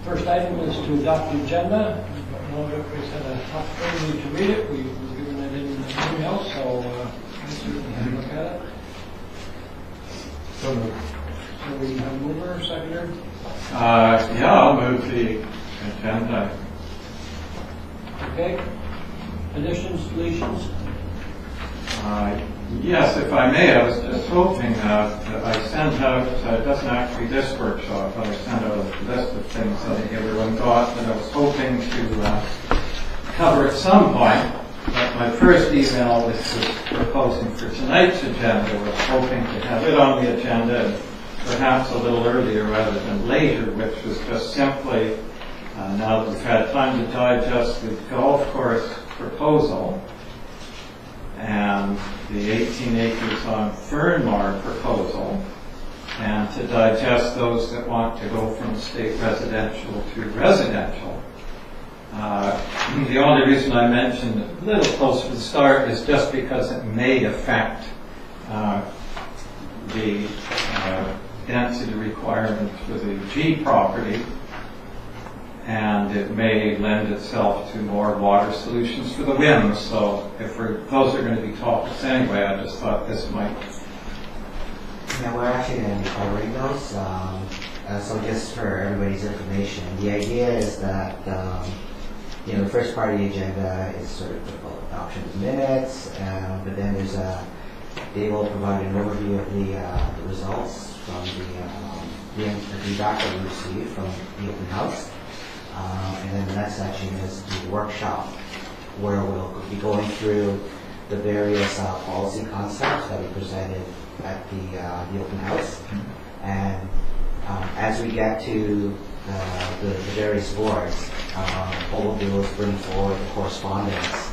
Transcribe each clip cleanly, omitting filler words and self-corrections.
First item is to adopt the agenda. I don't know if everybody's had an opportunity to read it. We were given it in the email, so let's see if we can look at it. So we have a mover, seconder? Yeah, I'll move the agenda. Okay. Additions, deletions? Yes, if I may, I was just hoping that I sent out, it doesn't actually this workshop, but I sent out a list of things I think everyone got that I was hoping to cover at some point. But my first email, which was proposing for tonight's agenda, was hoping to have it on the agenda perhaps a little earlier rather than later, which was just simply, now that we've had time to digest the golf course proposal and the 18 acres on Fernmar proposal, and to digest those that want to go from state residential to residential. The only reason I mentioned it a little closer to the start is just because it may affect the density requirement for the G property, and it may lend itself to more water solutions for the WIM. So if those are going to be topics anyway, I just thought this might. Yeah, we're actually going to be covering those. So just for everybody's information, the idea is that the first part of the agenda is sort of the adoption of minutes, but then they will provide an overview of the results from the feedback that we received from the open house. And then the next section is the workshop, where we'll be going through the various policy concepts that we presented at the open house. And as we get to the various boards, what we'll do is bring forward the correspondence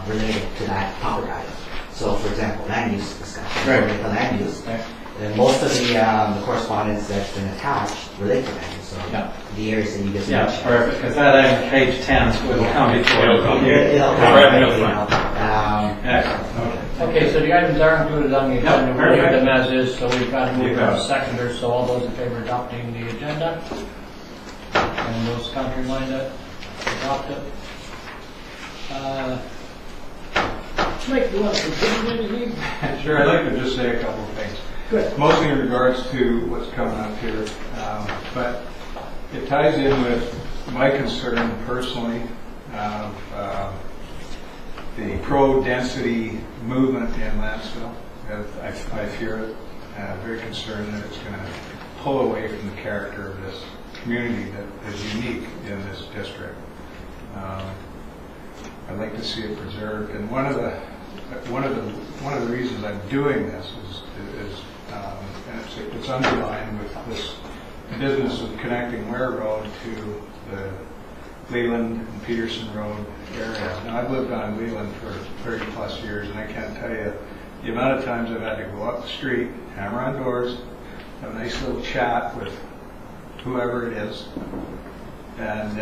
related to that topic item. So, for example, land use discussion, related to land use. Right. And most of the correspondence that's been attached relate to land use. So the areas that you just mentioned. Yeah, perfect, because that item, page 10 will come before. It'll come. Okay, so the items are included on the agenda. We'll leave them as is, so we've got a mover and a seconder. So all those in favor of adopting the agenda? And those contrary-minded, adopt it. Mike, you want to continue anything? Sure, I'd like to just say a couple of things. Good. Mostly in regards to what's coming up here, but it ties in with my concern personally of the pro-density movement in Lansville. I fear it. Very concerned that it's going to pull away from the character of this community that is unique in this district. I'd like to see it preserved, and one of the reasons I'm doing this is and it's underlined with this business of connecting Ware Road to the Leland and Peterson Road area. Now, I've lived on Leland for 30 plus years, and I can't tell you the amount of times I've had to go up the street, hammer on doors, have a nice little chat with whoever it is, and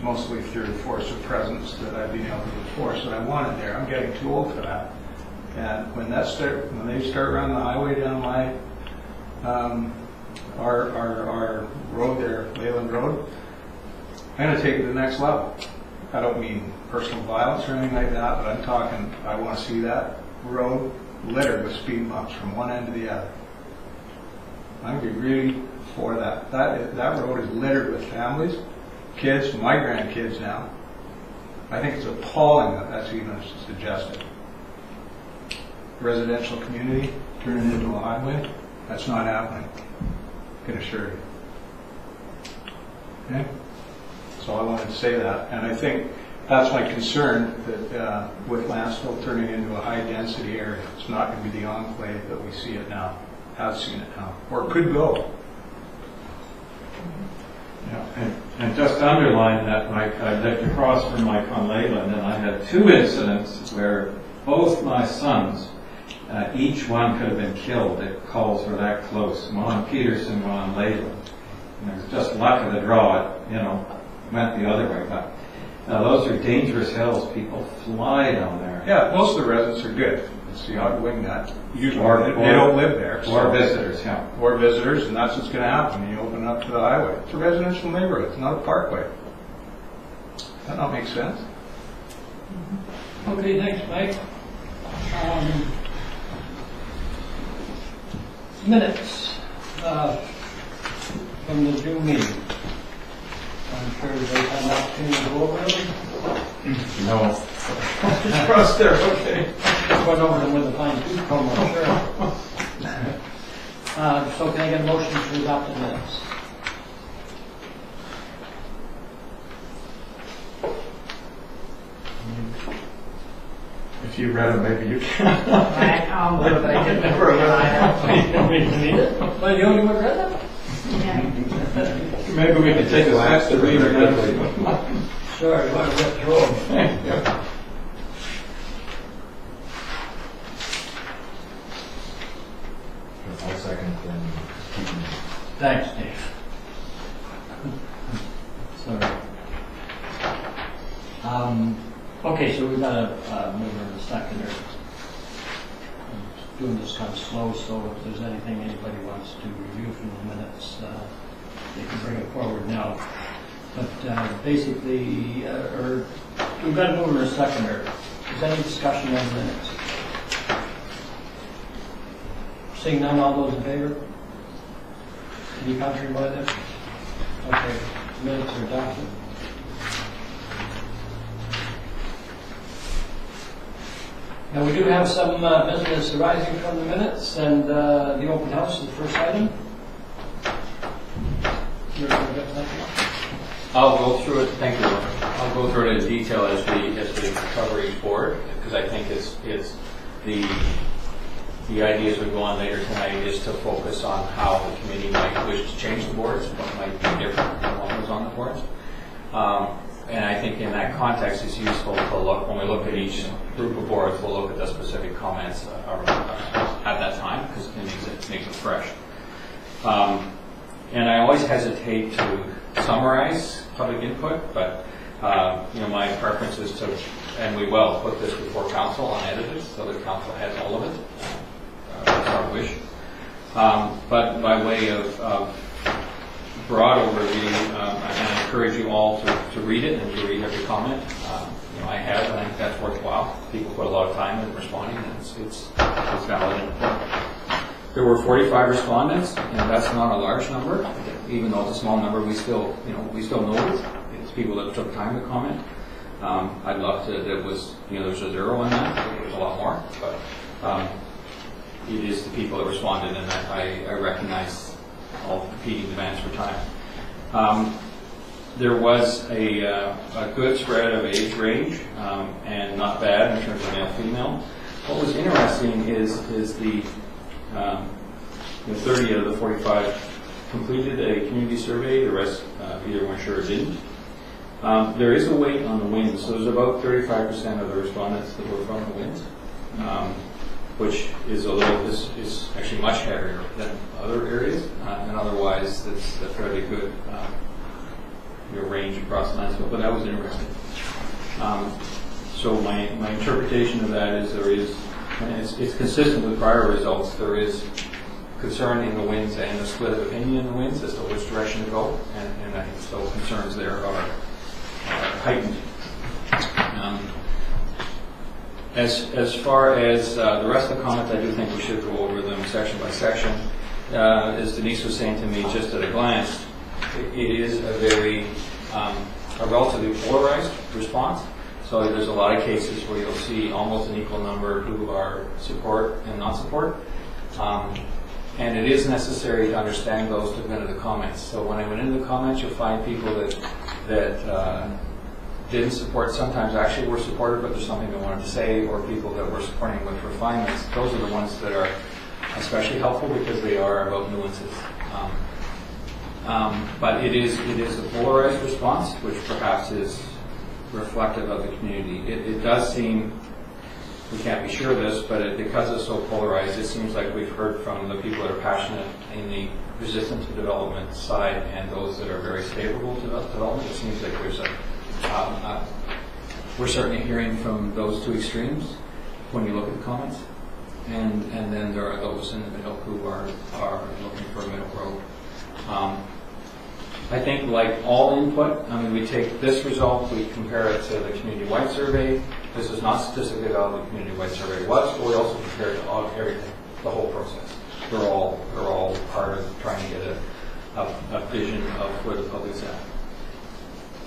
mostly through the force of presence that I've been able to enforce that I wanted there. I'm getting too old for that. And when they start running the highway down my our road there, Leyland Road, I'm going to take it to the next level. I don't mean personal violence or anything like that, but I'm talking, I want to see that road littered with speed bumps from one end to the other. I'm going to be really for that. That road is littered with families, kids, my grandkids now. I think it's appalling that that's even suggested. Residential community turning into a highway, that's not happening. I can assure you. Okay? So I wanted to say that, and I think that's my concern, that with Lansville turning into a high-density area, it's not going to be the enclave that we see it now, have seen it now, or could go. Yeah, and just to underline that, Mike, I lived across from Mike on Leyland, and I had 2 incidents where both my sons, each one could have been killed if calls were that close. One on Peterson, one on Leyland. And it was just luck of the draw. It, went the other way. But those are dangerous hills. People fly down there. Yeah, most of the residents are good. see how to wing that. Usually Or- they don't live there. Or visitors, yeah. Or visitors, and that's what's going to happen when you open up to the highway. It's a residential neighborhood, it's not a parkway. Does that not make sense? Okay, thanks, Mike. Minutes from the June meeting. I'm sure everybody's had an opportunity to go over them. No. Just cross there, okay. Went over them with a fine tooth comb, I'm sure. So can I get a motion to adopt the minutes? If you read them, maybe you can. I'll move it, I didn't never You need it? Well, you only one read them? Maybe we can take a chance to read them. Sure, you want to rip through them. I'll second then. Thanks, Dave. Sorry. Okay, so we've got a mover and a seconder. I'm doing this kind of slow, so if there's anything anybody wants to review from the minutes, they can bring it forward now. But basically, we've got a mover and a seconder. Is there any discussion on the minutes? Seeing none, all those in favor? Any contrary by this? Okay, minutes are adopted. Now, we do have some business arising from the minutes, and the open house is the first item. You're going to get that one? I'll go through it. Thank you. I'll go through it in detail as we cover each board, because I think it's the idea as we go on later tonight is to focus on how the committee might wish to change the boards, what might be different than what was on the boards. And I think in that context, it's useful to look, when we look at each group of boards, we'll look at the specific comments at that time, because it makes it fresh. And I always hesitate to summarize public input, but my preference is to, and we will put this before council unedited, so that council has all of it. That's our wish. But by way of broad overview, I encourage you all to read it and to read every comment. I have, and I think that's worthwhile. People put a lot of time in responding, and it's valid and important. There were 45 respondents, and that's not a large number. Even though it's a small number, we still know it's people that took time to comment. I'd love to. There's a zero in that. There's a lot more, but it is the people that responded, and I recognize all competing demands for time. There was a good spread of age range, and not bad in terms of male-female. What was interesting is the 30 out of the 45 completed a community survey. The rest either weren't sure or didn't. There is a weight on the wins, so there's about 35% of the respondents that were from the wins, which is is actually much heavier than other areas, and otherwise it's a fairly good range across the landscape. But that was interesting. So my interpretation of that is there is, and it's consistent with prior results. There is concern in the wins and the split of opinion in the wins as to which direction to go, and I think so concerns there are heightened. As far as the rest of the comments, I do think we should go over them section by section. As Denise was saying to me just at a glance, it is a relatively polarized response. So there's a lot of cases where you'll see almost an equal number who are support and non-support. And it is necessary to understand those to go into the comments. So when I went into the comments, you'll find people that didn't support, sometimes actually were supported, but there's something they wanted to say, or people that were supporting with refinements. Those are the ones that are especially helpful because they are about nuances. But it is a polarized response, which perhaps is reflective of the community. It does seem, we can't be sure of this, but because it's so polarized, it seems like we've heard from the people that are passionate in the resistance to development side and those that are very favorable to development. It seems like there's we're certainly hearing from those two extremes when you look at the comments. and then there are those in the middle who are looking for a middle road. I think like all input, I mean, we take this result, we compare it to the community-wide survey. This is not statistically how the community-wide survey was, but we also compare it to everything, the whole process. They're all part of trying to get a vision of where the public's at.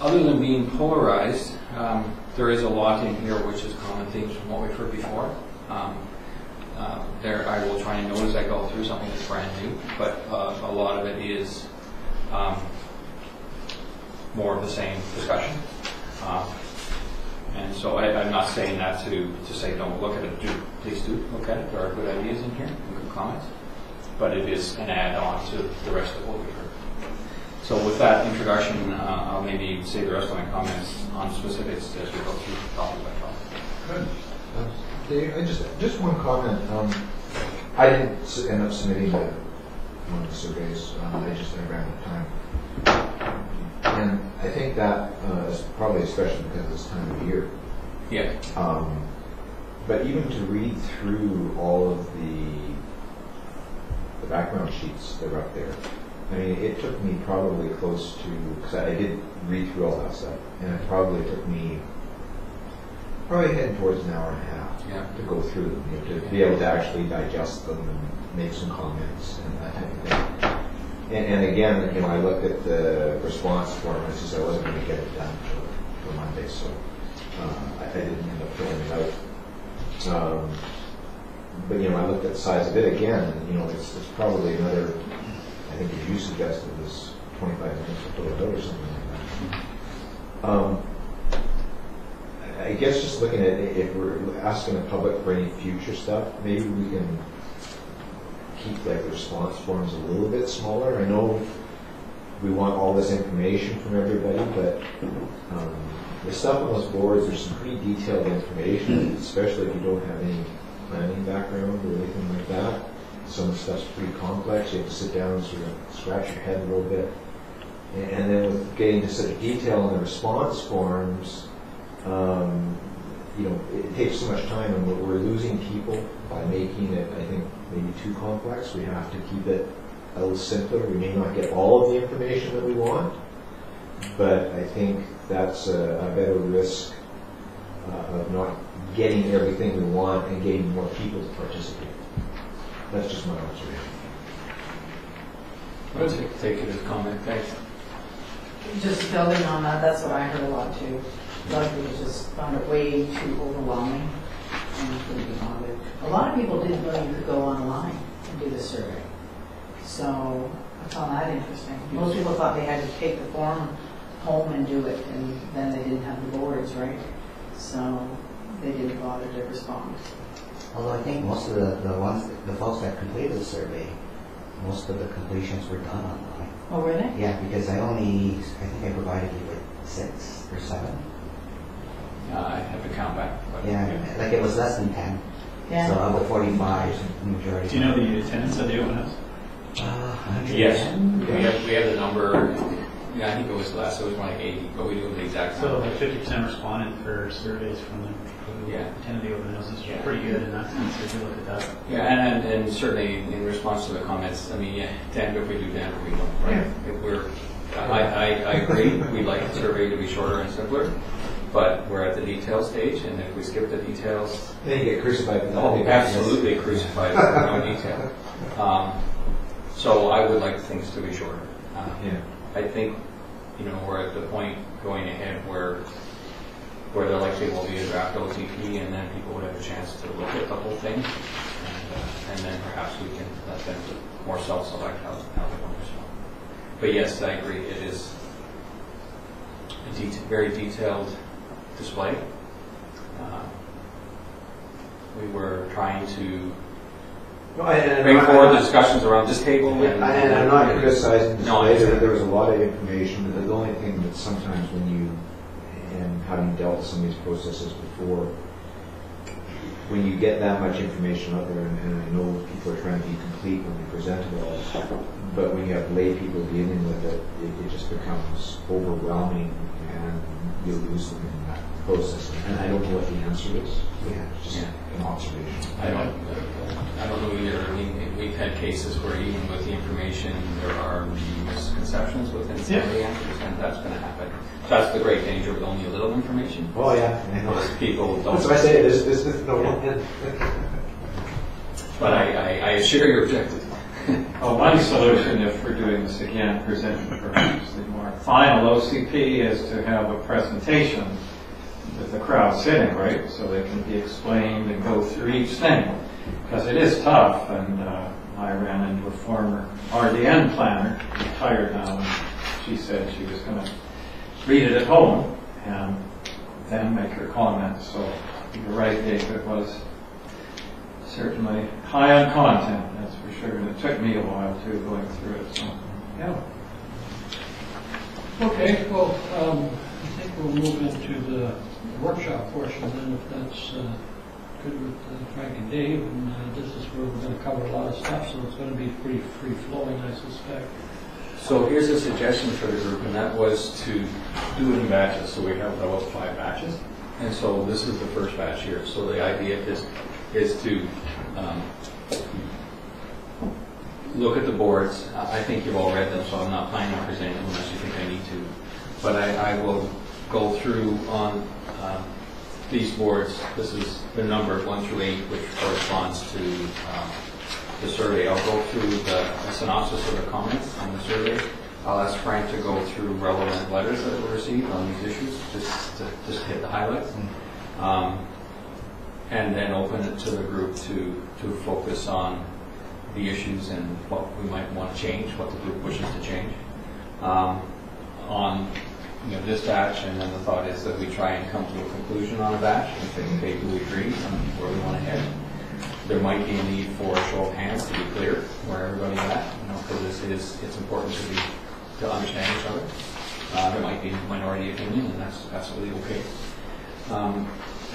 Other than being polarized, there is a lot in here which is common themes from what we've heard before. There, I will try and note as I go through something that's brand new, but a lot of it is more of the same discussion. And so I'm not saying that to say don't look at it. Please do look at it. There are good ideas in here and good comments, but it is an add-on to the rest of what we've heard. So with that introduction, I'll maybe say the rest of my comments on specifics as we go through topic by topic. Good. Dave, just one comment. I didn't end up submitting one of the surveys. I just ran out of time. And I think that is probably especially because of this time of year. Yeah. But even to read through all of the background sheets that are up there, I mean, it took me probably close to, because I did read through all that stuff, and it probably took me heading towards an hour and a half to go through them, you know, to be able to actually digest them and make some comments and that type of thing. And again, you know, I looked at the response form and I said I wasn't going to get it done for Monday, so I didn't end up filling it out. But you know, I looked at the size of it again, and you know, it's probably another, I think as you suggested, was 25 minutes to fill it out or something like that. I guess just looking at it, if we're asking the public for any future stuff, maybe we can keep like the response forms a little bit smaller. I know we want all this information from everybody, but the stuff on those boards, there's some pretty detailed information, especially if you don't have any planning background or anything like that. Some of the stuff's pretty complex. You have to sit down and sort of scratch your head a little bit. And then with getting to such detail in the response forms, you know, it takes so much time, and we're losing people by making it, I think, maybe too complex. We have to keep it a little simpler. We may not get all of the information that we want, but I think that's a better risk of not getting everything we want and getting more people to participate. That's just my observation. I'll take it as a comment. Thanks. Just building on that, that's what I heard a lot too. A lot of people just found it way too overwhelming and couldn't be bothered. A lot of people didn't know you could go online and do the survey. So I found that interesting. Most people thought they had to take the form home and do it, and then they didn't have the boards, right? So they didn't bother to respond. Although I think most of the folks that completed the survey, most of the completions were done online. Oh, were they? Yeah, because I think I provided you with 6 or 7. I have to count back. But Yeah, like it was less than 10. Yeah. So of the 45, the majority. Do you know the attendance at the open house? 110? Yes, we have the number. Yeah, I think it was less. It was more like 80, but we do the exact So number. like 50% responded for surveys from the who attended the open houses. Yeah. Pretty good in that sense if you look at that. Yeah, and certainly in response to the comments, I mean, yeah, damned if we do, damned if we don't, right? If we're, I agree, we'd like the survey to be shorter and simpler, but we're at the detail stage, and if we skip the details, Then you get crucified for that. oh, absolutely crucified for no detail. So I would like things to be shorter. Yeah. I think, you know, we're at the point going ahead where there likely will be a draft OCP, and then people would have a chance to look at the whole thing, and then perhaps we can let them more self-select how they want to respond. But yes, I agree, it is a very detailed display. We were trying to bring forward the discussions around this table. And I'm not criticizing No, display. I- There was a lot of information, but the only thing that sometimes when you, and having dealt with some of these processes before, when you get that much information out there, and I know people are trying to be complete when they present it all, but when you have lay people dealing with it, it just becomes overwhelming, and you lose them in that process. And I don't know what the answer is. Yeah. Just an observation. I don't know either. I mean, we've had cases where even with the information, there are misconceptions within some of the answers, and that's going to happen. That's the great danger with only a little information. Oh, yeah. I know. Most people don't. That's what I say. There's no one. But I assure you objective. Well, one solution, if we're doing this again, presenting perhaps the more final OCP, is to have a presentation with the crowd sitting, right, so they can be explained and go through each thing, because it is tough. And I ran into a former RDN planner, retired now, and she said she was going to read it at home and then make her comments. So you're right, David, was certainly high on content, that's for sure. And it took me a while too, going through it. So, yeah. Okay, well, I think we'll move into the workshop portion then, if that's good with Frank and Dave. And this is where we're going to cover a lot of stuff, so it's going to be pretty free-flowing, I suspect. So here's a suggestion for the group, and that was to do it in batches. So we have about 5 batches, and so this is the first batch here. So the idea is to look at the boards. I think you've all read them, so I'm not planning on presenting them unless you think I need to. But I will go through on these boards. This is the number 1 through 8, which corresponds to the survey. I'll go through the synopsis of the comments on the survey. I'll ask Frank to go through relevant letters that were received on these issues, just hit the highlights. And then open it to the group to focus on the issues and what we might want to change, what the group wishes to change. On this batch, and then the thought is that we try and come to a conclusion on a batch and say, okay, do we agree on where we want to head? There might be a need for a show of hands to be clear where everybody's at, because it's important to understand each other. There might be minority opinion, and that's absolutely okay.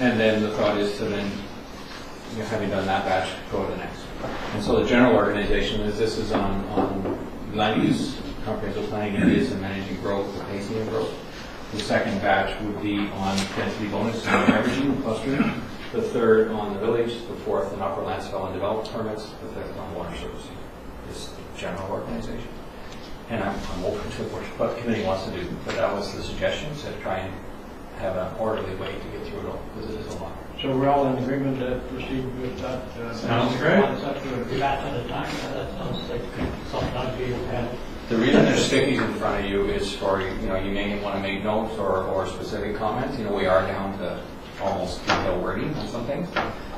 And then the thought is to then, having done that batch, go to the next. And so the general organization is this is on land use, comprehensive planning areas, and managing growth, the pacing of growth. The second batch would be on density bonus and averaging and clustering. The third on the village. The fourth on upper landscape and development permits. The fifth on water servicing. This general organization. And I'm open to what the committee wants to do, but that was the suggestion, to try and have an orderly way to get through it all, because it is a lot. So we're all in agreement to proceed with that? Sounds great. Concept of a batch at a time? That sounds like something I'd be able to handle. The reason there's stickies in front of you is for, you may want to make notes or specific comments. We are down to almost detailed wording on some things.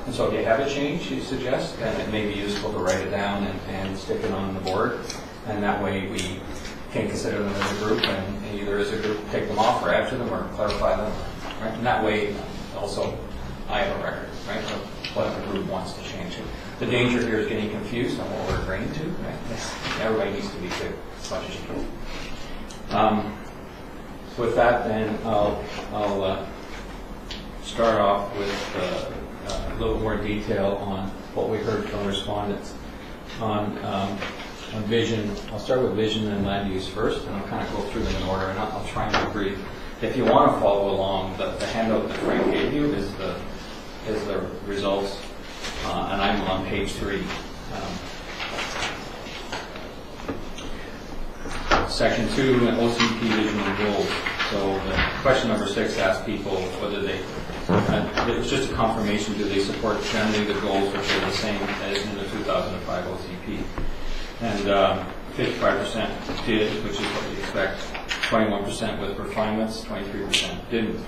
And so if you have a change you suggest, then it may be useful to write it down and stick it on the board. And that way we can consider them as a group, and either as a group take them off or add to them or clarify them. Right? And that way also I have a record, right, of what the group wants to change. The danger here is getting confused on what we're agreeing to. Right? Everybody needs to be clear as much as you can. With that, then I'll start off with a little more detail on what we heard from respondents on vision. I'll start with vision and land use first, and I'll kind of go through them in order, and I'll try and be brief. If you want to follow along, the handout that Frank gave you is the results, and I'm on page 3. Section 2, OCP vision and goals. So the question number 6 asks people whether they, it's just a confirmation, do they support generally the goals which are the same as in the 2005 OCP. And 55% did, which is what you expect. 21% with refinements, 23% didn't.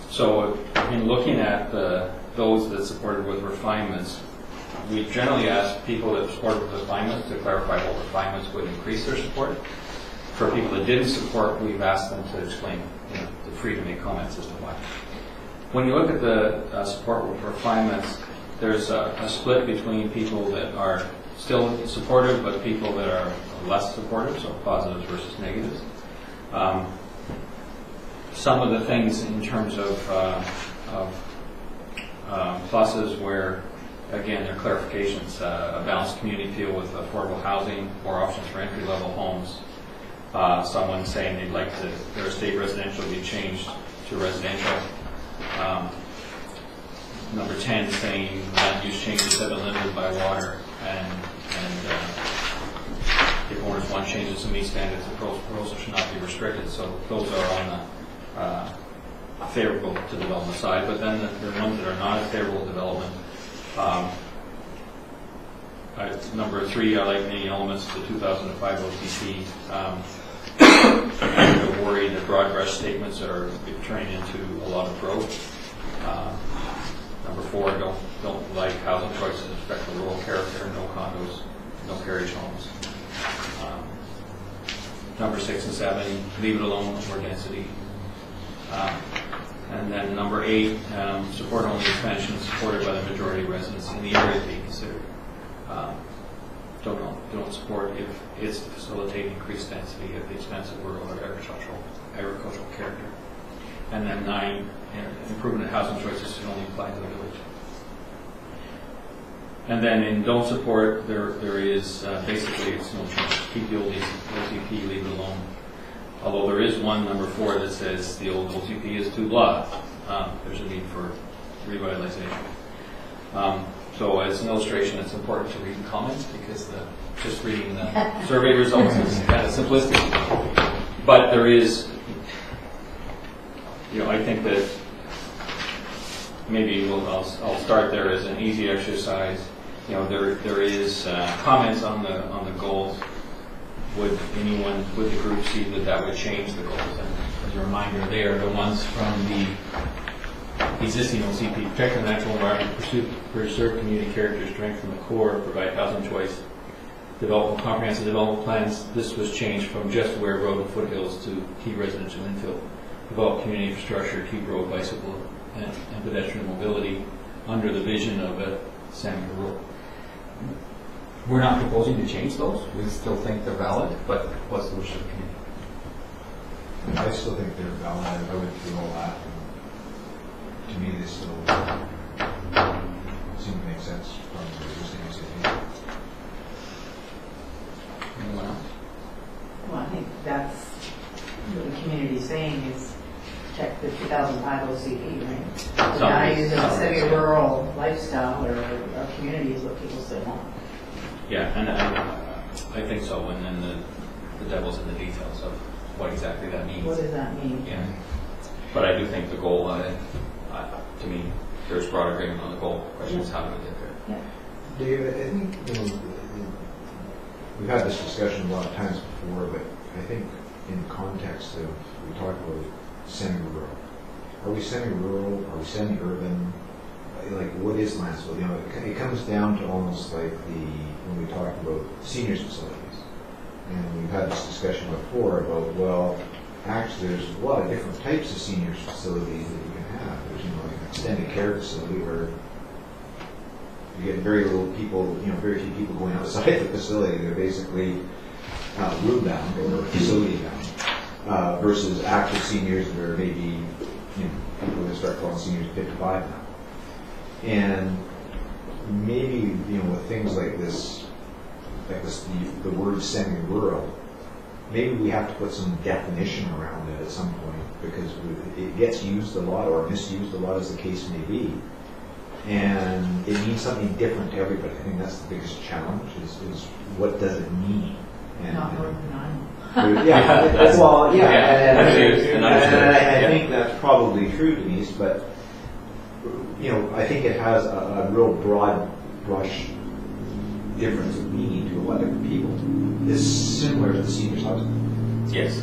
So in looking at those that supported with refinements, we generally ask people that supported with refinements to clarify what refinements would increase their support. For people that didn't support, we've asked them to explain, they're free to make comments as to why. When you look at the support with refinements, there's a split between people that are still supportive, but people that are less supportive, so positives versus negatives. Some of the things in terms of pluses where again, they're clarifications. A balanced community feel with affordable housing, more options for entry-level homes. Someone saying they'd like their estate residential be changed to residential. Number 10 saying land use changes have been limited by water, and if owners want changes to meet standards, the proposal should not be restricted. So those are on the favorable to development side, but then there are ones that are not a favorable development. Number 3, I like any elements of the 2005 OCP. I'm worried that broad brush statements are turning into a lot of growth. Number 4, don't like housing choices affect the rural character, no condos, no carriage homes. Number 6 and 7, leave it alone, more density. And then number 8, support only expansion supported by the majority of residents in the area to be considered. Don't support if it's to facilitate increased density at the expense of rural or agricultural character. And then 9, improvement of housing choices should only apply to the village. And then in don't support, there is basically it's no change. Keep the old OCP, leave it alone. Although there is one, number 4, that says the old OCP is too blah. There's a need for revitalization. So as an illustration, it's important to read the comments because just reading the survey results is kind of simplistic. But there is, I think that maybe I'll start there as an easy exercise. There is comments on the goals. Would the group see that would change the goals? And as a reminder, they are the ones from the existing OCP: protect the natural environment, preserve community character, strengthen the core, provide housing choice, develop comprehensive development plans. This was changed from just where road and foothills to key residential infill. Develop community infrastructure, keep road, bicycle, and pedestrian mobility under the vision of a semi-rural. We're not proposing to change those. We still think they're valid, but what's the wish of the community? I still think they're valid. I went through all that. To me, they still seem to make sense from the existing OCP. Anyone else? Well, I think that's what the community is saying is check the 2005 OCP, right? The values of a semi-rural lifestyle or our community is what people still want. Yeah, and I think so. And then the devil's in the details of what exactly that means. What does that mean? Yeah. But I do think the goal, to me, there's broad agreement on the goal. The question is how do we get there? Yeah. David, I think we've had this discussion a lot of times before, but I think in the context of we talk about semi-rural. Are we semi-rural? Are we semi-urban? Like, what is Lanceville? It comes down to almost like when we talk about seniors facilities, and we've had this discussion before about, well, actually there's a lot of different types of seniors facilities that you can have. There's like an extended care facility where you get very little people, very few people going outside the facility. They're basically room bound or facility bound, versus active seniors that are maybe people that start calling seniors 55 now. And maybe with things like this, the word semi-rural, maybe we have to put some definition around it at some point because it gets used a lot or misused a lot, as the case may be, and it means something different to everybody. I think that's the biggest challenge: is what does it mean? And, Not more than I and I think that's probably true, Denise, but I think it has a real broad brush difference of meaning to a lot of different people. It's similar to the seniors housing. Yes.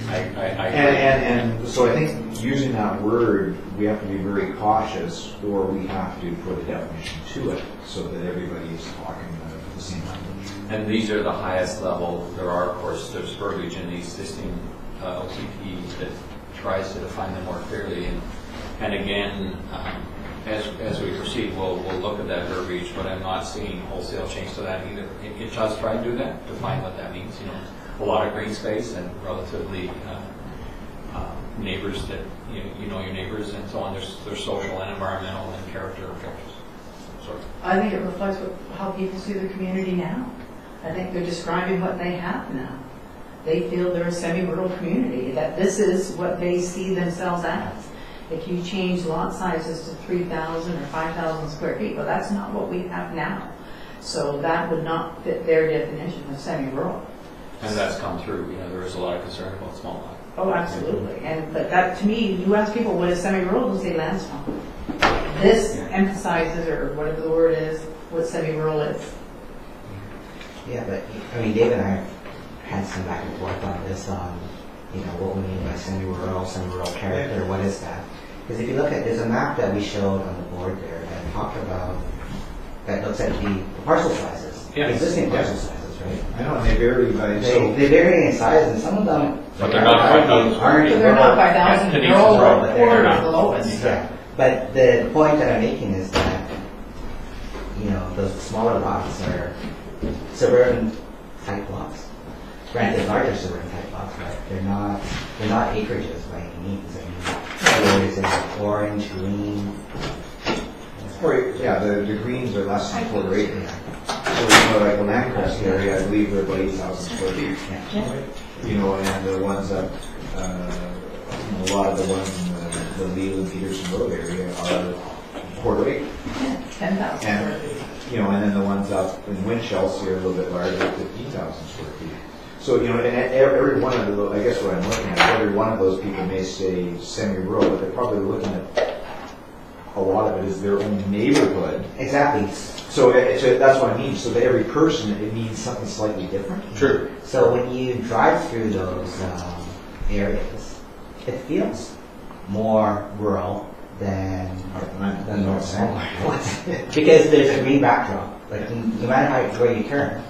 I and so I think using that word, we have to be very cautious, or we have to put a definition to it so that everybody is talking the same language. And these are the highest level. There are, of course, there's verbiage in the existing OCP that tries to define them more clearly. And again, as we proceed, we'll look at that verbiage, but I'm not seeing wholesale change to that either. It does try to do that, define what that means. A lot of green space and relatively neighbors that you know your neighbors and so on. There's social and environmental and character objectives. Sorry. I think it reflects how people see the community now. I think they're describing what they have now. They feel they're a semi-rural community, that this is what they see themselves as. If you change lot sizes to 3,000 or 5,000 square feet, well, that's not what we have now. So that would not fit their definition of semi-rural. And that's come through, there is a lot of concern about small lot. Oh, absolutely. But that, to me, you ask people what is semi-rural, they'll say land swamp. This emphasizes, or whatever the word is, what semi-rural is. Yeah, but I mean, Dave and I have had some back and forth on this, on what we mean by semi-rural character. What is that? Because if you look at, there's a map that we showed on the board there that talked about, that looks at the parcel sizes, Yeah. existing parcel sizes, right? I know, and they vary by, They vary in size, and some of them But they're not 5,000 aren't. But they're not 5,000, they're all Right, a but quarter they're of not. the lowest. Yeah, but the point that I'm making is that, those smaller lots are suburban type lots. Granted, larger suburban type lots, but they're not acreages by any means. I mean, there's orange, green. the greens are less than a quarter acre. So, like the Landcrest area, I believe they're about 8,000 square feet. Yeah. And the ones that, a lot of the ones in the Leland Peterson Road area are quarter acre. Yeah, 10,000 square feet. And then the ones up in Winchelsea are a little bit larger, 15,000 square feet. So, and every one of those, I guess what I'm looking at, every one of those people may say semi-rural, but they're probably looking at a lot of it is their own neighborhood. Exactly. So that's what I mean. So to every person, it means something slightly different. True. So when you drive through those areas, it feels more rural than North Sandwich. Because there's a green backdrop. Like no matter where you turn,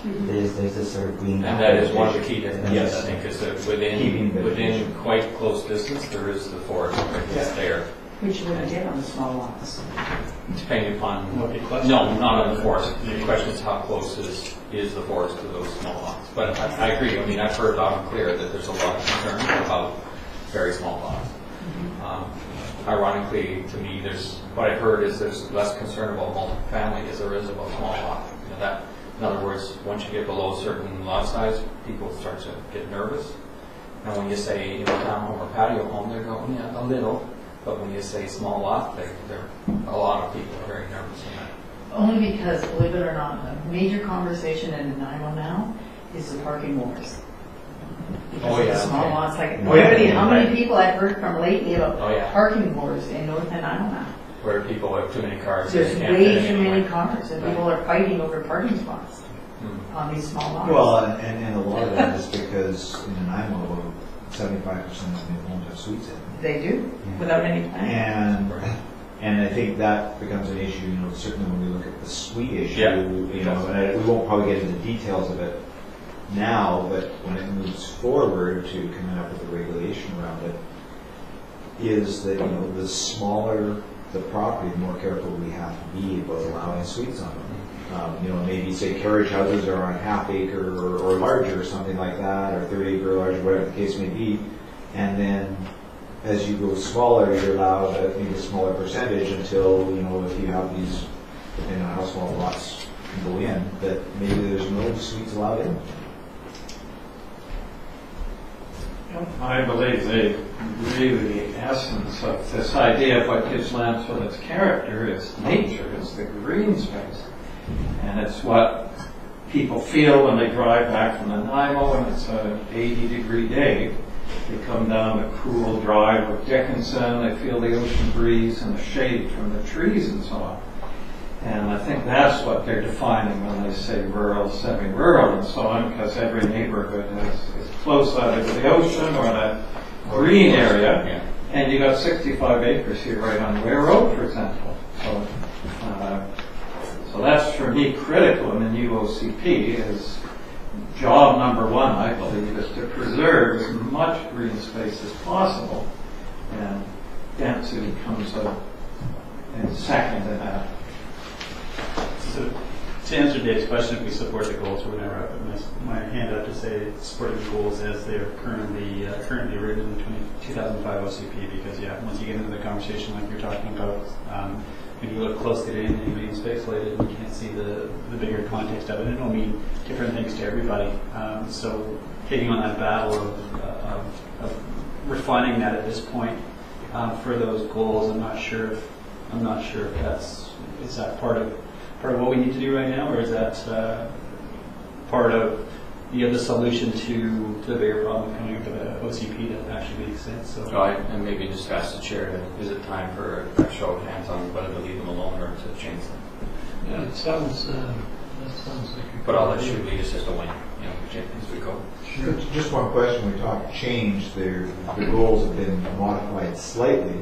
there's this sort of green And backdrop. that is one of the key differences, Yes. I think, is that Keeping the within vegetation. quite close distance, there is the forest that's there. Which you wouldn't get on the small lots. Depending upon, What the question- no, not on the forest. The question is how close is the forest to those small lots. But I agree, I've heard loud and clear that there's a lot of concern about very small lots. Ironically, to me, what I've heard is there's less concern about multifamily as there is about small lots. In other words, once you get below a certain lot size, people start to get nervous. And when you say townhome or patio home, they're going, yeah, a little. But when you say small lot, a lot of people are very nervous in that. Only because, believe it or not, a major conversation in Nanaimo now is the parking wars. Because Oh, of yeah, the small okay. lots, like, Oh, yeah, how many right. people I've heard from lately about Oh, yeah. parking wars in North Nanaimo now. Where people have too many cars. There's they can't way fit too anywhere. many cars, and people are fighting over parking spots Hmm. on these small lots. Well, and a lot of that is because in Nanaimo, 75% of new homes have suites in them. They do, without any plan. And I think that becomes an issue, certainly when we look at the suite issue, Yeah. and we won't probably get into the details of it now, but when it moves forward to coming up with a regulation around it, is that, the smaller the property, the more careful we have to be about allowing suites on them. Maybe say carriage houses are on half acre or larger or something like that, or 30 acre or larger, whatever the case may be. And then as you go smaller, you're allowed maybe a smaller percentage until, if you have these, depending on how small lots can go in, that maybe there's no suites allowed in. I believe they agree with the essence of this idea of what gives landfill its character is nature, is the green space. And it's what people feel when they drive back from Nanaimo and it's an 80-degree day. They come down the cool drive of Dickinson, they feel the ocean breeze and the shade from the trees and so on. And I think that's what they're defining when they say rural, semi-rural and so on, because every neighborhood is close either to the ocean or that green area. Yeah. And you got 65 acres here right on Ware Road, for example. So that's for me critical in the new OCP is job number one, I believe, is to preserve as much green space as possible. And density comes up in second to that. So to answer Dave's question, if we support the goals or whatever, I put my hand up to say supporting the goals as they are currently written in the 2005 OCP, because once you get into the conversation like you're talking about, if you look closely at anything being speculated, you can't see the bigger context of it. It'll mean different things to everybody. So taking on that battle of refining that at this point for those goals, I'm not sure if is that part of what we need to do right now, or is that part of the solution to the bigger problem coming up with the OCP that actually makes sense? So, and maybe just ask the chair, is it time for a show of hands on whether to leave them alone or to change them? Yeah, that sounds like a But all that should be is just a win, change as we go. Just one question, we talked change, the goals have been modified slightly.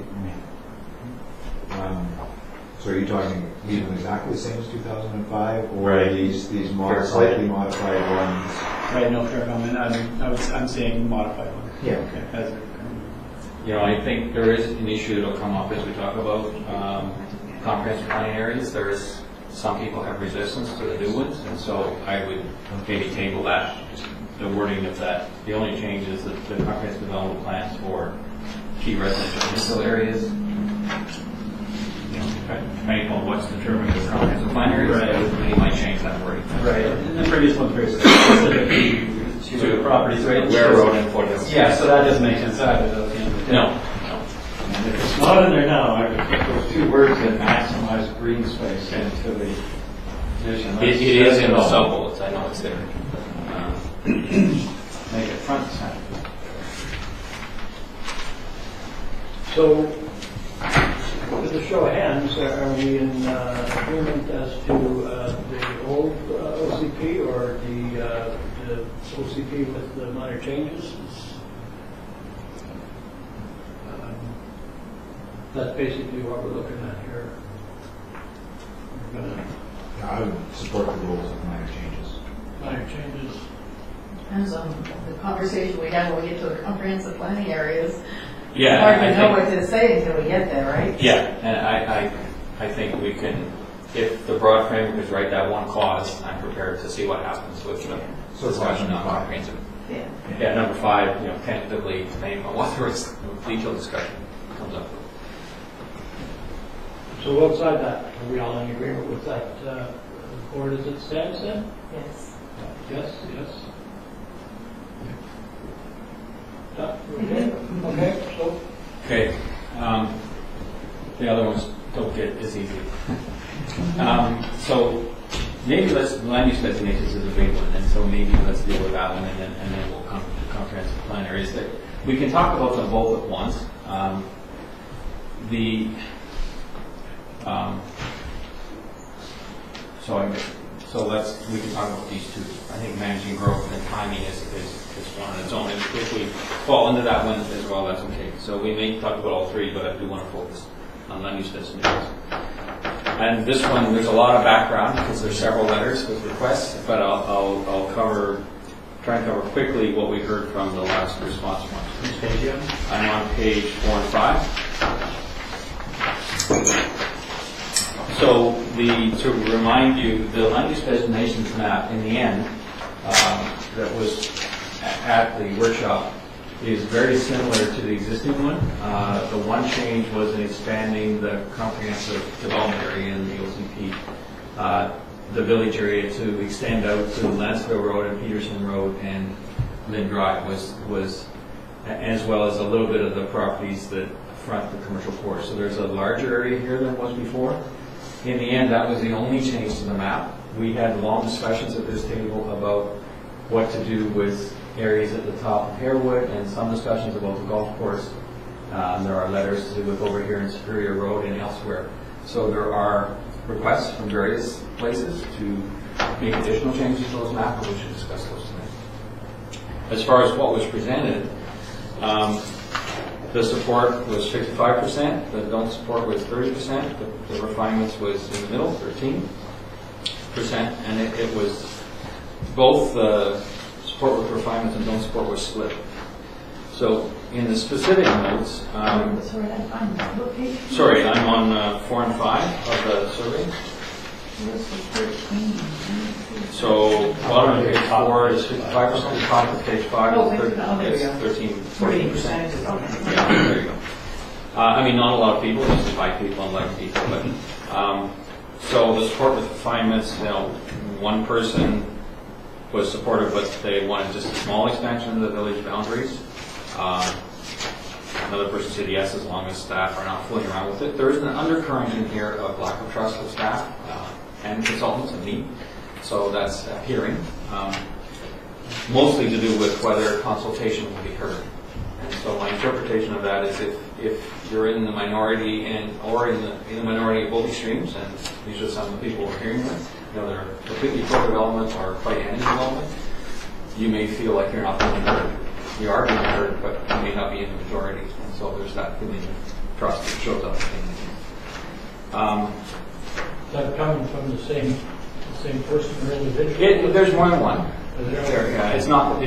So are you talking leave them exactly the same as 2005, or Right. these slightly modified ones? right, no fair comment. I'm saying modified one. Yeah. Okay. As a, I think there is an issue that'll come up as we talk about comprehensive planning areas. Some people have resistance to the new ones, and so I would maybe table that, just the wording of that. The only change is that the comprehensive development plans for key residential municipal areas, depending on what's determined as comprehensive plan areas, they might change that wording. right. And the previous one's very specific to the properties, right? Railroad and foothills. Yeah, so that doesn't make sense either, though. No. And if it's not in there now, I would put those two words that maximize green space into the vision. It is in the sub-bullets, I know it's there. Make it front and center. So, with a show of hands, are we in agreement as to the old OCP or the OCP with the minor changes? That's basically what we're looking at here. We're gonna I would support the goals with minor changes. minor changes. Depends on the conversation we have when we get to the comprehensive planning areas. Yeah, It's hard I to know think- what to say until we get there, right? Yeah, and I think we can, if the broad framework is right, that one clause, I'm prepared to see what happens with the So discussion on five. comprehensive. Yeah. Yeah, number 5, tentatively, depending on what the detailed discussion comes up with. So outside that, are we all in agreement with that board as it stands then? Yes. Yes, yes. Okay, okay, so, Okay, the other ones don't get as easy. So maybe land use designations is a big one, and so maybe let's deal with that one, and then we'll come to comprehensive plan areas. That we can talk about them both at once. We can talk about these two. I think managing growth and timing is one on its own. If we fall into that one as well, that's okay. So we may talk about all three, but I do want to focus on land use designations. And this one, there's a lot of background because there's several letters with requests, but I'll try and cover quickly what we heard from the last response one. Which page are you on? I'm on page 4 and 5. So to remind you, the land use designations map in the end that was at the workshop is very similar to the existing one. The one change was in expanding the comprehensive development area in the OCP, the village area to extend out to Lanceville Road and Peterson Road and Lynn Drive was as well as a little bit of the properties that front the commercial core. So there's a larger area here than was before. In the end, that was the only change to the map. We had long discussions at this table about what to do with areas at the top of Harewood and some discussions about the golf course. There are letters to do with over here in Superior Road and elsewhere. So there are requests from various places to make additional changes to those maps, and we should discuss those tonight. As far as what was presented, the support was 55%, the don't support was 30%, the refinements was in the middle, 13%, and it was both support with refinements and don't support was split. So in the specific notes, Sorry, I'm what page? sorry, I'm on 4 and 5 of the survey. Where's the 13? So bottom of page 4 is 55%, top of page 5 Oh, is there we go. 13, 14%. Okay. Yeah, there you I mean, not a lot of people, just 5 people and 11 people, but, so the support with refinements, one person was supportive, but they wanted just a small expansion of the village boundaries. Another person said yes, as long as staff are not fooling around with it. There is an undercurrent in here of lack of trust with staff and consultants and me, so that's appearing. Mostly to do with whether consultation will be heard. And so my interpretation of that is if you're in the minority or in the minority of both extremes, and these are some of the people we're hearing with, they're completely pro-development or quite anti-development, you may feel like you're not being heard. You are being heard, but you may not be in the majority. And so there's that feeling of trust that shows up. Is that coming from the same person or individual? There's more than one. Yeah. It's not the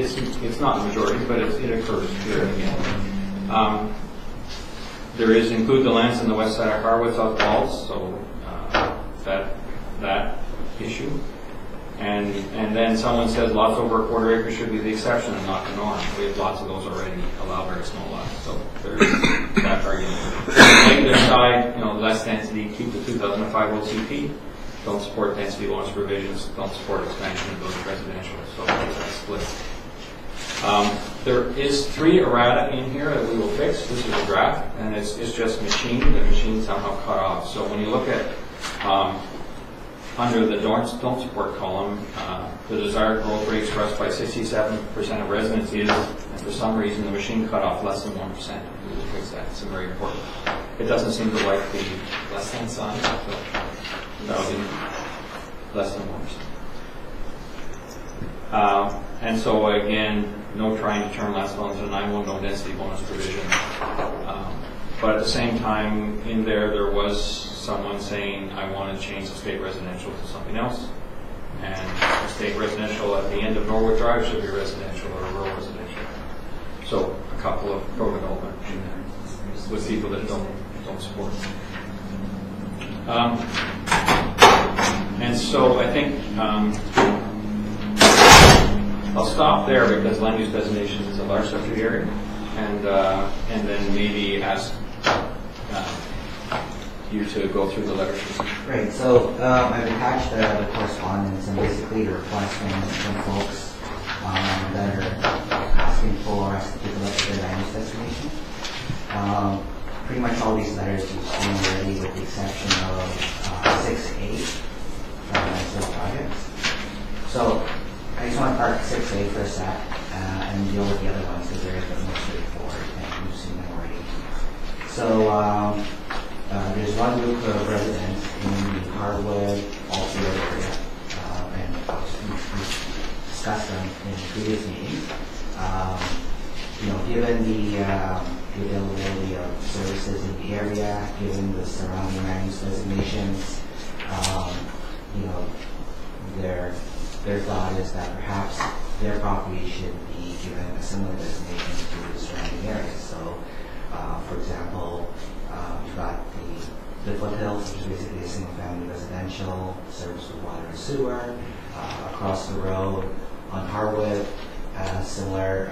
majority, but it occurs here and again. There is include the lands on the west side of Harwood, South Walls, so that issue. And then someone says lots over a quarter acre should be the exception and not the norm. We have lots of those already, allow very small lots. So there's that argument. On the negative side, less density, keep the 2005 OCP. Don't support density bonus provisions. Don't support expansion of those residential. So that's split. There is 3 errata in here that we will fix. This is a draft, and it's just machine. The machine somehow cut off. So when you look at under the don't support column, the desired growth rate expressed by 67% of residents is, and for some reason the machine cut off less than 1%. We will fix that. It's very important. It doesn't seem to like the less than sign, so that'll be less than 1%. And so again, no trying to turn less loans to 9-1, no density bonus provision. But at the same time, in there was someone saying, I want to change the state residential to something else. And the state residential at the end of Norwood Drive should be residential or rural residential. So a couple of pro-development in there with people that don't support. And so I think I'll stop there because land use designation is a large subject area, and then maybe ask you to go through the letters. Great. So I've attached the correspondence and basically the request from folks that are asking for us to take a look at their land use designation. Pretty much all these letters you've seen already, with the exception of 6A, residential projects. So I just want to park 6A for a sec and deal with the other ones because they're a bit more straightforward and you've seen them already. So there's one group of residents in the Harwood, Altfield area, and we've discussed them in previous meetings. Given the availability of services in the area, given the surrounding land use designations, their thought is that perhaps their property should be given a similar designation to the surrounding areas. So, for example, you've got the foothills, which is basically a single-family residential, service with water and sewer. Across the road on Harwood, similar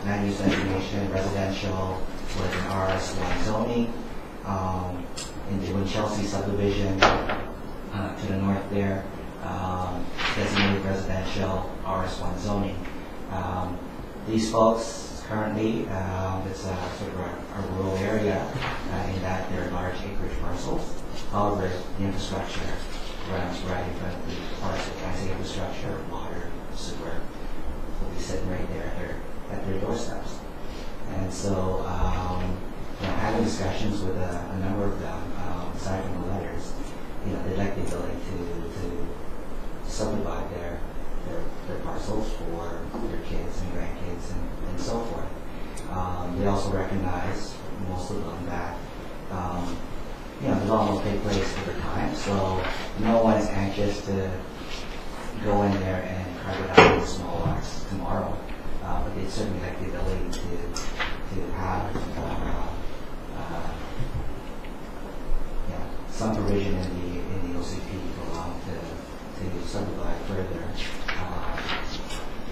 land use designation, residential with an RS1 zoning. In the Winchelsea subdivision to the north there, designated residential RS1 zoning. These folks currently, it's sort of a rural area in that they're large acreage parcels. However, the infrastructure runs right in front of the parcel. When I say infrastructure, water, sewer, will be sitting right there at their doorsteps. And so, having discussions with a number of them, aside from the letters, they'd like the ability to subdivide their parcels for their kids and grandkids and so forth. They also recognize, most of them, that development will take place over time, so no one's anxious to go in there and carve it out into small lots tomorrow. But they'd certainly like the ability to have some provision in the OCP to allow them to subdivide further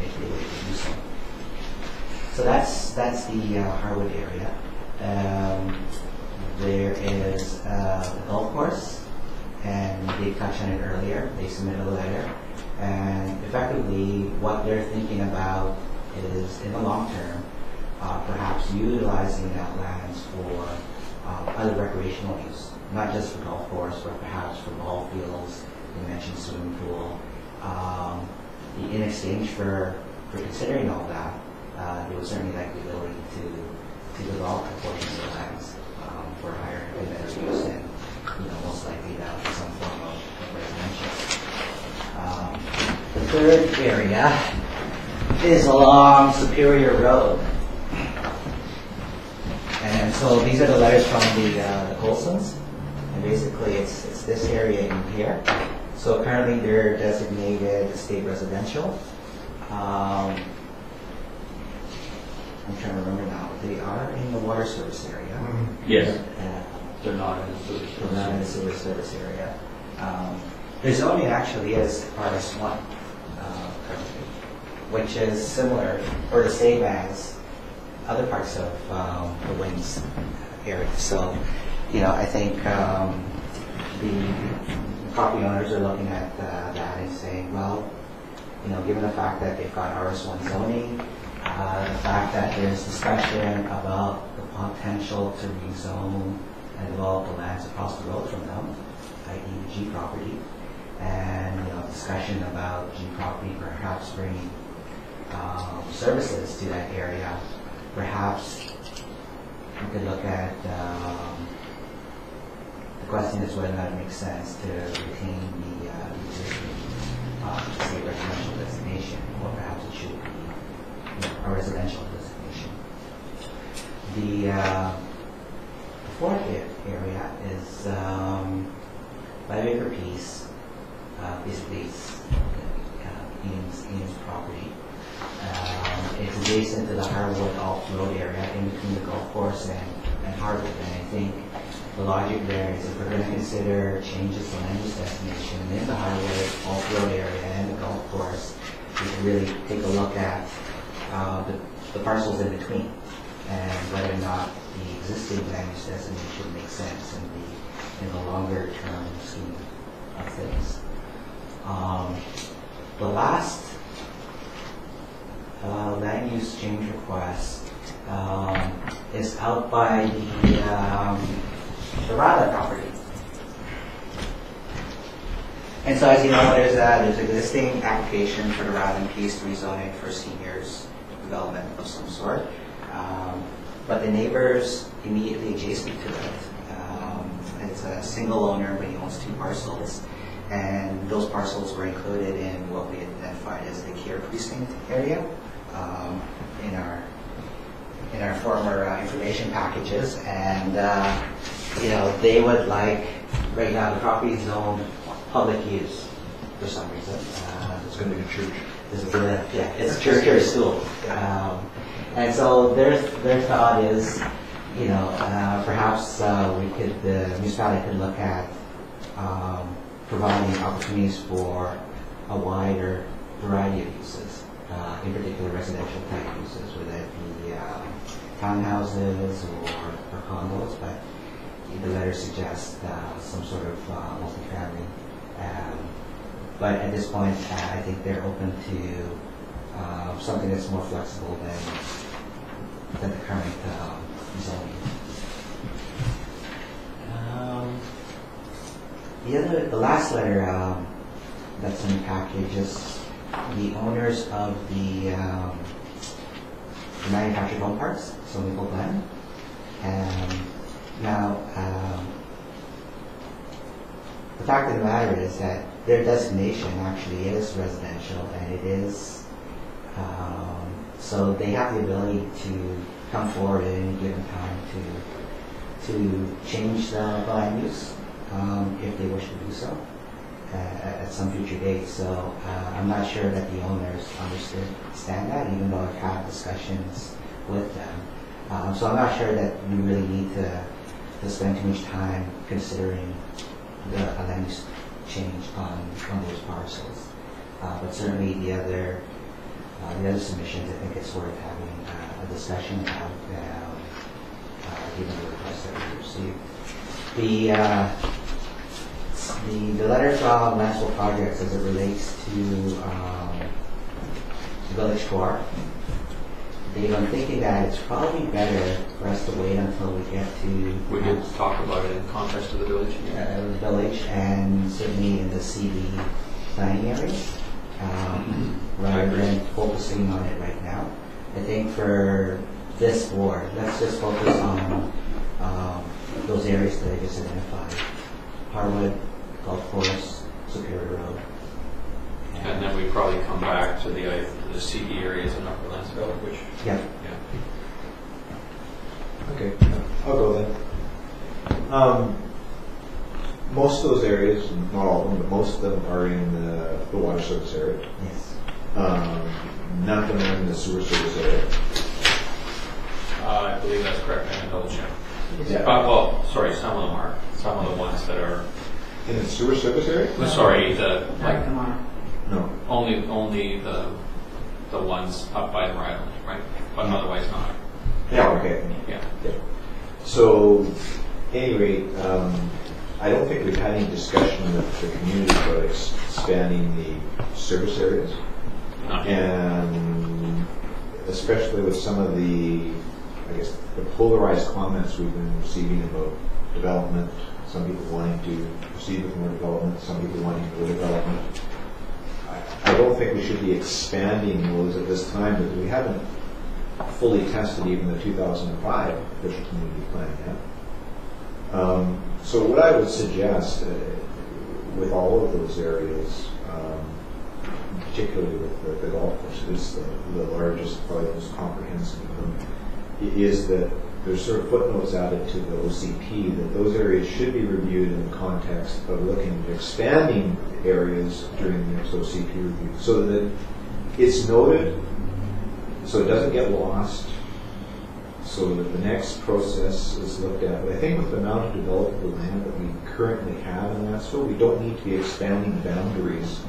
if they were to do so. So that's the Harwood area. There is a golf course, and they touched on it earlier. They submitted a letter, and effectively what they're thinking about is, in the long term, perhaps utilizing that lands for other recreational use, not just for golf course, but perhaps for ball fields. You mentioned swimming pool. In exchange for considering all that, they would certainly like the ability to develop a portion of the lands for higher and better use, and most likely that would be some form of residential. The third area is along Superior Road. And so these are the letters from the Colsons, and basically it's this area in here. So currently they're designated estate residential. I'm trying to remember now. They are in the water service area. Yes. They're not in the sewer They're not in the sewer service area. Their zoning actually is RS1 currently, which is similar or the same as other parts of the Wings area. So, I think the property owners are looking at that and saying, well, given the fact that they've got RS1 zoning, the fact that there's discussion about the potential to rezone and develop the lands across the road from them, i.e. the G property, and discussion about G property perhaps bringing services to that area, perhaps we could look at the question is whether or not it makes sense to retain the existing state residential designation, or perhaps it should be a residential designation. The fourth area is 5-acre piece, basically it's Ian's property. It's adjacent to the Harwood Golf Road area, in between the golf course and Harwood. And I think the logic there is if we're going to consider changes to land use destination in the Harwood Golf Road area and the golf course, we should really take a look at the parcels in between and whether or not the existing land use destination makes sense in the longer term scheme of things. The last land use change request is out by the Rada property. And so as you know, there's existing application for the Rada piece to rezone it for seniors development of some sort. But the neighbors immediately adjacent to it, it's a single owner, but he owns 2 parcels. And those parcels were included in what we identified as the care precinct area in our former information packages. And they would like, right now the property is zoned public use for some reason. It's going to be a church. It's a church or a school. And so their thought is, perhaps the municipality could look at providing opportunities for a wider variety of uses, in particular residential type uses, whether it be townhouses or condos, but the letter suggests some sort of multifamily. But at this point, I think they're open to something that's more flexible than the current zoning. The last letter that's in the package is the owners of the manufactured home parks, so Maple Glen. Now, the fact of the matter is that their designation actually is residential, and it is, so they have the ability to come forward at any given time to change the land use if they wish to do so at some future date. So I'm not sure that the owners understand that, even though I've had discussions with them. So I'm not sure that we really need to spend too much time considering the land use change on those parcels. But certainly the other submissions, I think it's worth having a discussion about given the request that we received. The letter from National Projects as it relates to the village core, I'm thinking that it's probably better for us to wait until we get to We could talk about it in context of the village. the village and certainly in the CD planning area, rather than focusing on it right now. I think for this board, let's just focus on those areas that I just identified: Harwood, Golf Course, Superior Road. And then we probably come back to the CD areas in Upper Lansville, which, Yeah. Okay, I'll go then. Most of those areas, not all of them, but most of them are in the water service area. Yes. None of them are in the sewer service area. I believe that's correct, I'm going to double check. Yeah. Well, sorry, some of them are. Some of the ones that are, In the sewer service area? sorry, Like tomorrow. No. only the ones up by the island, right? But otherwise not. Yeah, okay. Yeah. So, anyway, I don't think we've had any discussion with the community about expanding the service areas. Not yet. And especially with some of the, I guess, the polarized comments we've been receiving about development, some people wanting to proceed with more development, some people wanting more development. I don't think we should be expanding those at this time, because we haven't fully tested even the 2005 official community plan yet. So what I would suggest with all of those areas, particularly with the golf course, it is the largest, probably the most comprehensive of them, is that there's sort of footnotes added to the OCP that those areas should be reviewed in the context of looking at expanding areas during the next OCP review, so that it's noted, so it doesn't get lost, so that the next process is looked at. But I think with the amount of developable land that we currently have in Lansville, we don't need to be expanding boundaries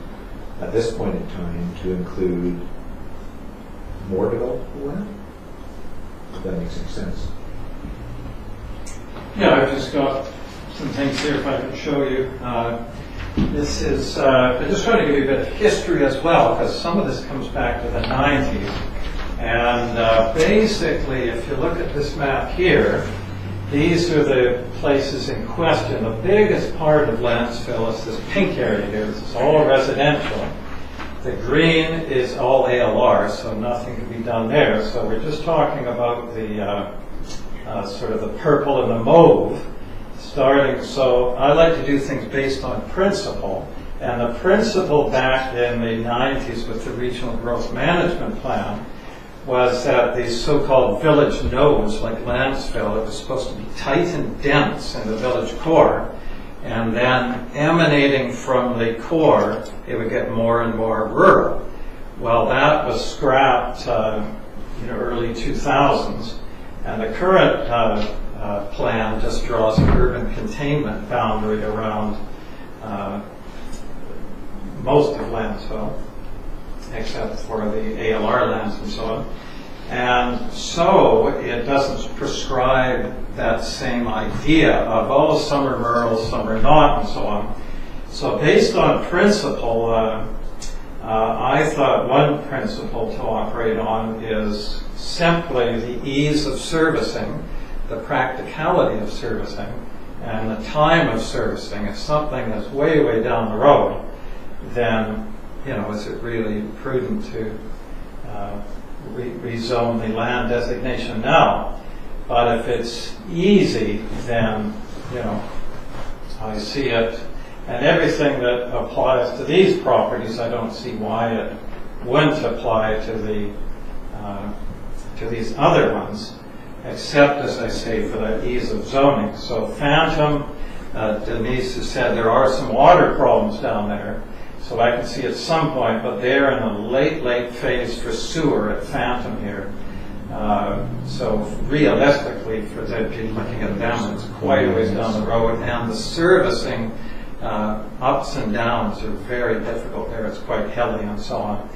at this point in time to include more developable land, if that makes any sense. Yeah, I've just got some things here if I can show you. This is, I'm just trying to give you a bit of history as well, because some of this comes back to the 90s. And basically, if you look at this map here, these are the places in question. The biggest part of Lansville is this pink area here. This is all residential. The green is all ALR, so nothing can be done there. So we're just talking about the sort of the purple and the mauve starting. So I like to do things based on principle. And the principle back in the 90s with the Regional Growth Management Plan was that these so-called village nodes, like Lansville, it was supposed to be tight and dense in the village core. And then emanating from the core, it would get more and more rural. Well, that was scrapped early 2000s. And the current plan just draws an urban containment boundary around most of Lansville, except for the ALR lands and so on. And so it doesn't prescribe that same idea of, oh, some are rural, some are not, and so on. So based on principle, I thought one principle to operate on is simply the ease of servicing, the practicality of servicing, and the time of servicing. If something is way, way down the road, then, is it really prudent to rezone the land designation now? But if it's easy, then, I see it. And everything that applies to these properties, I don't see why it wouldn't apply to these other ones, except, as I say, for the ease of zoning. So Phantom, Denise has said there are some water problems down there. So I can see at some point, but they're in the late phase for sewer at Phantom here. So realistically, for them looking at them, it's quite a ways down the road, and the servicing ups and downs are very difficult there. It's quite hilly and so on.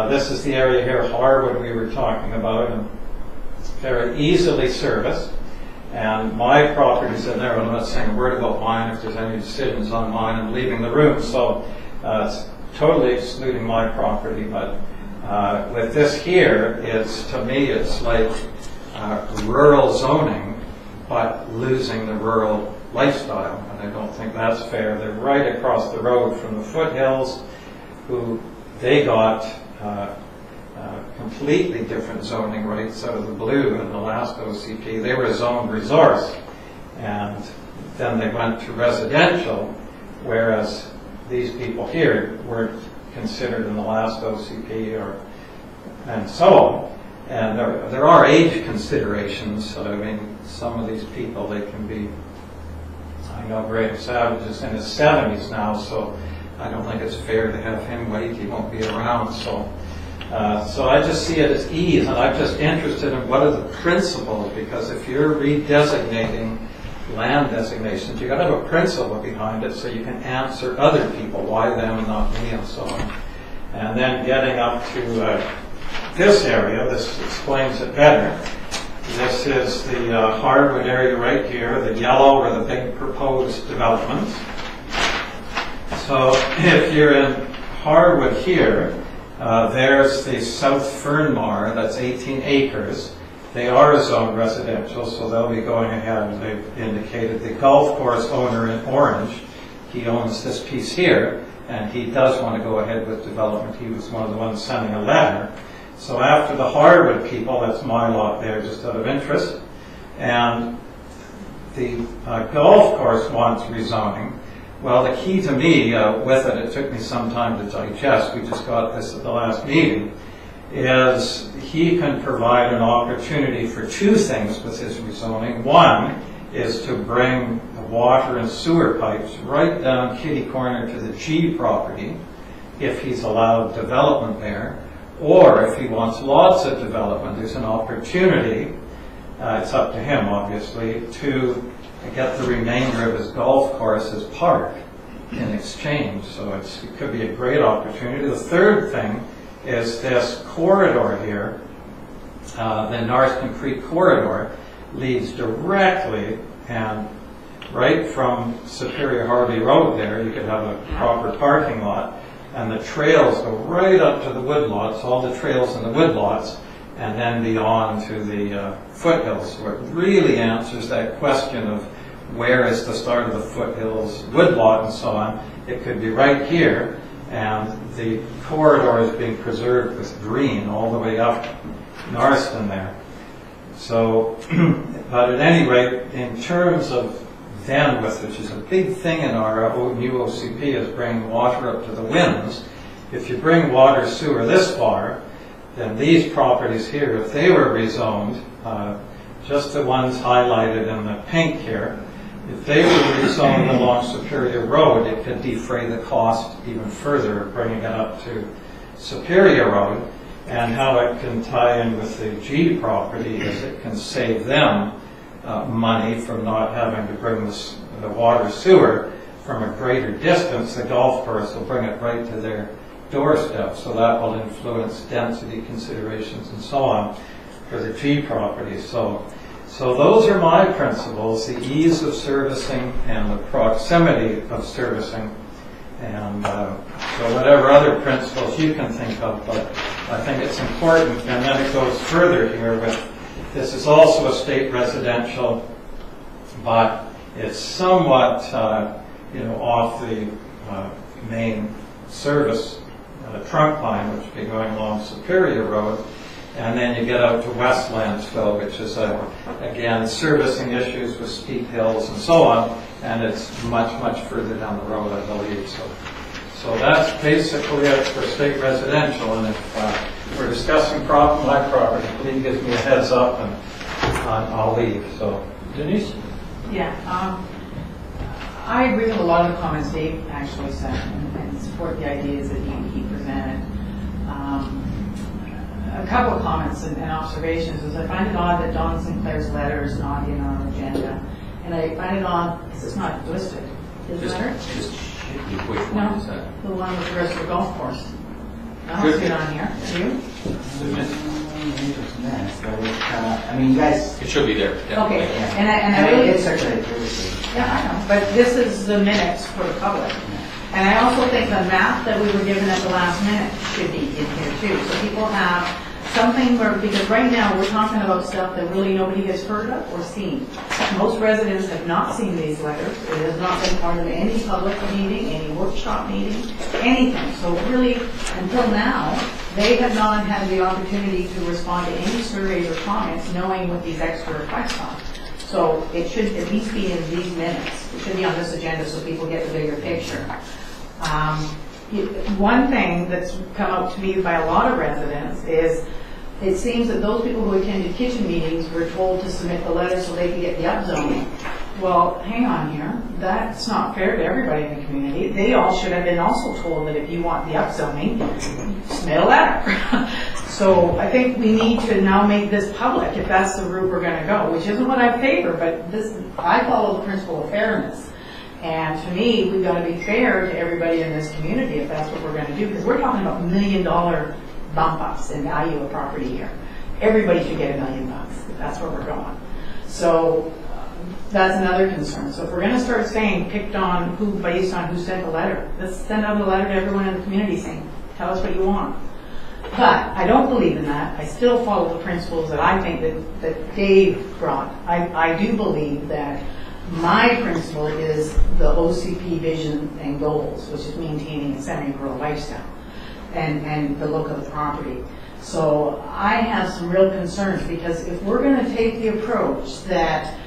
This is the area here, Harwood, we were talking about, and very easily serviced. And my property's in there. I'm not saying a word about mine. If there's any decisions on mine, I'm leaving the room. So it's totally excluding my property. But with this here, to me, it's like rural zoning, but losing the rural lifestyle. And I don't think that's fair. They're right across the road from the foothills, who they got completely different zoning rights out of the blue in the last OCP. They were zoned resource, and then they went to residential, whereas these people here weren't considered in the last OCP, and so on. And there are age considerations. So, I mean, some of these people, they can be, I know Graham Savage is in his 70s now, so I don't think it's fair to have him wait. He won't be around. So I just see it as ease, and I'm just interested in what are the principles, because if you're redesignating land designations, you've got to have a principle behind it so you can answer other people, why them and not me, and so on. And then getting up to this area, this explains it better. This is the hardwood area right here. The yellow are the big proposed developments. So if you're in hardwood here, there's the South Fernmar, that's 18 acres. They are zoned residential, so they'll be going ahead. They've indicated the golf course owner in orange, he owns this piece here, and he does want to go ahead with development. He was one of the ones sending a letter. So after the hardwood people, that's my lot there, just out of interest. And the golf course wants rezoning. Well, the key to me with it took me some time to digest, we just got this at the last meeting, is he can provide an opportunity for two things with his rezoning. One is to bring the water and sewer pipes right down kitty corner to the G property, if he's allowed development there. Or if he wants lots of development, there's an opportunity, it's up to him obviously, to get the remainder of his golf course as park in exchange. So it could be a great opportunity. The third thing is this corridor here, the Narston Creek corridor, leads directly and right from Superior Harvey Road there, you could have a proper parking lot, and the trails go right up to the woodlots, all the trails in the woodlots, and then beyond to the foothills, where it really answers that question of where is the start of the foothills woodlot and so on. It could be right here, and the corridor is being preserved with green all the way up Narston there. So, but at any rate, in terms of bandwidth, which is a big thing in our new OCP, is bringing water up to the winds. If you bring water sewer this far, then these properties here, if they were rezoned, just the ones highlighted in the pink here, if they were rezoned along Superior Road, it could defray the cost even further, bringing it up to Superior Road. And how it can tie in with the G property is it can save them money from not having to bring the water sewer from a greater distance. The golf course will bring it right to their doorstep, so that will influence density considerations and so on for the G property. So those are my principles: the ease of servicing and the proximity of servicing, and so whatever other principles you can think of, but I think it's important. And then it goes further here with, this is also a state residential, but it's somewhat off the main service trunk line, which would be going along Superior Road. And then you get out to West Landsville, which is, again, servicing issues with steep hills and so on, and it's much, much further down the road, I believe. So that's basically it for state residential, and if we're discussing my property, please give me a heads up, and I'll leave. So, Denise? Yeah, I agree with a lot of the comments Dave actually said, and support the ideas that he presented. A couple of comments and observations is I find it odd that Don Sinclair's letter is not in our agenda, and I find it odd because it's not listed. His letter? Which one is that? The one with the rest of the golf course. I don't see it on here. Do you? Interesting minutes, but I mean, you guys, It should be there. definitely. Okay, yeah. and I I really, did circulate previously. yeah, I know, but this is the minutes for the public. And I also think the map that we were given at the last minute should be in here too, so people have something where, because right now we're talking about stuff that really nobody has heard of or seen. Most residents have not seen these letters. It has not been part of any public meeting, any workshop meeting, anything. So really, until now, they have not had the opportunity to respond to any surveys or comments knowing what these extra requests are. So it should at least be in these minutes. It should be on this agenda so people get the bigger picture. One thing that's come out to me by a lot of residents is it seems that those people who attended kitchen meetings were told to submit the letter so they could get the upzoning. Well, hang on here. That's not fair to everybody in the community. They all should have been also told that if you want the upzoning, submit a letter. So I think we need to now make this public if that's the route we're going to go, which isn't what I favor, but this, I follow the principle of fairness. And to me, we've got to be fair to everybody in this community if that's what we're going to do, because we're talking about $1 million bump ups in value of property here. Everybody should get $1 million if that's where we're going. So that's another concern. So if we're going to start saying picked on who based on who sent the letter, let's send out a letter to everyone in the community saying, tell us what you want. But I don't believe in that. I still follow the principles that I think that Dave brought. I do believe that my principle is the OCP vision and goals, which is maintaining a semi-rural lifestyle and the look of the property. So I have some real concerns because if we're going to take the approach that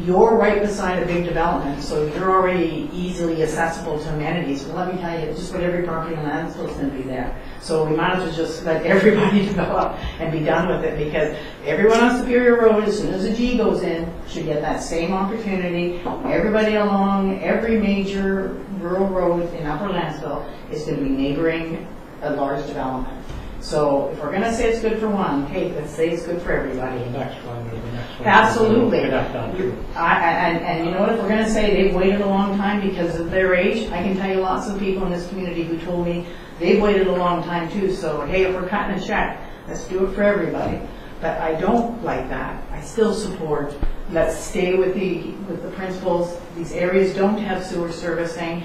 you're right beside a big development, so you're already easily accessible to amenities, well, let me tell you, just about every property on that is supposed to be there. So we might as well just let everybody develop and be done with it, because everyone on Superior Road, as soon as a G goes in, should get that same opportunity. Everybody along every major rural road in Upper Lansville is going to be neighboring a large development. So if we're going to say it's good for one, hey, let's say it's good for everybody. The next one, or the next one. Absolutely. We'll get that done too. And you know what, if we're going to say they've waited a long time because of their age, I can tell you lots of people in this community who told me they've waited a long time too. So hey, if we're cutting a check, let's do it for everybody. But I don't like that. I still support, let's stay with the principles. These areas don't have sewer servicing.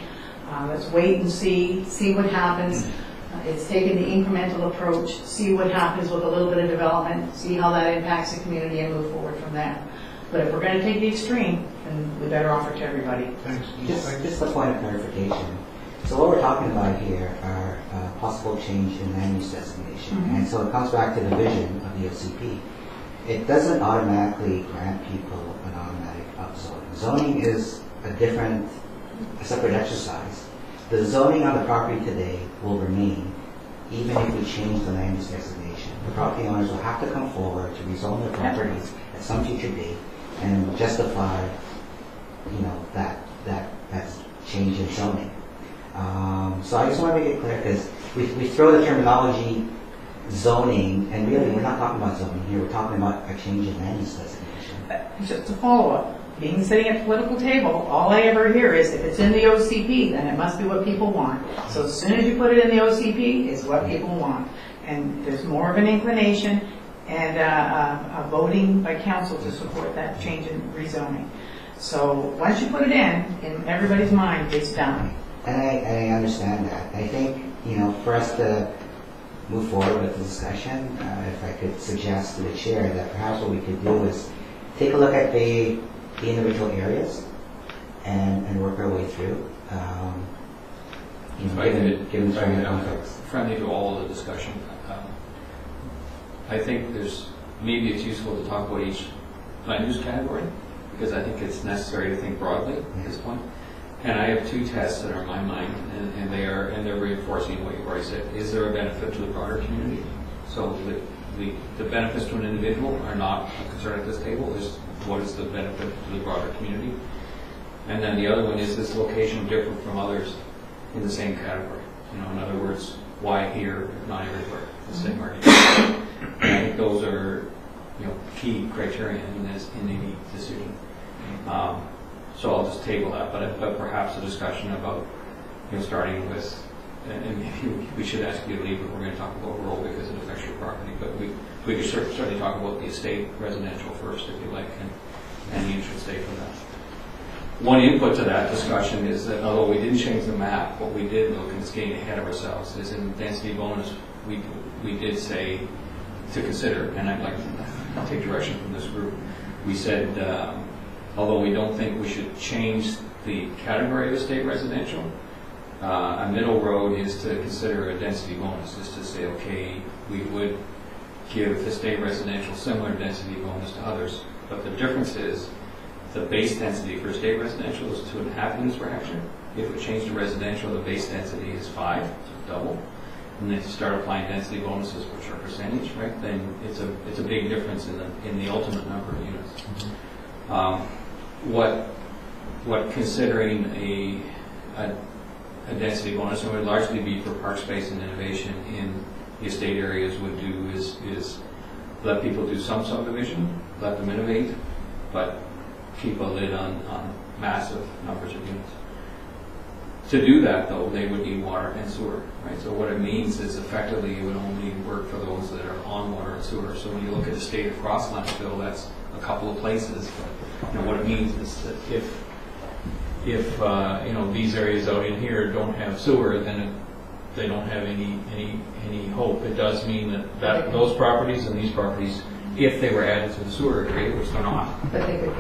Let's wait and see what happens. It's taking the incremental approach, see what happens with a little bit of development, see how that impacts the community, and move forward from there. But if we're going to take the extreme, then we better offer it to everybody. Thanks. Just a point of clarification. So what we're talking about here are possible change in land use designation. Mm-hmm. And so it comes back to the vision of the OCP. It doesn't automatically grant people an automatic upzoning. Zoning is a separate exercise. The zoning on the property today will remain even if we change the land use designation. The property owners will have to come forward to rezone their properties at some future date and justify, that change in zoning. So I just want to make it clear, because we throw the terminology zoning, and really we're not talking about zoning here. We're talking about a change in land use designation. Just to follow up, being sitting at the political table, all I ever hear is if it's in the OCP, then it must be what people want. So as soon as you put it in the OCP, it's what people want. And there's more of an inclination and a voting by council to support that change in rezoning. So once you put it in everybody's mind, it's done. And I understand that. I think, for us to move forward with the discussion, if I could suggest to the chair that perhaps what we could do is take a look at the individual areas and work our way through. Given certain context. Friendly to all of the discussion. I think maybe it's useful to talk about each land use category, because I think it's necessary to think broadly at this point. And I have two tests that are in my mind, and they're reinforcing what you've already said. Is there a benefit to the broader community? So the benefits to an individual are not a concern at this table. Is what is the benefit to the broader community? And then the other one, is this location different from others in the same category? In other words, why here, not everywhere? The same argument. And I think those are key criteria in any decision. So I'll just table that, but perhaps a discussion about starting with, and maybe we should ask you to leave if we're going to talk about rural because it affects your property, but We could certainly talk about the estate residential first, if you like, and the intrastate for that. One input to that discussion is that although we didn't change the map, what we did, look, and it's getting ahead of ourselves, is in density bonus, we did say to consider, and I'd like to take direction from this group, we said, although we don't think we should change the category of estate residential, a middle road is to consider a density bonus, is to say, okay, we would give estate residential similar density bonus to others, but the difference is the base density for estate residential is 2.5 units per hectare. If we change to residential, the base density is 5, so double. And then if you start applying density bonuses, which are percentage, right, then it's a big difference in the ultimate number of units. What considering a density bonus, and would largely be for park space and innovation in the estate areas, would do is let people do some subdivision, let them innovate, but keep a lid on massive numbers of units. To do that, though, they would need water and sewer, right? So what it means is effectively it would only work for those that are on water and sewer. So when you look at the state across landfill, that's a couple of places. But, what it means is that if these areas out in here don't have sewer, then they don't have any hope. It does mean that those properties and these properties, if they were added to the sewer grid, which they're not. But they could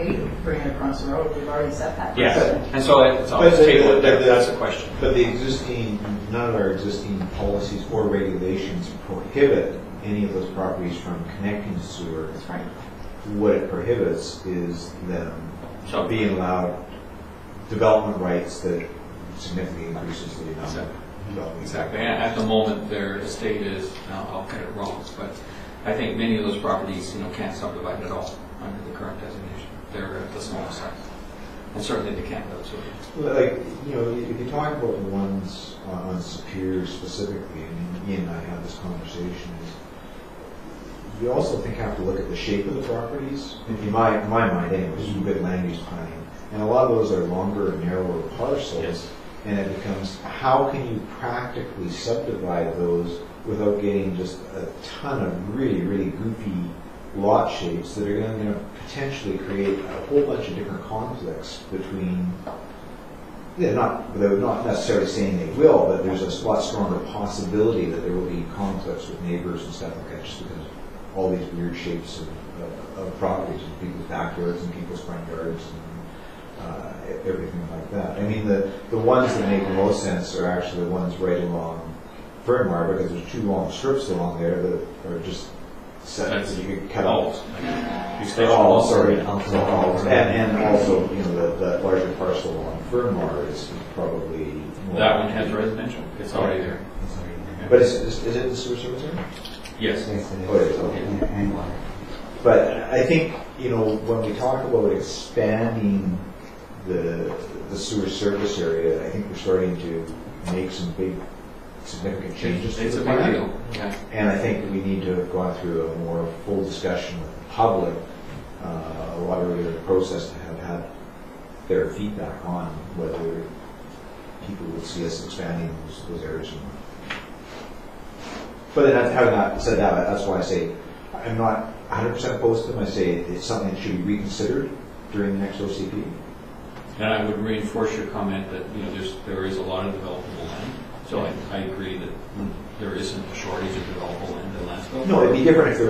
bring it across the road, we've already set that. Yes, and so it's on the table. That's a question. But none of our existing policies or regulations prohibit any of those properties from connecting to sewer. That's right. What it prohibits is them being allowed development rights that significantly increases the amount of development. Exactly. At the moment, their estate is, I'll get it wrong, but I think many of those properties, can't subdivide at all under the current designation. They're at the smallest size. And certainly they can't go to. Like, if you talk about the ones on Superior specifically, and Ian and I had this conversation, is you also have to look at the shape of the properties. In my mind, anyways, good land use planning. And a lot of those are longer and narrower parcels. Yes. And it becomes, how can you practically subdivide those without getting just a ton of really, really goofy lot shapes that are going to potentially create a whole bunch of different conflicts between, not necessarily saying they will, but there's a lot stronger possibility that there will be conflicts with neighbors and stuff like that, just because of all these weird shapes of properties and people's backyards and people's front yards and everything like that. I mean, the ones that make the most sense are actually the ones right along Fernmar, because there's 2 long strips along there that are just set that you can cut out. And also, the larger parcel along Fernmar is probably more. That one has residential. It's already there. But is it the sewer service area? Yes. Oh, it is, okay. And water. But I think, when we talk about expanding the sewer service area, I think we're starting to make some big, significant changes to It's the a big plan. deal. Yeah. And I think we need to have gone through a more full discussion with the public a lot earlier in the process to have had their feedback on whether people would see us expanding those areas or not. But then having not said that, that's why I say I'm not 100% opposed to them. I say it's something that should be reconsidered during the next OCP. And I would reinforce your comment that there is a lot of developable land. So I agree that there isn't a shortage of developable land in Lansville. No, it'd be different if there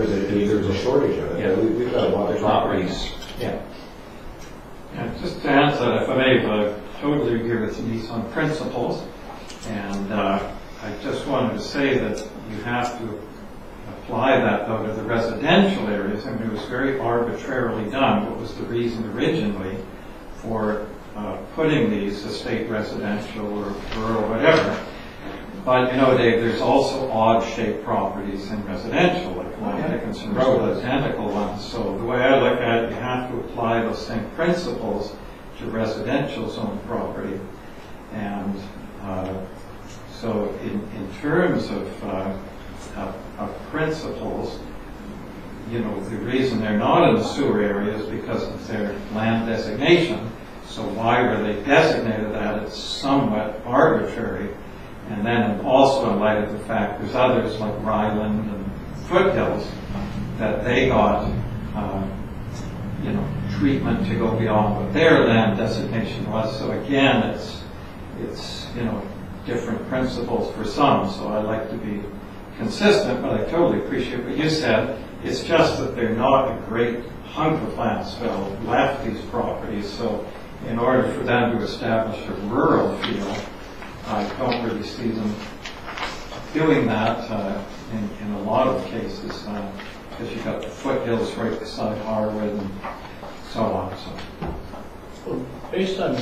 was a shortage of it. Yeah. We've got a lot of There's not right properties. Yeah. Yeah, just to answer that, if I may, I totally agree with Denise on principles. And I just wanted to say that you have to apply that, though, to the residential areas. I mean, it was very arbitrarily done. What was the reason originally for putting these estate residential or rural, whatever? But, Dave, there's also odd-shaped properties in residential, like Long Dickinson Road, identical ones. So the way I look at it, you have to apply those same principles to residential zone property. And so in terms of principles, the reason they're not in the sewer area is because of their land designation. So why were they designated that? It's somewhat arbitrary. And then also in light of the fact there's others like Ryland and Foothills that they got, treatment to go beyond what their land designation was. So again, it's different principles for some. So I like to be consistent, but I totally appreciate what you said. It's just that they're not a great hunk of landfill left these properties. So in order for them to establish a rural feel, I don't really see them doing that in a lot of cases, because you've got the foothills right beside Harwood and so on. Well, based on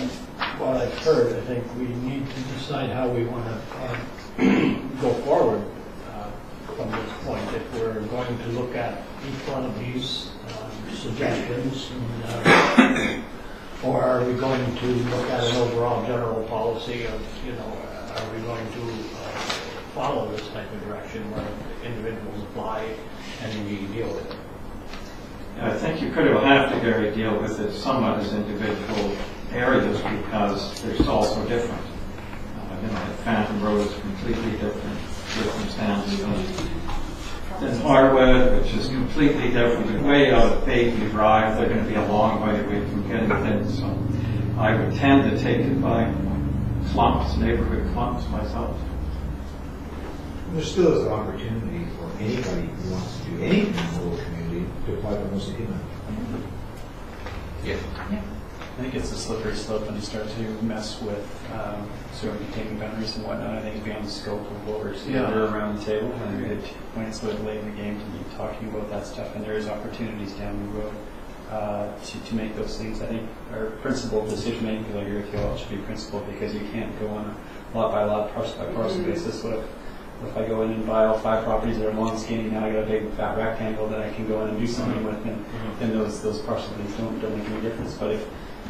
what I've heard, I think we need to decide how we want to go forward from this point. If we're going to look at each one of these suggestions, or are we going to look at an overall general policy of, are we going to follow this type of direction where individuals apply and we deal with it? I think you could have to, Gary, deal with it somewhat as individual areas because they're all so different. Phantom Road is completely different circumstances than Harwood, which is completely different. They're way out of Bayview Drive. They're going to be a long way away from getting things. So I would tend to take it by clumps, neighborhood clumps myself. There still is an opportunity for anybody who wants to do anything in the rural community to apply for most of the Yeah. I think it's a slippery slope when you start to mess with sort of taking boundaries and whatnot. I think it's beyond the scope of what we're seeing around the table. And when it's sort of late in the game to be talking about that stuff, and there is opportunities down the road to make those things. I think our principal decision making, I agree with you all, should be principled because you can't go on a lot by lot, parcel by parcel basis. What if I go in and buy all 5 properties that are long, skinny, now I got a big fat rectangle that I can go in and do something with, and then those parcel things don't make any difference. But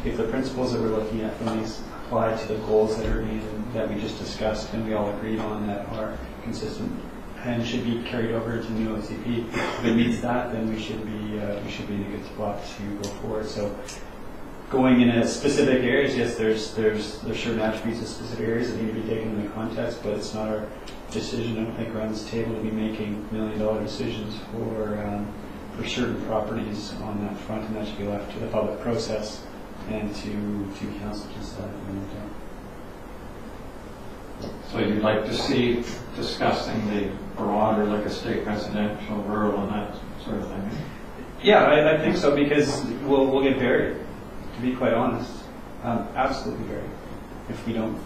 if the principles that we're looking at from these apply to the goals that we just discussed and we all agreed on that are consistent and should be carried over to new OCP, if it meets that, then we should be in a good spot to go forward. So going in specific areas, yes, there's certain attributes of specific areas that need to be taken into context, but it's not our decision. I don't think around this table to be making $1 million decisions for certain properties on that front, and that should be left to the public process and to council to decide. So you'd like to see discussing the broader, like a state residential, rural, and that sort of thing? Yeah, I think so, because we'll get buried, to be quite honest. Absolutely buried. If we don't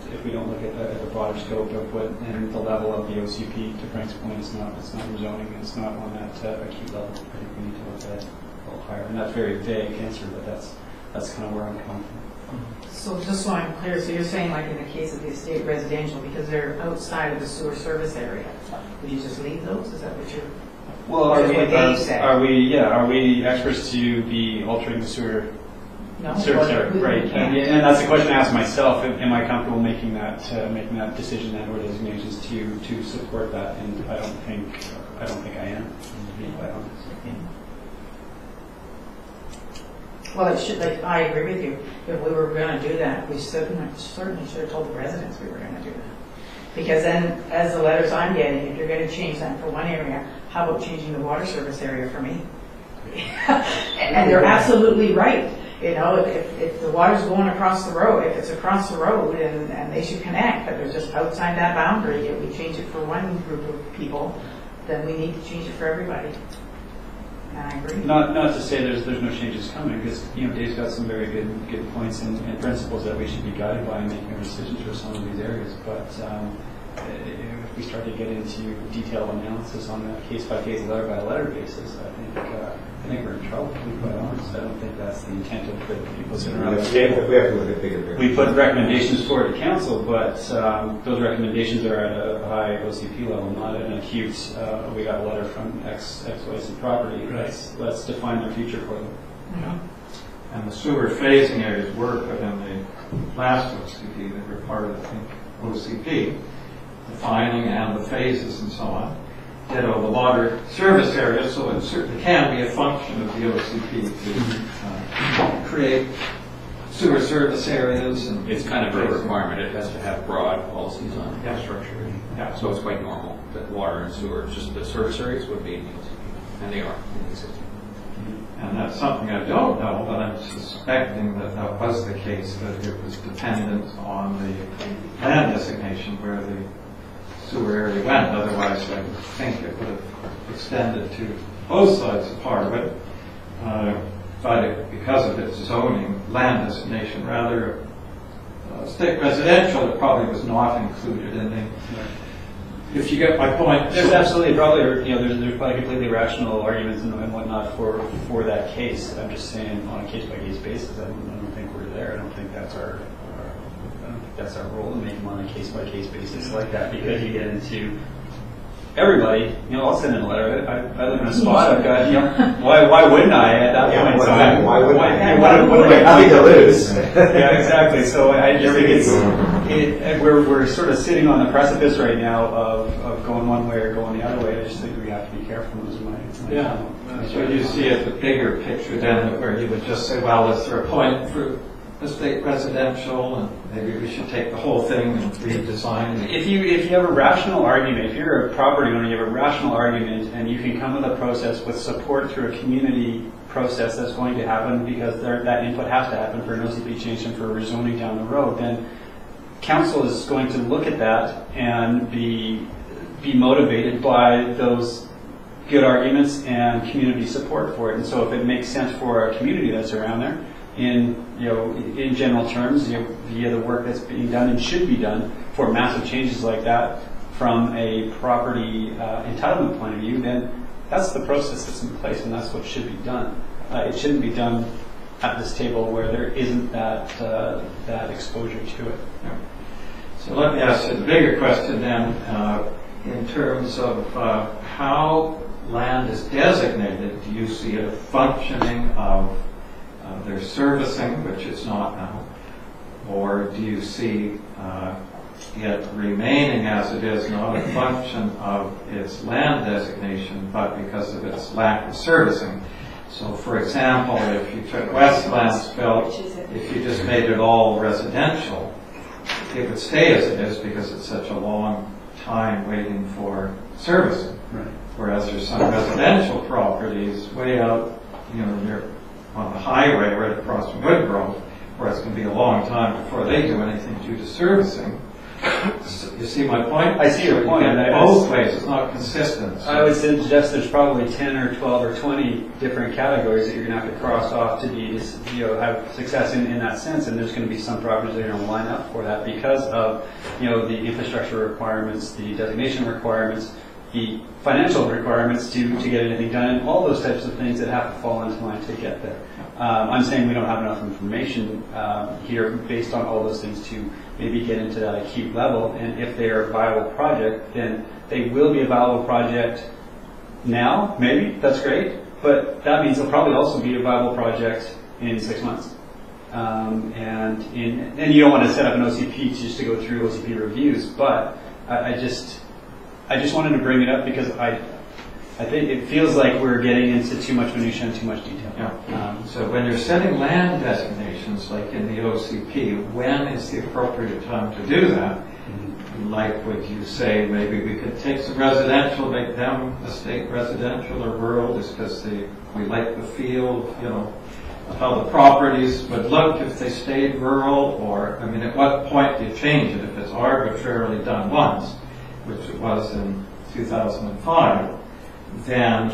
look at the broader scope of what and the level of the OCP, to Frank's point, it's not rezoning, and it's not on that acute level. I think we need to look at it a little higher. And that's very vague answer, but that's kind of where I'm coming from. So just so I'm clear, so you're saying like in the case of the estate residential, because they're outside of the sewer service area, would you just leave those? Is that what you're... Well, are we experts to be altering the sewer service area? Right. And that's the question I asked myself. Am I comfortable making that decision and or designations to support that? And I don't think I am, to be quite honest. Well, it should. Like, I agree with you. If we were going to do that, we certainly should have told the residents we were going to do that. Because then, as the letters I'm getting, if you're going to change that for one area, how about changing the water service area for me? And they're absolutely right. If the water's going across the road, if it's across the road, and they should connect, but they're just outside that boundary, if we change it for one group of people, then we need to change it for everybody. And I agree. Not to say there's no changes coming, because Dave's got some very good points and principles that we should be guided by in making our decisions for some of these areas. But if we start to get into detailed analysis on a case-by-case, letter-by-letter basis, I think we're in trouble, to be quite honest. I don't think that's the intent of the people sitting around the table. We have to look at bigger picture. We put recommendations forward to council, but those recommendations are at a high OCP level, not at an acute, we got a letter from X, Y, Z property. Right. Let's define their future for them. Yeah. And the sewer phasing areas were put in the last OCP. They were part of, I think, OCP, defining and the phases and so on. Ditto the water service area, so it certainly can be a function of the OCP to create sewer service areas. And it's kind of a requirement. It has to have broad policies on infrastructure. Yeah. So it's quite normal that water and sewer, just the service areas would be in the OCP. And they are existing. And that's something I don't know, but I'm suspecting that that was the case, that it was dependent on the land designation where the sewer area went. Otherwise, I would think it would have extended to both sides of part of it. But because of its zoning land designation, rather state residential, it probably was not included in the. If you get my point. There's absolutely probably, there's probably completely rational arguments and whatnot for that case. I'm just saying on a case-by-case basis, I don't think we're there. I don't think that's our role to make them on a case-by-case basis like that, because you get into everybody, I'll send in a letter. I live in a spot. I've got, why wouldn't I at that point in time? Why wouldn't I? What do I Nothing to lose. Yeah, exactly. So I just think we're sort of sitting on the precipice right now of going one way or going the other way. I just think we have to be careful. Those are my So you see it, the bigger picture then, where you would just say, well, is there a point for the state residential, and maybe we should take the whole thing and redesign it? If you have a rational argument, if you're a property owner, you have a rational argument, and you can come with a process with support through a community process that's going to happen because that input has to happen for an OCP change and for rezoning down the road, then council is going to look at that and be motivated by those good arguments and community support for it. And so if it makes sense for a community that's around there, in general terms, via the work that's being done and should be done for massive changes like that from a property entitlement point of view, then that's the process that's in place, and that's what should be done. It shouldn't be done at this table where there isn't that exposure to it. So let me ask you the bigger question then, in terms of how land is designated. Do you see a functioning of their servicing, which it's not now, or do you see it remaining as it is, not a function of its land designation, but because of its lack of servicing? So, for example, if you took West Landsville, if you just made it all residential, it would stay as it is because it's such a long time waiting for servicing. Right. Whereas there's some residential properties way out, near on the highway right across from Woodgrove, where it's going to be a long time before they do anything due to servicing. You see my point? I see your point. Both ways, it's not consistent. So. I would suggest there's probably 10 or 12 or 20 different categories that you're going to have to cross off to be, have success in that sense. And there's going to be some properties that are going to line up for that because of, the infrastructure requirements, the designation requirements, the financial requirements to get anything done, and all those types of things that have to fall into line to get there. I'm saying we don't have enough information here based on all those things to maybe get into that acute level, and if they are a viable project, then they will be a viable project now, maybe, that's great, but that means they'll probably also be a viable project in 6 months. And you don't want to set up an OCP just to go through OCP reviews, but I just wanted to bring it up because I think it feels like we're getting into too much minutia and too much detail. Yeah. So when you're setting land designations, like in the OCP, when is the appropriate time to do that? Mm-hmm. Like, would you say maybe we could take some residential, make them a state residential or rural, just because we like the feel, of how the properties would look if they stayed rural? Or, at what point do you change it if it's arbitrarily done once, which it was in 2005? Then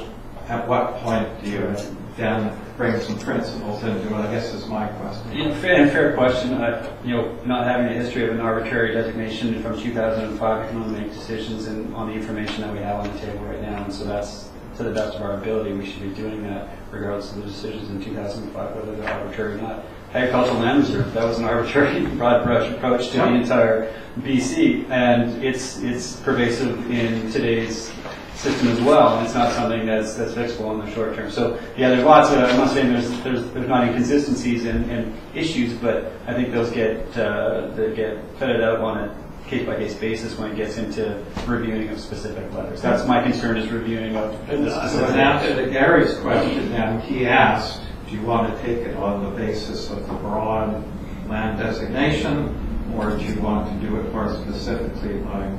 at what point do you then bring some principles into it, I guess is my question. Fair question. Not having a history of an arbitrary designation from 2005, we can only make decisions on the information that we have on the table right now. And so that's, to the best of our ability, we should be doing that regardless of the decisions in 2005, whether they're arbitrary or not. Agricultural land reserve, that was an arbitrary broad brush approach to the entire BC, and it's pervasive in today's system as well, and it's not something that's fixable in the short term. So yeah, there's lots of, I'm not saying there's not inconsistencies and issues, but I think those get fetted out on a case-by-case basis when it gets into reviewing of specific letters. That's my concern, is reviewing of specific. So in answer to Gary's question, then he asked, do you want to take it on the basis of the broad land designation, or do you want to do it more specifically by,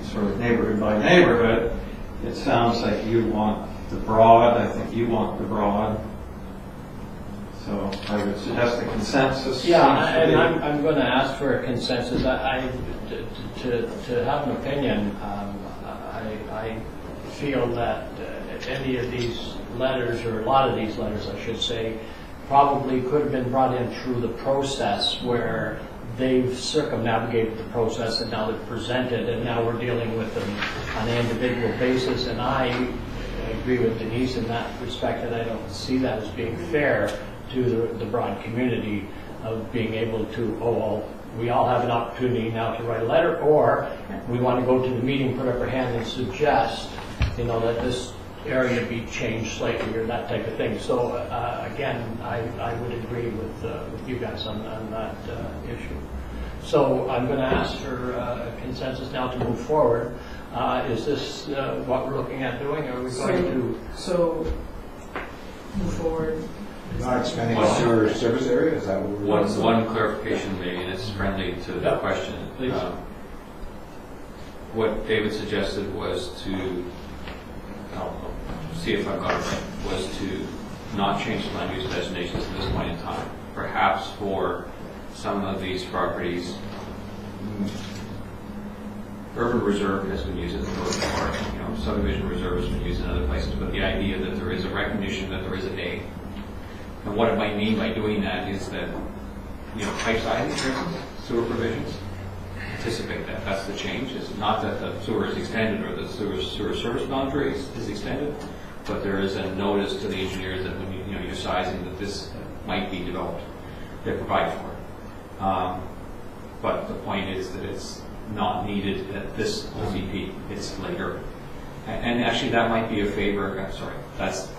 sort of neighborhood by neighborhood? it sounds like you want the broad, I think you want the broad. So I would suggest a consensus. Yeah, and I'm going to ask for a consensus. To have an opinion, I feel that any of these letters, or a lot of these letters, I should say, probably could have been brought in through the process where they've circumnavigated the process and now they're presented, and now we're dealing with them on an individual basis. And I agree with Denise in that respect, that I don't see that as being fair to the broad community of being able to, oh, well, we all have an opportunity now to write a letter, or we want to go to the meeting, put up our hand and suggest, that this area be changed slightly or that type of thing. So again, I would agree with you guys on that issue. So I'm going to ask for a consensus now to move forward. Is this what we're looking at doing? Are we going to... So, move forward. Not expanding the sewer service area, is that what we're... One clarification maybe, and it's friendly to the question. Please. What David suggested was to, I'll see if I've got it right, was to not change the land use designations at this point in time. Perhaps for some of these properties, urban reserve has been used in the northern part, subdivision reserve has been used in other places, but the idea that there is a recognition that there is a name. And what it might mean by doing that is that, pipe sizing, for instance, sewer provisions, anticipate that. That's the change. It's not that the sewer is extended or the sewer service boundary is extended, but there is a notice to the engineers that when you're sizing that this might be developed. They provide for it. But the point is that it's not needed at this OCP. It's later. And actually that might be a favor. That's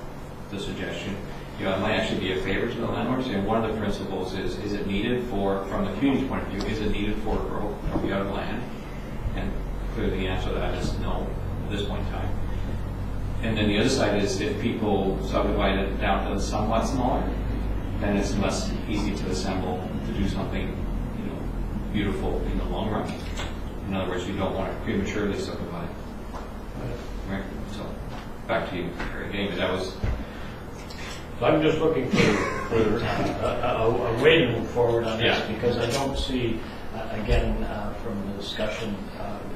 the suggestion. It might actually be a favor to the landlords. And one of the principles is it needed from the community's point of view, is it needed for growth of the other land? And clearly the answer to that is no at this point in time. And then the other side is if people subdivide it down to somewhat smaller, then it's less easy to assemble to do something, beautiful in the long run. In other words, you don't want to prematurely subdivide. Right? So back to you, David. That was. I'm just looking for a way to move forward on this, because I don't see, again, from the discussion,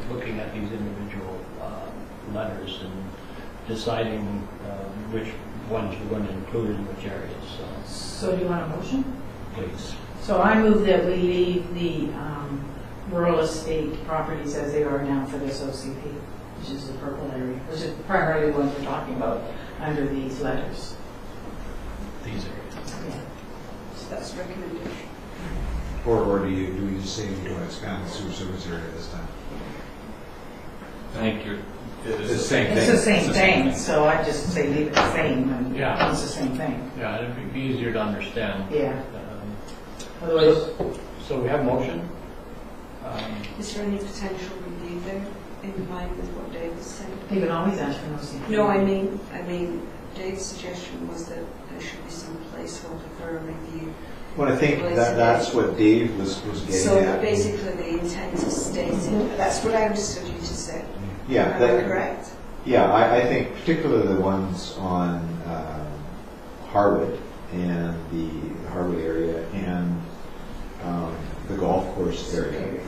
looking at these individual letters and deciding which ones we're going to include in which areas. So do you want a motion? Please. So I move that we leave the rural estate properties as they are now for this OCP, which is the purple area, which is primarily the ones we're talking about under these letters. These areas. Yeah. So that's recommendation. Or do we just say we don't expand the sewer service area this time? I think it's the same thing. It's the same thing, so I just say leave it the same, and it's the same thing. Yeah, it'd be easier to understand. Yeah. Otherwise, so we have a motion. Is there any potential review there in line with what Dave was saying? they would always ask for no CP. No, I mean, Dave's suggestion was that there should be some placeholder for a review. Well, I think that's what Dave was getting so at. So basically the intent is stated. That's what I understood you to say. Yeah. Am I correct? Yeah, I think particularly the ones on Harwood and the Harwood area and the golf course area.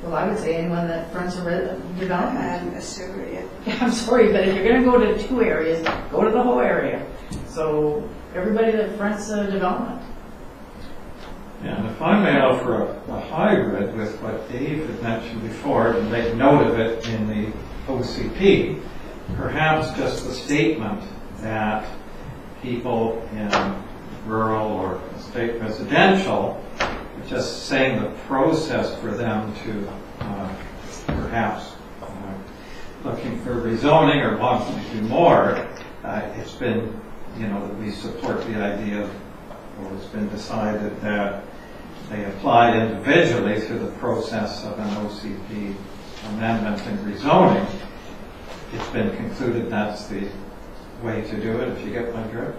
Well, I would say anyone that fronts a development. A sewer, yeah. I'm sorry, but if you're going to go to two areas, go to the whole area. So everybody that fronts a development. Yeah, and if I may offer a hybrid with what Dave had mentioned before, and make note of it in the OCP, perhaps just the statement that people in rural or state residential, just saying the process for them to perhaps looking for rezoning or wanting to do more, it's been, that we support the idea of, or it's been decided that they applied individually through the process of an OCP amendment and rezoning. It's been concluded that's the way to do it, if you get my drift.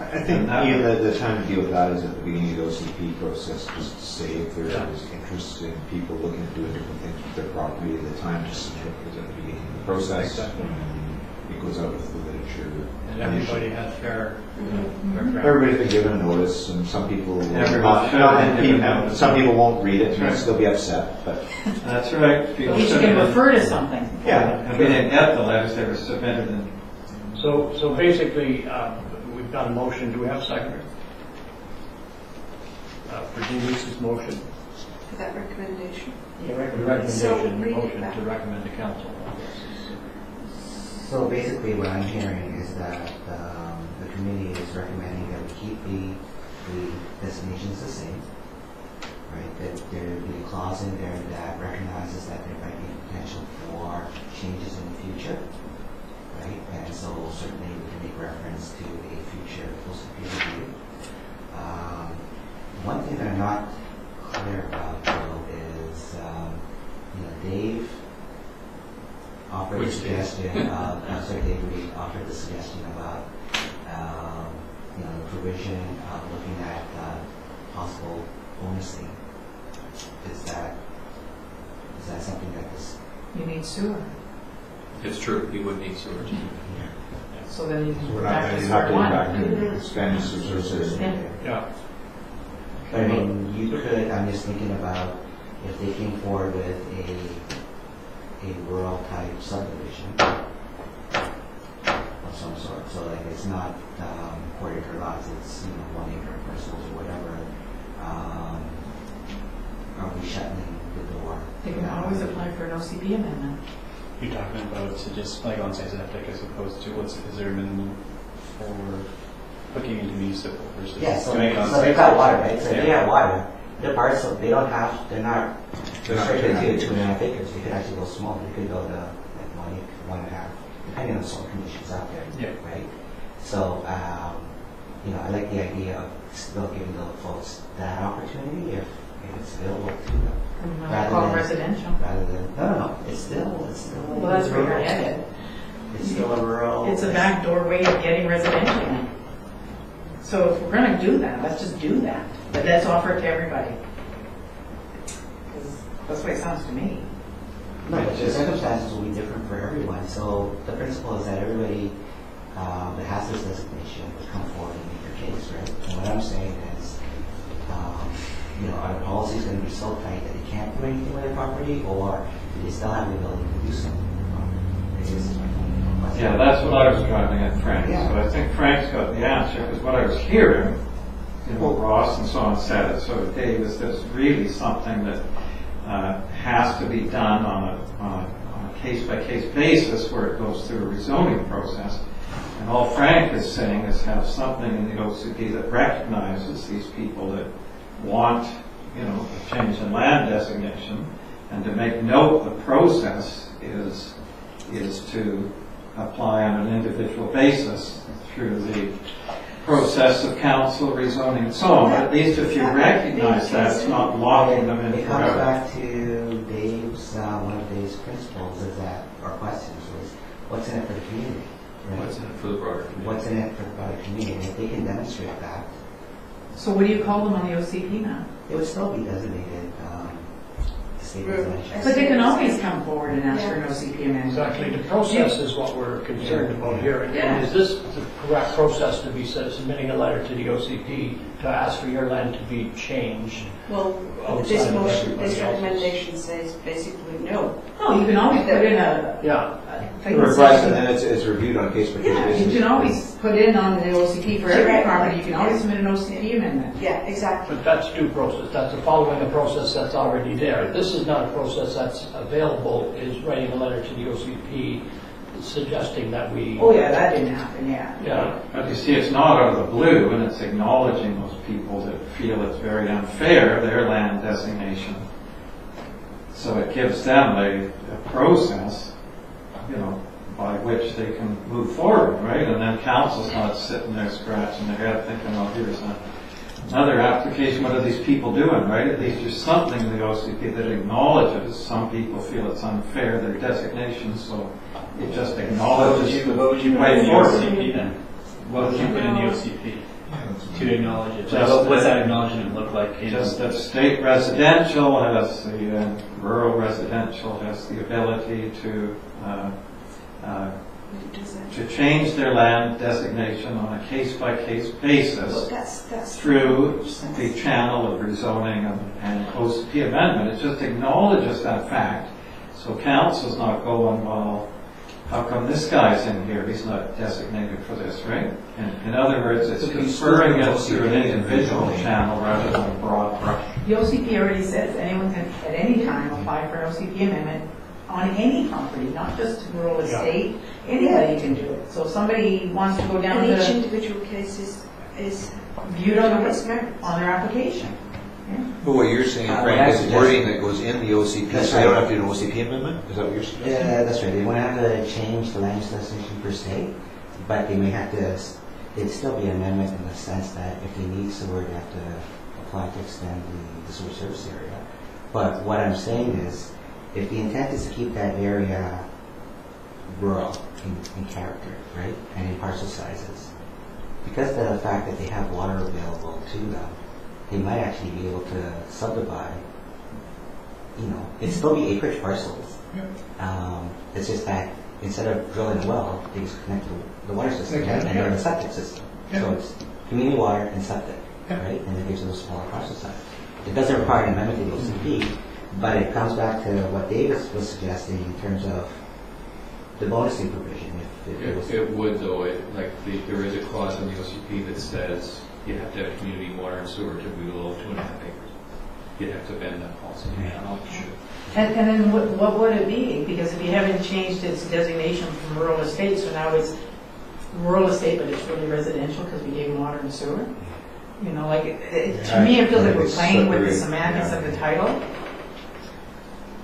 I think the time to deal with that is at the beginning of the OCP process, just to say if there is interest in people looking at doing different things with their property, the time to submit is at the beginning of the process. goes out with the literature. And everybody has fair. Everybody's been given a notice, and some people will Everyone should have been given notice. some people won't read it and Right. still be upset. But That's right. At People least you should can have refer to something. And we didn't get the letters, they were submitted in. So basically, we've got a motion. Do we have a seconder? For Denise's motion. For that recommendation. The So, recommendation, read it motion back. to recommend to council. So basically what I'm hearing is that the committee is recommending that we keep the designations the same, right? That there be a clause in there that recognizes that there might be potential for changes in the future, right? And so certainly we can make reference to a future OCP review. One thing that I'm not clear about though is, Dave offered the Which Dave? suggestion of, Dave Reed offered the suggestion about, the provision of looking at possible bonusing. Is that something that is? You need sewer. It's true, you would need sewage. So then you So can we're go back to not square getting one. back to expanding services. Yeah. Yeah. I mean, you could, I'm just thinking about if they came forward with a rural type subdivision of some sort, so like it's not 4 acre lots, it's 1 acre parcels or whatever. Are we shutting the door? You can always apply for an OCP amendment. You're talking about to just like on-site septic as opposed to is there a minimum for hooking into municipal versus Yeah, so doing it on they've site? got water, right? So they Yeah. have water. They're parcel, they're not restricted to 2.5 acres. They could actually go smaller. They could go to like 1 acre, 1.5, depending on the soil conditions out there. Yeah. Right? So, I like the idea of still giving the folks that opportunity if it's available to them. I call it residential. Rather than, no, it's still. Well, that's where you're headed. It's still a rural. It's a backdoor way of getting residential in. So if we're gonna do that, let's just do that. But let's offer it to everybody. 'Cause that's the way it sounds to me. No, but the circumstances will be different for everyone. So the principle is that everybody that has this designation would come forward and make their case, right? And what I'm saying is, are the policies going to be so tight that they can't do anything with their property, or do they still have the ability to do something with their property? I guess is my point. Yeah, that's what I was driving at Frank. Yeah. So I think Frank's got the answer, because what I was hearing, Ross and so on said it, so Dave, is there's really something that has to be done on a case-by-case basis where it goes through a rezoning process. And all Frank is saying is have something in the OCP that recognizes these people that want, a change in land designation, and to make note the process is to apply on an individual basis through the process of council, rezoning, and so on. But at least if you recognize that, it's not locking them in It comes forever. back to Dave's, one of Dave's principles is that, or questions was, what's in it for the community? Right? What's in it for the broader community? What's in it for the broader community? And if they can demonstrate that, So what do you call them on the OCP now? it would still be designated state residential. But they can always come forward and ask for an OCP amendment. Exactly, the process is what we're concerned about here. Yeah. And is this the correct process to be submitting a letter to the OCP to ask for your land to be changed? Well, Outside this of motion, everybody this else's. recommendation says basically no. Oh, you can always put in a Yeah, thing Request, that and says- then it's reviewed on a case-by-case Yeah, basis. you can always put in on the OCP for every Correct. property, you can always submit an OCP amendment. Yeah, exactly. but that's due process, that's following a process that's already there. This is not a process that's available, is writing a letter to the OCP suggesting that we... Oh, yeah, that didn't happen, yeah. Yeah, But you see, it's not out of the blue, and it's acknowledging those people that feel it's very unfair, their land designation. So it gives them a process, by which they can move forward, right? And then council's not sitting there scratching their head thinking, oh, here's another application, what are these people doing, right? At least there's something in the OCP that acknowledges some people feel it's unfair, their designation, so it just acknowledges the What would you put way in the forward. OCP then? What would you put in the OCP to acknowledge it? Just What's that- that acknowledgement look like? Just that state residential has rural residential has the ability to Does that? to change their land designation on a case-by-case basis That's through the channel of rezoning and OCP amendment. It just acknowledges that fact. So council's not going, well, how come this guy's in here? He's not designated for this, right? In other words, it's conferring it through an individual channel rather than a broad brush. The OCP already says anyone can at any time apply for an OCP amendment on any property, not just rural estate. Anybody can do it. So if somebody wants to go down And each to individual case is viewed on its merits. their application. But what you're saying, what Frank, I is suggest- wording that goes in the OCP, That's so they don't right. have to do an OCP amendment? Is that what you're suggesting? Yeah, that's right. They won't have to change the land use designation per se, but they may have to, it'd still be an amendment in the sense that if they need sewer, they have to apply to extend the sewer service area. But what I'm saying is, if the intent is to keep that area rural in character, right, and in parcel sizes, because of the fact that they have water available to them, they might actually be able to subdivide, it'd still be acreage parcels. It's just that instead of drilling a well, they just connect to the water system and then the septic system. So it's community water and septic, right? And it gives them a smaller parcel size. It doesn't require an amendment to the OCP, but it comes back to what Davis was suggesting in terms of the bonusing provision. It would though, there is a clause in the OCP that says you have to have community water and sewer to be below 2.5 acres. You'd have to bend that policy. And then what would it be? Because if you haven't changed its designation from rural estate, so now it's rural estate, but it's really residential because we gave them water and sewer. To me, it feels like we're playing with the semantics of the title.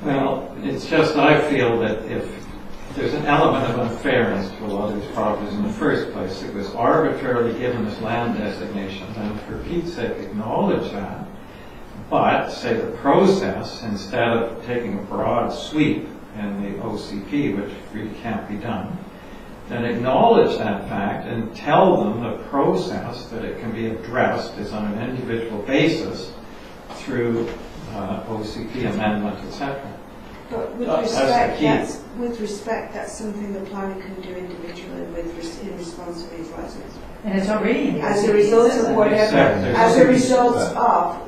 Well, it's just I feel that if there's an element of unfairness to a lot of these properties in the first place, it was arbitrarily given this land designation, and for Pete's sake, acknowledge that. But say the process, instead of taking a broad sweep in the OCP, which really can't be done, then acknowledge that fact and tell them the process that it can be addressed is on an individual basis through OCP amendment, etc. But with respect, that's something the planner can do individually in response to these letters. And it's already in the As a OCP, result isn't of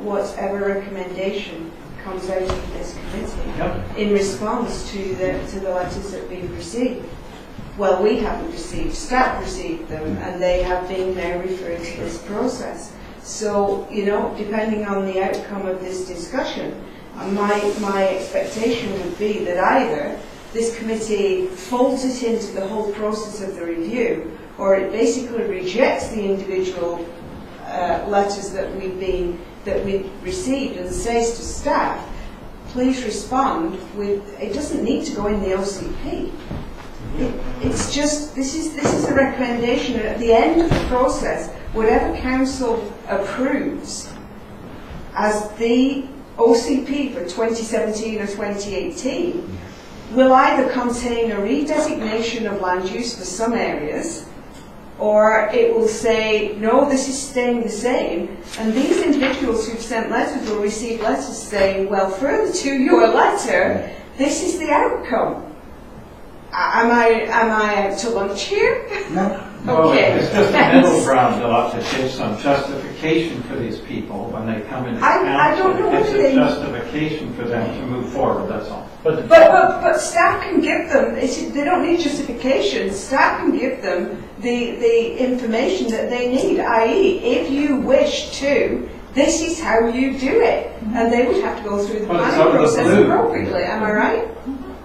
it? whatever recommendation comes out of this committee, Yep. in response to the letters that we've received. Well, we haven't received, staff received them, and they have been now referred to this process. So, depending on the outcome of this discussion, my expectation would be that either this committee folds it into the whole process of the review, or it basically rejects the individual letters that we've received and says to staff, please respond with, it doesn't need to go in the OCP. It's just, this is a recommendation that at the end of the process, whatever council approves as the OCP for 2017 or 2018 will either contain a redesignation of land use for some areas, or it will say, no, this is staying the same, and these individuals who've sent letters will receive letters saying, well, further to your letter, this is the outcome. Am I out to lunch here? No. Well, Okay. it's just a middle ground, though, to give some justification for these people when they come into council. I don't know It's whether a they- justification for them to move forward, that's all. But staff can give them, they don't need justification, staff can give them the information that they need, i.e. if you wish to, this is how you do it. And they would have to go through the But it's planning out of the process blue. appropriately, am I right?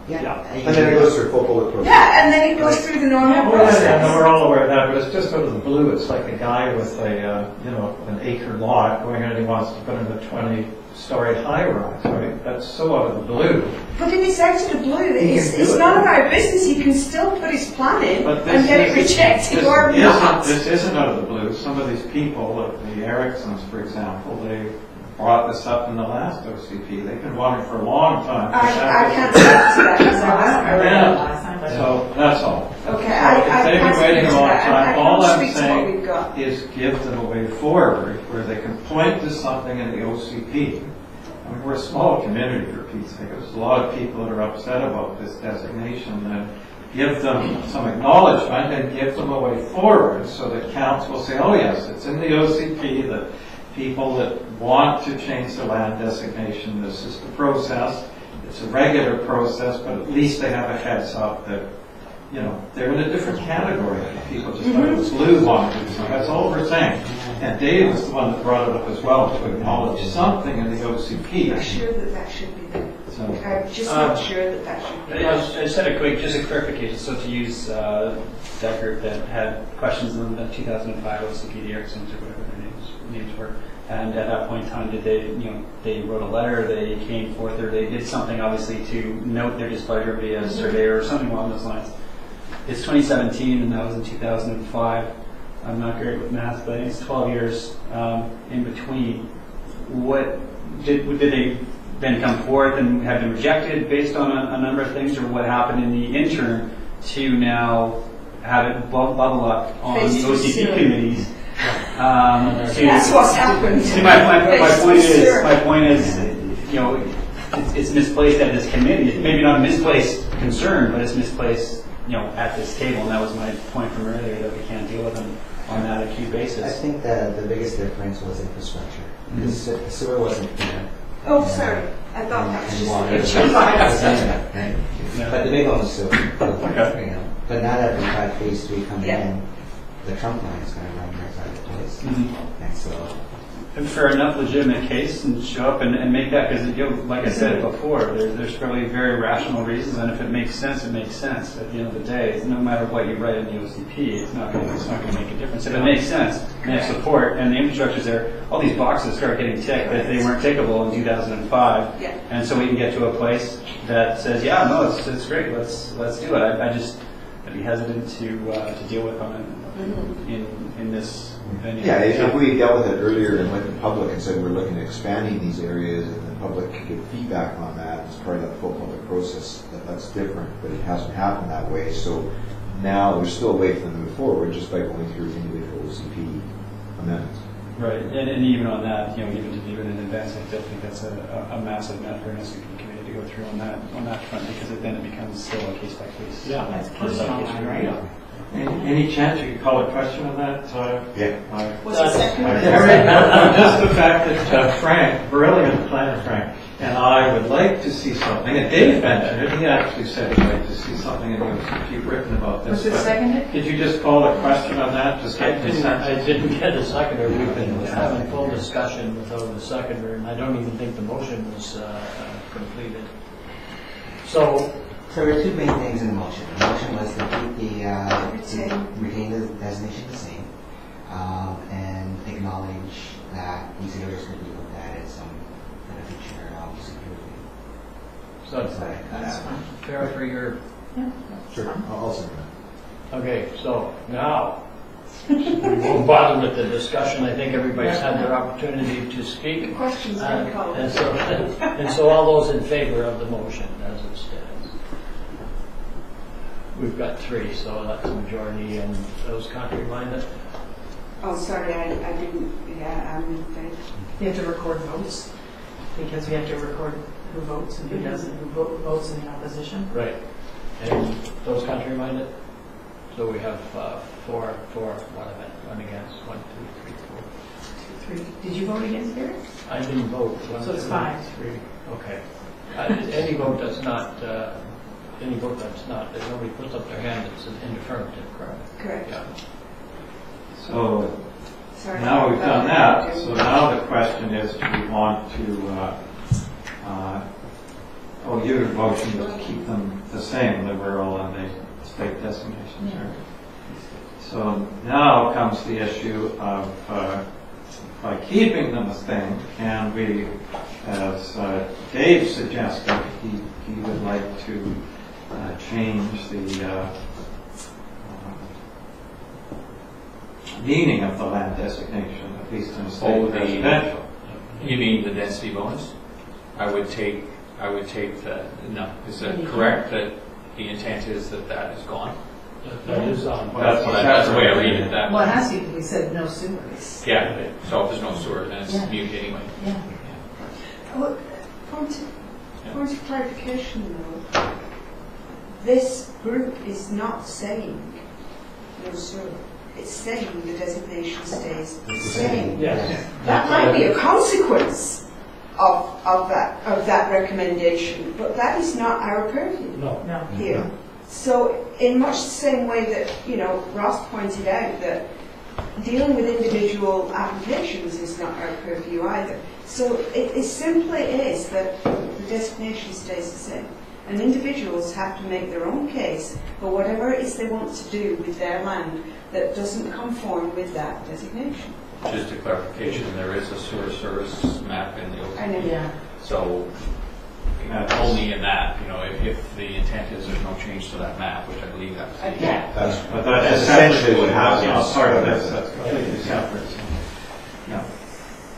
Yeah. And then it goes through full bullet process. Yeah, and then it goes through the normal Yeah, process. we're all aware of that, but it's just out of the blue. It's like a guy with an acre lot going in and he wants to put in a 20-story high rise, right? That's so out of the blue. But if it's out of the blue, He it's can do it. none of our business. He can still put his plan in But and get it rejected or not. This isn't out of the blue. Some of these people, like the Ericksons, for example, they brought this up in the last OCP. They've been wanting for a long time. to have I this- can't speak to that. So I read it Yeah. last time, but So that's all. Okay, So I if they've can't been waiting speak a to long that. I time, all can't I'm speak to what saying we've got. is give them a way forward where they can point to something in the OCP. I mean, we're a small community, for Pete's sake. There's a lot of people that are upset about this designation, and give them some acknowledgement and give them a way forward so that council will say, oh yes, it's in the OCP that people that want to change their land designation, this is the process. It's a regular process, but at least they have a heads up that, you know, they're in a different category. People just thought it was blue wanted, so that's all we're saying. And Dave was the one that brought it up as well, to acknowledge something in the OCP. I'm sure that should be there. So, I'm just not sure that should be I there. just had just a clarification. So to use that group that had questions in the 2005 OCP, the Ericksons or whatever their names were, and at that point in time, did they, you know, they wrote a letter, they came forth, or they did something obviously to note their displeasure via a surveyor or something along those lines. It's 2017, and that was in 2005. I'm not great with math, but I think it's 12 years in between. What did they then come forth and have been rejected based on a number of things, or what happened in the interim to now have it bubble up on the OCP committees? That's what's happened. My point is, you know, it's misplaced at this committee. It's maybe not a misplaced concern, but it's misplaced, you know, at this table. And that was my point from earlier, that we can't deal with them on that acute basis. I think that the biggest difference was infrastructure. The sewer wasn't there. Oh, sorry. I thought that was And just water. right. But the big one was sewer. You know. But now that we've had phase 3 coming Yeah. in, the trunk line is going to run right side of the place. Mhm. And so, And for enough legitimate case and show up and make that, because, you know, like I said before, there's probably very rational reasons, and if it makes sense, it makes sense. At the end of the day, no matter what you write in the OCP, it's not going to make a difference. If it makes sense, and they have support, and the infrastructure's there, all these boxes start getting ticked that they weren't tickable in 2005, Yeah. and so we can get to a place that says, yeah, no, it's great, let's do it. I'd be hesitant to deal with on it in this venue. Yeah, if we dealt with it earlier and went to public and said we're looking at expanding these areas and the public could give feedback on that as part of that full public process, that's different, but it hasn't happened that way. So now there's still a way for them to move forward just by going through individual OCP amendments. Right, and even on that, you know, even to do it in advance, I still think that's a massive amount for an SCP committee to go through on that front, because then it becomes still a case by case. Yeah, That's personal, right? any chance you could call a question on that? Yeah. Was it second? Just the fact that Frank, brilliant planner Frank, and I would like to see something, and Dave mentioned it, he actually said he'd like to see something in the OCP written about this. Was it but seconded? Did you just call a question on that? Just I get the sense? didn't get a seconder. We've been having full discussion without a seconder, and I don't even think the motion was completed. So, there were two main things in the motion. The motion was to keep to retain the designation the same, and acknowledge that these areas could be looked at as some kind of future security. so That's fine. fair for your, Sure. I'll second that. okay, so now, we won't bother with the discussion. I think everybody's had their opportunity to speak. The question's been called. And so all those in favor of the motion as it stands? We've got 3, so that's the majority, and those contrary-minded? Oh, sorry, I didn't, yeah, I'm in favor. You have to record votes, because we have to record who votes and who doesn't, who votes in the opposition. Right. And those contrary-minded? So we have 4, one against, 1, 2, 3, 4. 2, 3. Did you vote against Gary? I didn't vote. 1, So it's 2, 5. 3. Okay. Any vote that's not, if nobody puts up their hand, it's an affirmative, correct? Correct. Yeah. So Sorry. now we've done that, so now the question is, do we want to, your motion was to keep them the same, the rural and the state designations, right? So now comes the issue of, by keeping them the same, can we, as Dave suggested, he would like to change the meaning of the land designation, at least in state residential. You mean the density bonus? I would take the, no, is that correct that the intent is that is gone? That is on. That's the way I read it. That Well, it has to be, we said no sewers. yeah, so if there's no sewer, then it's Yeah. mute anyway. Yeah. Point of clarification though, this group is not saying no sewer. It's saying the designation stays the same. Yes. That might be a consequence of that recommendation, but that is not our purview No. No. here. So in much the same way that, you know, Ross pointed out that dealing with individual applications is not our purview either. So it simply is that the designation stays the same. And individuals have to make their own case for whatever it is they want to do with their land that doesn't conform with that designation. Just a clarification, there is a sewer service map in the I know. OCP. Yeah. So only in that, you know, if the intent is there's no change to that map, which I believe that's the Yeah. But that's essentially what happens. Part of this, that's completely separate. So, yeah.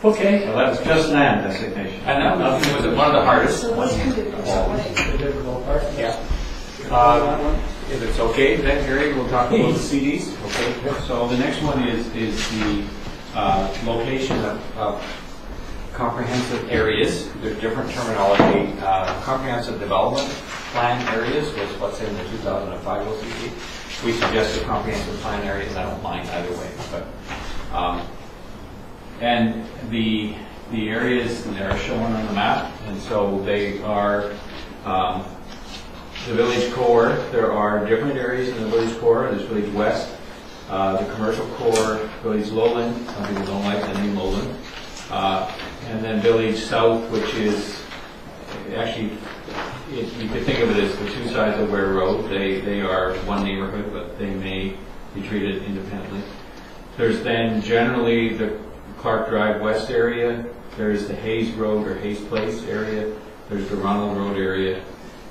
Okay. So that's just land designation. And that was one of the hardest So ones. what's the difference? The difficult part? Yeah. If it's okay, then Gary, we'll talk about the CDs. Okay, so the next one is the location of comprehensive areas. There's different terminology. Comprehensive development plan areas was what's in the 2005 OCP. We suggested comprehensive plan areas. I don't mind either way, but and the areas that are shown on the map, and so they are the village core. There are different areas in the village core. There's village west, the commercial core, village lowland. Some people don't like the name lowland. And then village south, which is actually, you could think of it as the two sides of Ware Road. They are one neighborhood, but they may be treated independently. There's then generally the Clark Drive West area. There's the Hayes Road or Hayes Place area. There's the Ronald Road area,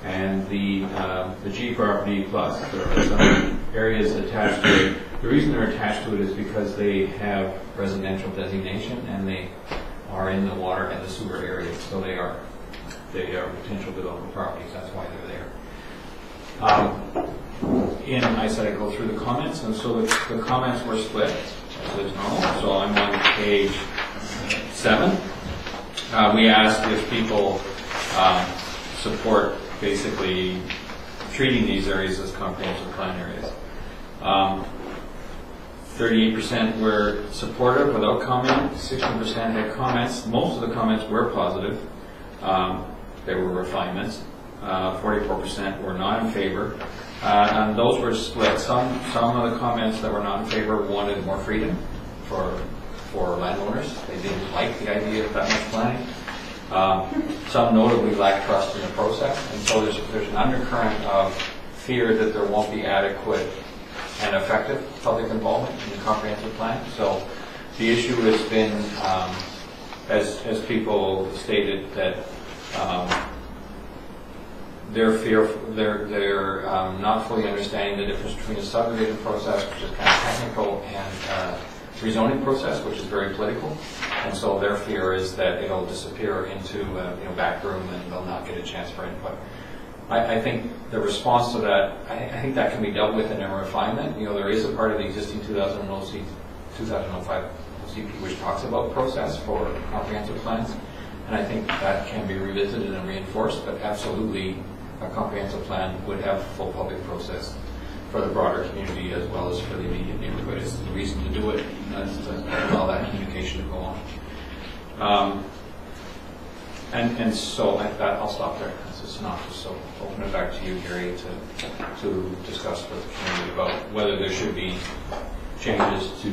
and the G property plus. There are some areas attached to it. The reason they're attached to it is because they have residential designation and they are in the water and the sewer area, so they are potential development properties. That's why they're there. I said I'd go through the comments, and so the comments were split as is normal. So I'm on page 7. We asked if people support basically treating these areas as comprehensive plan areas. 38% were supportive without comment, 16% had comments. Most of the comments were positive. They were refinements. 44% were not in favor. And those were split. Some of the comments that were not in favor wanted more freedom for landowners. They didn't like the idea of that much planning. Some notably lacked trust in the process. And so there's an undercurrent of fear that there won't be adequate and effective public involvement in the comprehensive plan. So the issue has been, as people stated, that they're not fully understanding the difference between a subdivision process, which is kind of technical, and rezoning process, which is very political. And so their fear is that it'll disappear into back room and they'll not get a chance for input. I think the response to that, I think that can be dealt with in a refinement. There is a part of the existing 2005 OCP which talks about process for comprehensive plans, and I think that can be revisited and reinforced, but absolutely a comprehensive plan would have full public process for the broader community as well as for the immediate neighborhood. It's the reason to do it, and that's to allow that communication to go on. And so I'll stop there. It's synopsis. So open it back to you, Gary, to discuss with the community about whether there should be changes to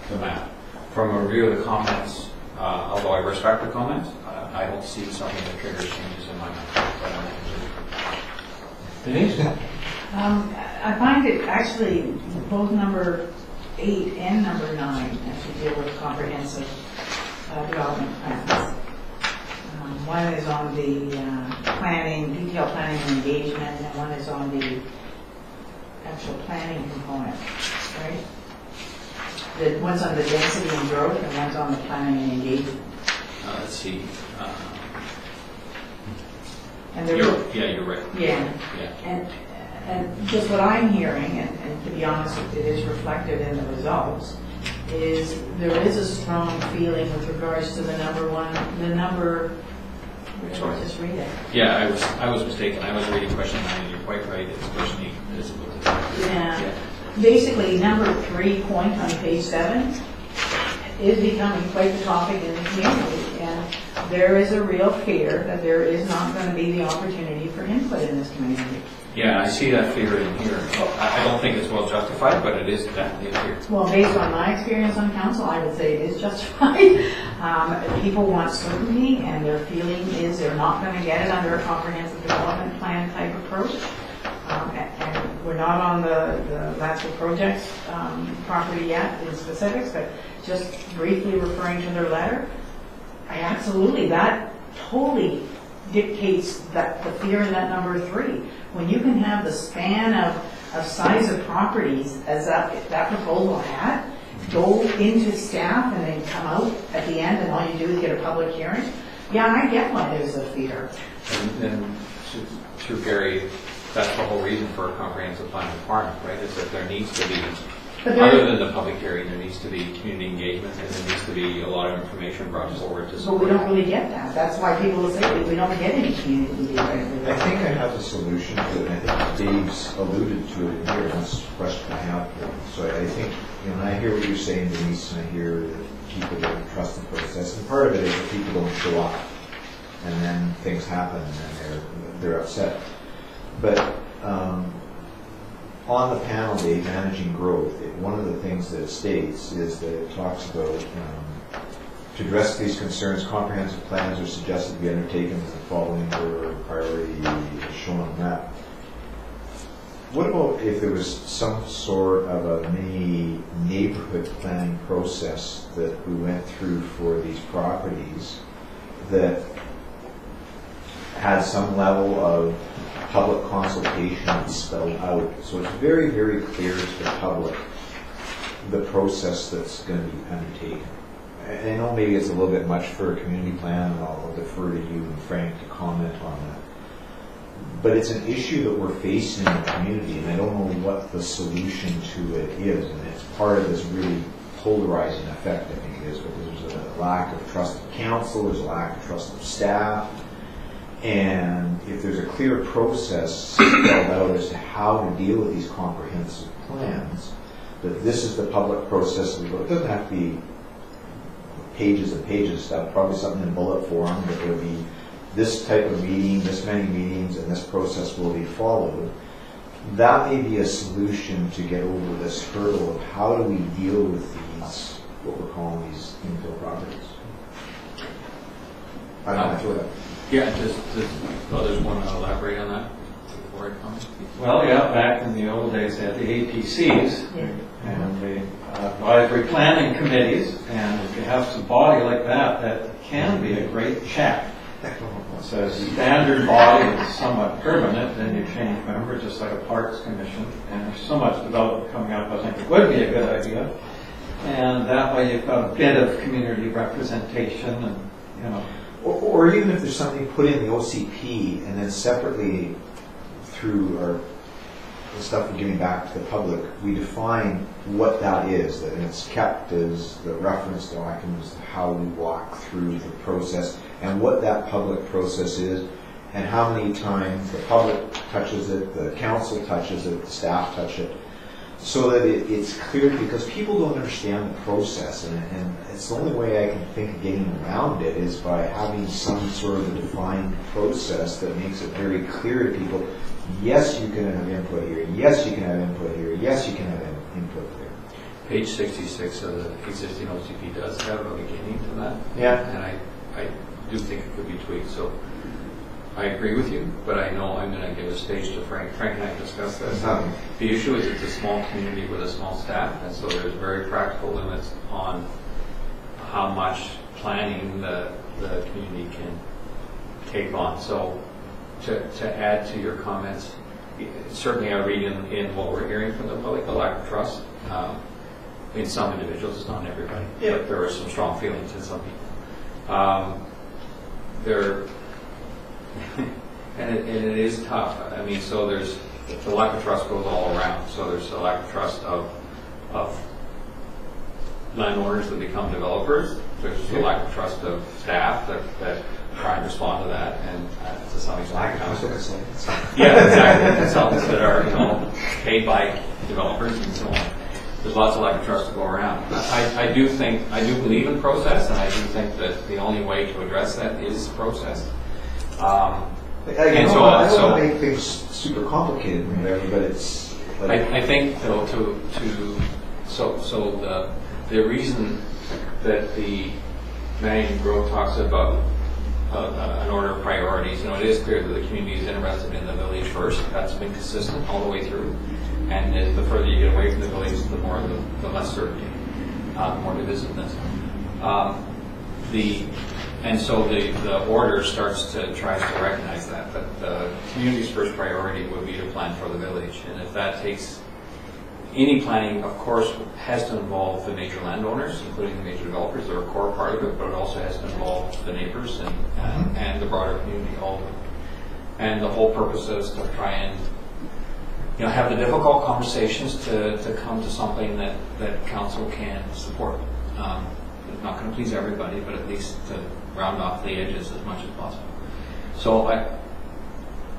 the map. From a review of the comments, although I respect the comments, I don't see something that triggers changes in my map. Denise? I find it actually both number 8 and number 9 actually deal with comprehensive development plans. One is on the detailed planning and engagement, and one is on the actual planning component, right? One's on the density and growth, and one's on the planning and engagement. Let's see. And You're right. Yeah. Yeah. And just what I'm hearing, and to be honest, it is reflected in the results, is there is a strong feeling with regards to the number. Sorry. Just read it. Yeah, I was mistaken. I was reading question 9 and quite right, it's pushing this with the. Yeah. Basically, number 3 point on page 7 is becoming quite the topic in the community, and there is a real fear that there is not going to be the opportunity for input in this community. Yeah, I see that fear in here. I don't think it's well justified, but it is definitely here. Well, based on my experience on council, I would say it is justified. People want certainty, and their feeling is they're not going to get it under a comprehensive development plan type approach. And we're not on the Latzel Projects property yet in specifics, but just briefly referring to their letter, absolutely, that totally dictates that the fear in that number 3. When you can have the span of size of properties as that proposal had, go into staff and then come out at the end and all you do is get a public hearing, yeah, I get why there's a fear. And to Gary, that's the whole reason for a comprehensive plan requirement, right? Is that there needs to be, other than the public hearing, there needs to be community engagement, and there needs to be a lot of information brought forward to But support. we don't really get that. That's why people will say we don't get any community engagement. I think I have a solution to it, and I think Dave's alluded to it here, and that's the question I have for him. So I think, and I hear what you're saying, Denise, and I hear that people don't trust the process, and part of it is that people don't show up, and then things happen, and they're upset. But on the panel, Dave, managing growth, one of the things that it states is that it talks about to address these concerns, comprehensive plans are suggested to be undertaken as the following priority is shown on the map. What about if there was some sort of a mini neighborhood planning process that we went through for these properties that had some level of public consultation spelled out, so it's very, very clear to the public the process that's going to be undertaken. And I know maybe it's a little bit much for a community plan, and I'll defer to you and Frank to comment on that. But it's an issue that we're facing in the community, and I don't know what the solution to it is, and it's part of this really polarizing effect, I think it is, because there's a lack of trust of council, there's a lack of trust of staff. And if there's a clear process spelled out as to how to deal with these comprehensive plans, that this is the public process, it doesn't have to be pages and pages of stuff, probably something in bullet form, that there'll be this type of meeting, this many meetings, and this process will be followed. That may be a solution to get over this hurdle of how do we deal with these, what we're calling these infill properties. I don't know if you have. Yeah, just others want to elaborate on that before I comment? Well, yeah, back in the old days, they had the APCs and the advisory planning committees, and if you have some body like that, that can be a great check. So a standard body is somewhat permanent, then you change members, just like a Parks Commission, and there's so much development coming up, I think it would be a good idea. And that way you've got a bit of community representation, and, you know. Or even if there's something put in the OCP and then separately through the stuff we're giving back to the public, we define what that is, and it's kept as the reference document as to how we walk through the process and what that public process is and how many times the public touches it, the council touches it, the staff touch it, so that it's clear, because people don't understand the process, and it's the only way I can think of getting around it is by having some sort of a defined process that makes it very clear to people, yes, you can have input here, yes, you can have input here, yes, you can have input there. Page 66 of the existing OCP does have a beginning to that. Yeah. And I do think it could be tweaked, so I agree with you, but I know I'm going to give a stage to Frank. Frank and I discussed this. The issue is it's a small community with a small staff, and so there's very practical limits on how much planning the community can take on. So to add to your comments, certainly I read in what we're hearing from the public, the lack of trust in some individuals, it's not in everybody, but there are some strong feelings in some people. And it is tough. I mean, so there's the lack of trust goes all around. So there's a lack of trust of landowners that become developers. There's a lack of trust of staff that try and respond to that, and to some extent, Consultants. yeah, exactly. Consultants that are, paid by developers and so on. There's lots of lack of trust to go around. I do believe in process, and I do think that the only way to address that is process. I And don't want so to make things super complicated, but it's like, I think though the reason that the managing growth talks about an order of priorities, it is clear that the community is interested in the village first. That's been consistent all the way through. And the further you get away from the village, the more the less certainty, the more divisiveness. So the order tries to recognize that the community's first priority would be to plan for the village, and if that takes any planning, of course, has to involve the major landowners, including the major developers. They're a core part of it, but it also has to involve the neighbors and the broader community, all of them. And the whole purpose is to try and have the difficult conversations to come to something that council can support. It's not going to please everybody, but at least to round off the edges as much as possible. So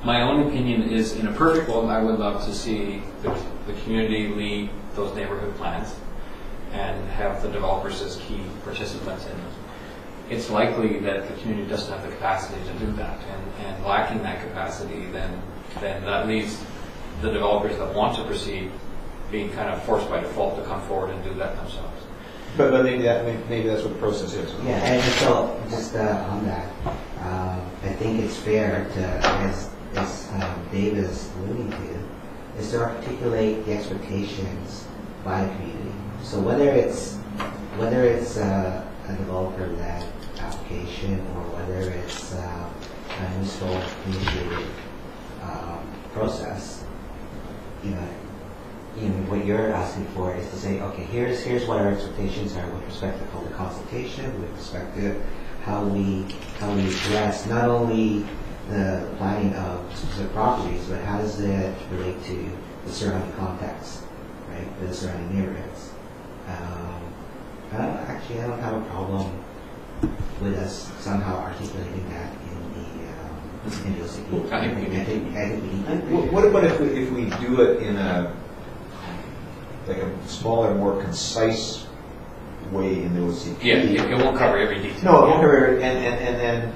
my own opinion is, in a perfect world, I would love to see the community lead those neighborhood plans and have the developers as key participants in them. It's likely that the community doesn't have the capacity to do that, and lacking that capacity, then that leaves the developers that want to proceed being kind of forced by default to come forward and do that themselves. but maybe that's what the process is. Yeah, and so just on that, I think it's fair to, as Dave is alluding to, is to articulate the expectations by the community. So whether it's a developer-led application or whether it's a municipal initiated process, what you're asking for is to say, okay, here's what our expectations are with respect to public consultation, with respect to how we address not only the planning of specific properties, but how does it relate to the surrounding context, right? The surrounding neighborhoods. I don't have a problem with us somehow articulating that in the OCP. I think we need to. What about if we do it in a smaller, more concise way in the OCP? Yeah, it won't cover every detail. No, it won't cover every, and then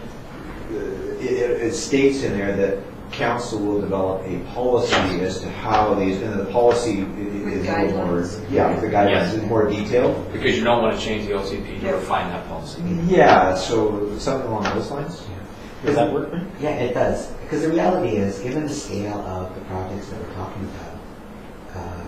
it states in there that council will develop a policy as to how these, and the policy is a little more, the guidelines is more detailed. Because you don't want to change the OCP to refine that policy. Yeah, so something along those lines. Does that work? Yeah, it does. Because the reality is, given the scale of the projects that we're talking about,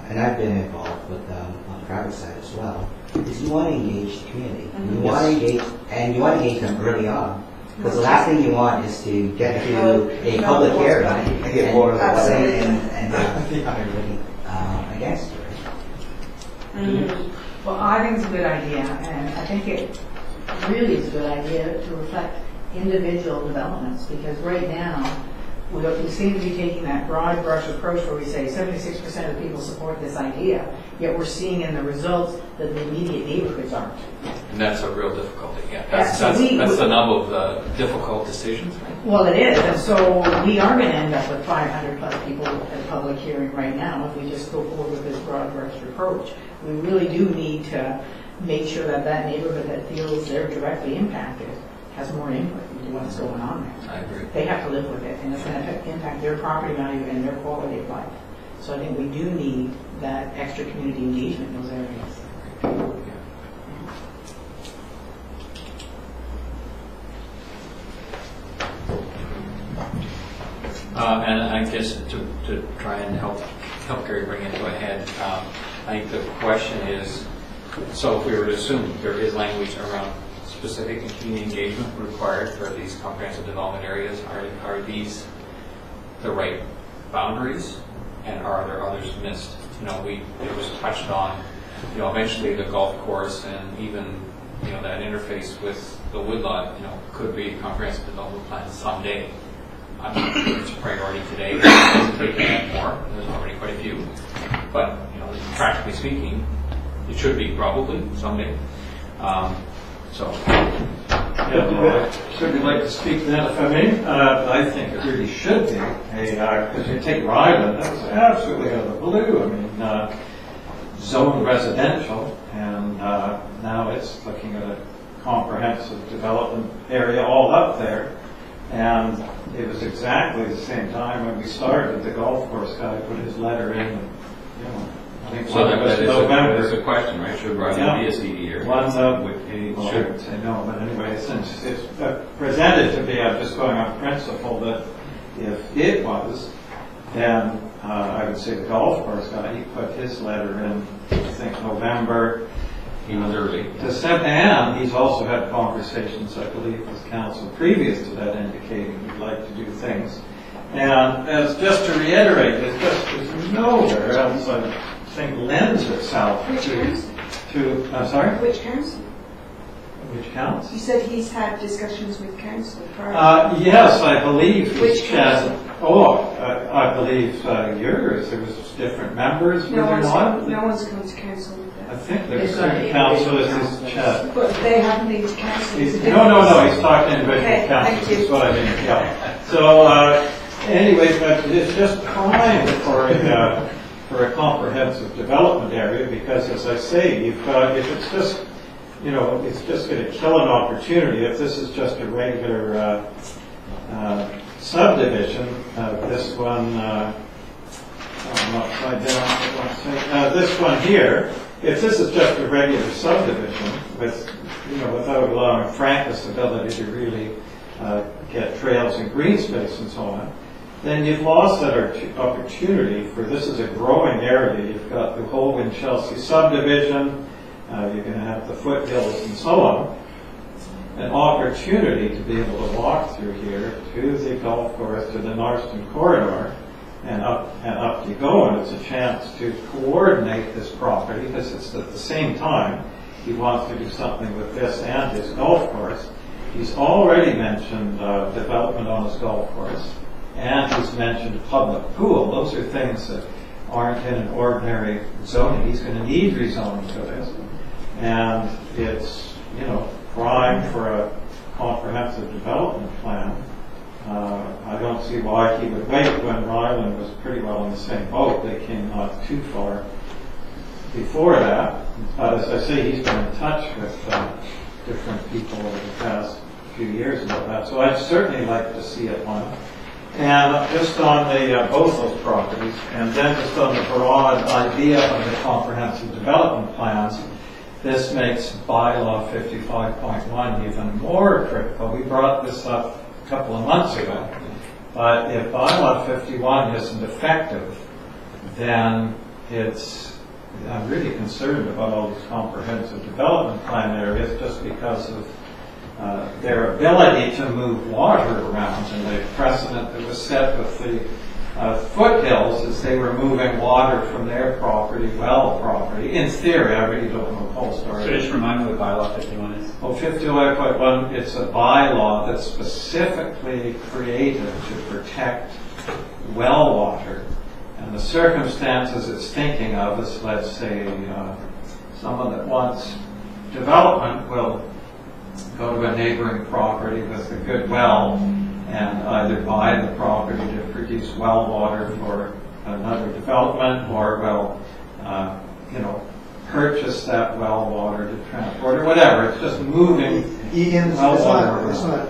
and I've been involved with them on the private side as well, is you want to engage the community. You want to engage, and you want to engage them early on. Because the last thing you want is to get to a public hearing and get more of the way and everybody against it. Well, I think it's a good idea, and I think it really is a good idea to reflect individual developments, because right now we seem to be taking that broad brush approach where we say 76% of people support this idea, yet we're seeing in the results that the immediate neighborhoods aren't. And that's a real difficulty, That's the nub of the difficult decisions, right? Well, it is, and so we are going to end up with 500 plus people at a public hearing right now if we just go forward with this broad brush approach. We really do need to make sure that neighborhood that feels they're directly impacted has more input into what's going on there. I agree. They have to live with it, and it's going to impact their property value and their quality of life. So I think we do need that extra community engagement in those areas. And I guess to try and help Gary bring it to a head, I think the question is, so if we were to assume there is language around specific and community engagement required for these comprehensive development areas, are these the right boundaries, and are there others missed? It was touched on, eventually the golf course and even, that interface with the woodlot, could be a comprehensive development plan someday. I'm not sure it's a priority today. It doesn't take that more. There's already quite a few. But, practically speaking, it should be probably someday. So I'd certainly like to speak to that if I may. I think it really should be because you take Ryland, that was absolutely out of the blue. I mean, zone residential, and now it's looking at a comprehensive development area all up there. And it was exactly the same time when we started. The golf course guy put his letter in, you know, I think So that is November. a question, right? Should Ryland Yeah. be a CD area? One It should. would say no, but anyway, since it's presented to me, I'm just going on principle that if it was, then I would say the golf course guy, he put his letter in, I think, November. He was early. December, and he's also had conversations, I believe, with council previous to that indicating he'd like to do things. And as just to reiterate, there's nowhere else I think lends itself Which council? to, I'm sorry? Which council? Which counts? You said he's had discussions with council prior. Yes, I believe. Which Chaz- council? I believe yours. There was different members, were No there not? one's come to council with I that. think there's It's not certain council is individual this chat. But they haven't been to council. It's a different- No, he's talking individual Okay, thank councils, you. that's what I mean, yeah. So, anyway, but it's just prime for a comprehensive development area, because as I say, you've got, if it's just, you know, it's just going to kill an opportunity. If this is just a regular subdivision, this one, I'm upside down, for one second. This one here, if this is just a regular subdivision with, you know, without allowing Frank's ability to really get trails and green space and so on, then you've lost that opportunity for, this is a growing area. You've got the whole Winchelsea subdivision, you're going to have the foothills and so on. An opportunity to be able to walk through here to the golf course, to the Marston corridor, and up you go, and it's a chance to coordinate this property, because it's at the same time he wants to do something with this and his golf course. He's already mentioned development on his golf course, and he's mentioned a public pool. Those are things that aren't in an ordinary zoning. He's going to need rezoning for this, and it's, you know, prime for a comprehensive development plan. I don't see why he would wait when Ryland was pretty well in the same boat. They came not too far before that. But as I say, he's been in touch with different people over the past few years about that. So I'd certainly like to see it one. And just on the both those properties, and then just on the broad idea of the comprehensive development plans, this makes bylaw 55.1 even more critical. We brought this up a couple of months ago, but if bylaw 51 isn't effective, then I'm really concerned about all these comprehensive development plan areas just because of their ability to move water around, and the precedent that was set with the foothills is they were moving water from their property, well property. In theory, I really don't know the whole story. So just remind me what bylaw 51 is. Well, 51.1, it's a bylaw that's specifically created to protect well water. And the circumstances it's thinking of is, let's say, someone that wants development will go to a neighboring property with a good well and either buy the property to produce well water for another development, or will, purchase that well water to transport or whatever. It's just moving Ian, well water around.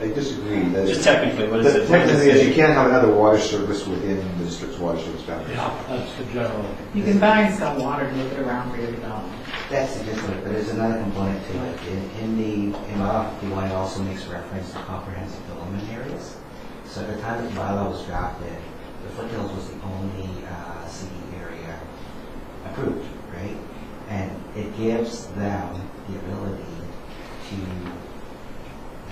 I disagree. That Just technically, what is it? Technically, you can't have another water service within the district's water service boundaries. That's the general. You can buy and sell water and move it around for your development. That's the difference, but there's another component to it. In bylaw 51, it also makes reference to comprehensive development areas. So at the time that the bylaw was drafted, the foothills was the only CD area approved, right? And it gives them the ability to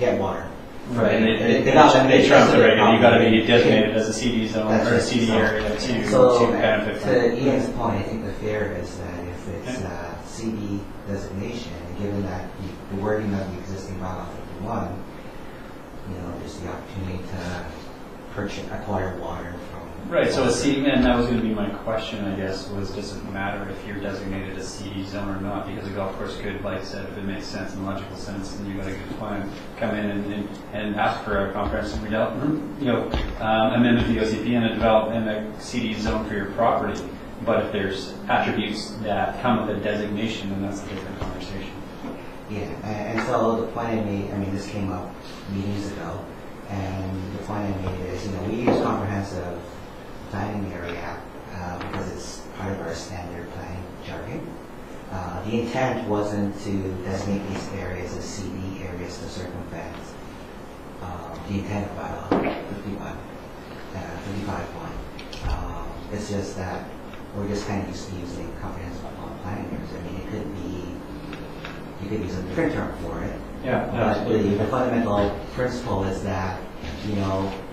get water. Right, and They got that- they trump the regular, you gotta be designated as a CD zone That's or a right. CD area to So, benefit from to it. Ian's point, I think the fair is that if it's CD designation, and given that the wording of the existing bylaw 51, there's the opportunity to acquire water from. Right, so a CD, and that was going to be my question, I guess, was does it matter if you're designated a CD zone or not? Because a golf course could, like I said, if it makes sense and logical sense, and you've got a good plan, come in and ask for a comprehensive amendment to the OCP and a CD zone for your property. But if there's attributes that come with a designation, then that's a different conversation. Yeah, and so the point I made, I mean, this came up meetings ago, and the point I made is, we use comprehensive planning area because it's part of our standard planning jargon. The intent wasn't to designate these areas as CD areas to circumvent the intent of bylaw 55.1. It's just that we're just kind of used to using comprehensive planning areas. I mean, you could use a different term for it. Yeah, But absolutely. the fundamental principle is that,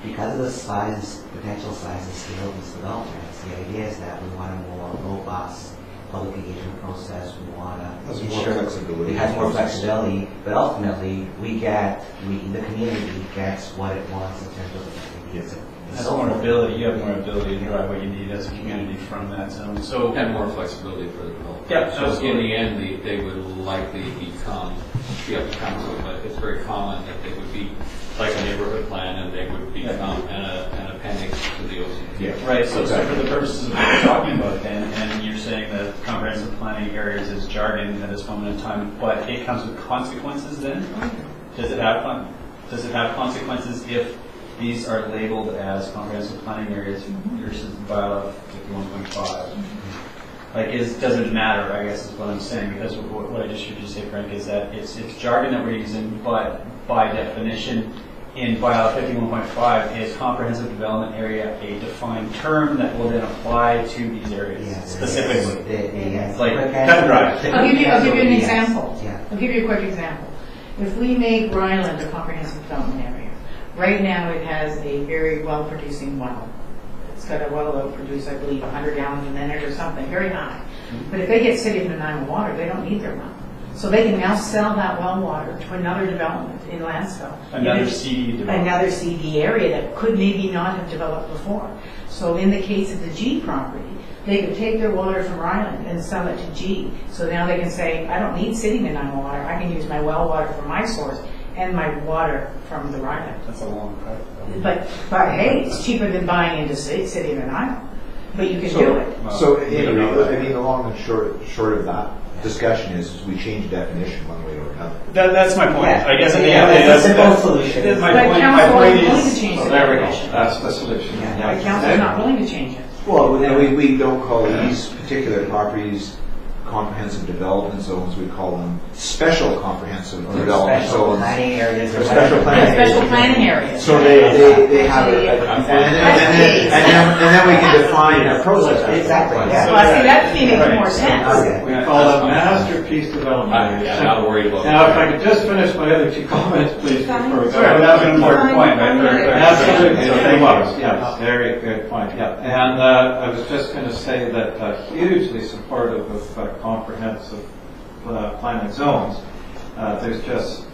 because of the size, potential size and scale of these developments, the idea is that we want a more robust public engagement process. We want to Has more flexibility. It has more flexibility, but ultimately, the community gets what it wants in terms of the needs. That's more ability. You have more ability to drive what you need as a community from that zone. So And more flexibility for the developer. Yeah, So absolutely. in the end, they would likely become, be up to council, but it's very common that they would be like a neighborhood plan and they would become an appendix to the OCP. right. So for the purposes of what we're talking about, then, and you're saying that comprehensive planning areas is jargon at this moment in time, but it comes with consequences. Then does it have consequences if these are labeled as comprehensive planning areas versus bylaw 51.5? Like, does it matter, I guess is what I'm saying, because what I just heard you say, Frank, is that it's jargon that we're using, but by definition, in bylaw 51.5, is comprehensive development area a defined term that will then apply to these areas specifically? It's like cut and dry. I'll give you an example. Yeah. I'll give you a quick example. If we make Ryland a comprehensive development area, right now it has a very well-producing well. It's got a well that will produce, I believe, 100 gallons a minute or something, very high. But if they get City of Nanaimo water, they don't need their well. So they can now sell that well water to another development in Lansville. Another CD development. Another CD area that could maybe not have developed before. So in the case of the G property, they could take their water from Ryland and sell it to G. So now they can say, I don't need City of Nanaimo water. I can use my well water from my source and my water from the Ryland. That's a long cut. But hey, it's cheaper than buying into City of Nanaimo. But you can do it. So, the long and short of that discussion is we change definition one way or another. That's my point. Yeah. I guess at the Yeah, end of the day, that's a simple solution. that's my But point. council My point isn't willing to is, change the There we go. definition. That's the solution. Yeah. The council's not willing to change it. Well, we don't call these particular properties comprehensive development zones, we call them special comprehensive development Special zones. planning areas. Or special planning areas. Special planning areas. So they have and then we can define a process. Exactly, yeah. Well, I see, that to me makes more sense. Okay. We call them masterpiece development. I'm not worried about Now, if that. I could just finish my other two comments, please, before we go. Sorry, that was an important point, right? Very clear. Absolutely, it was, yes, very good point, yeah. And I was just going to say that hugely supportive of comprehensive planning zones. There's just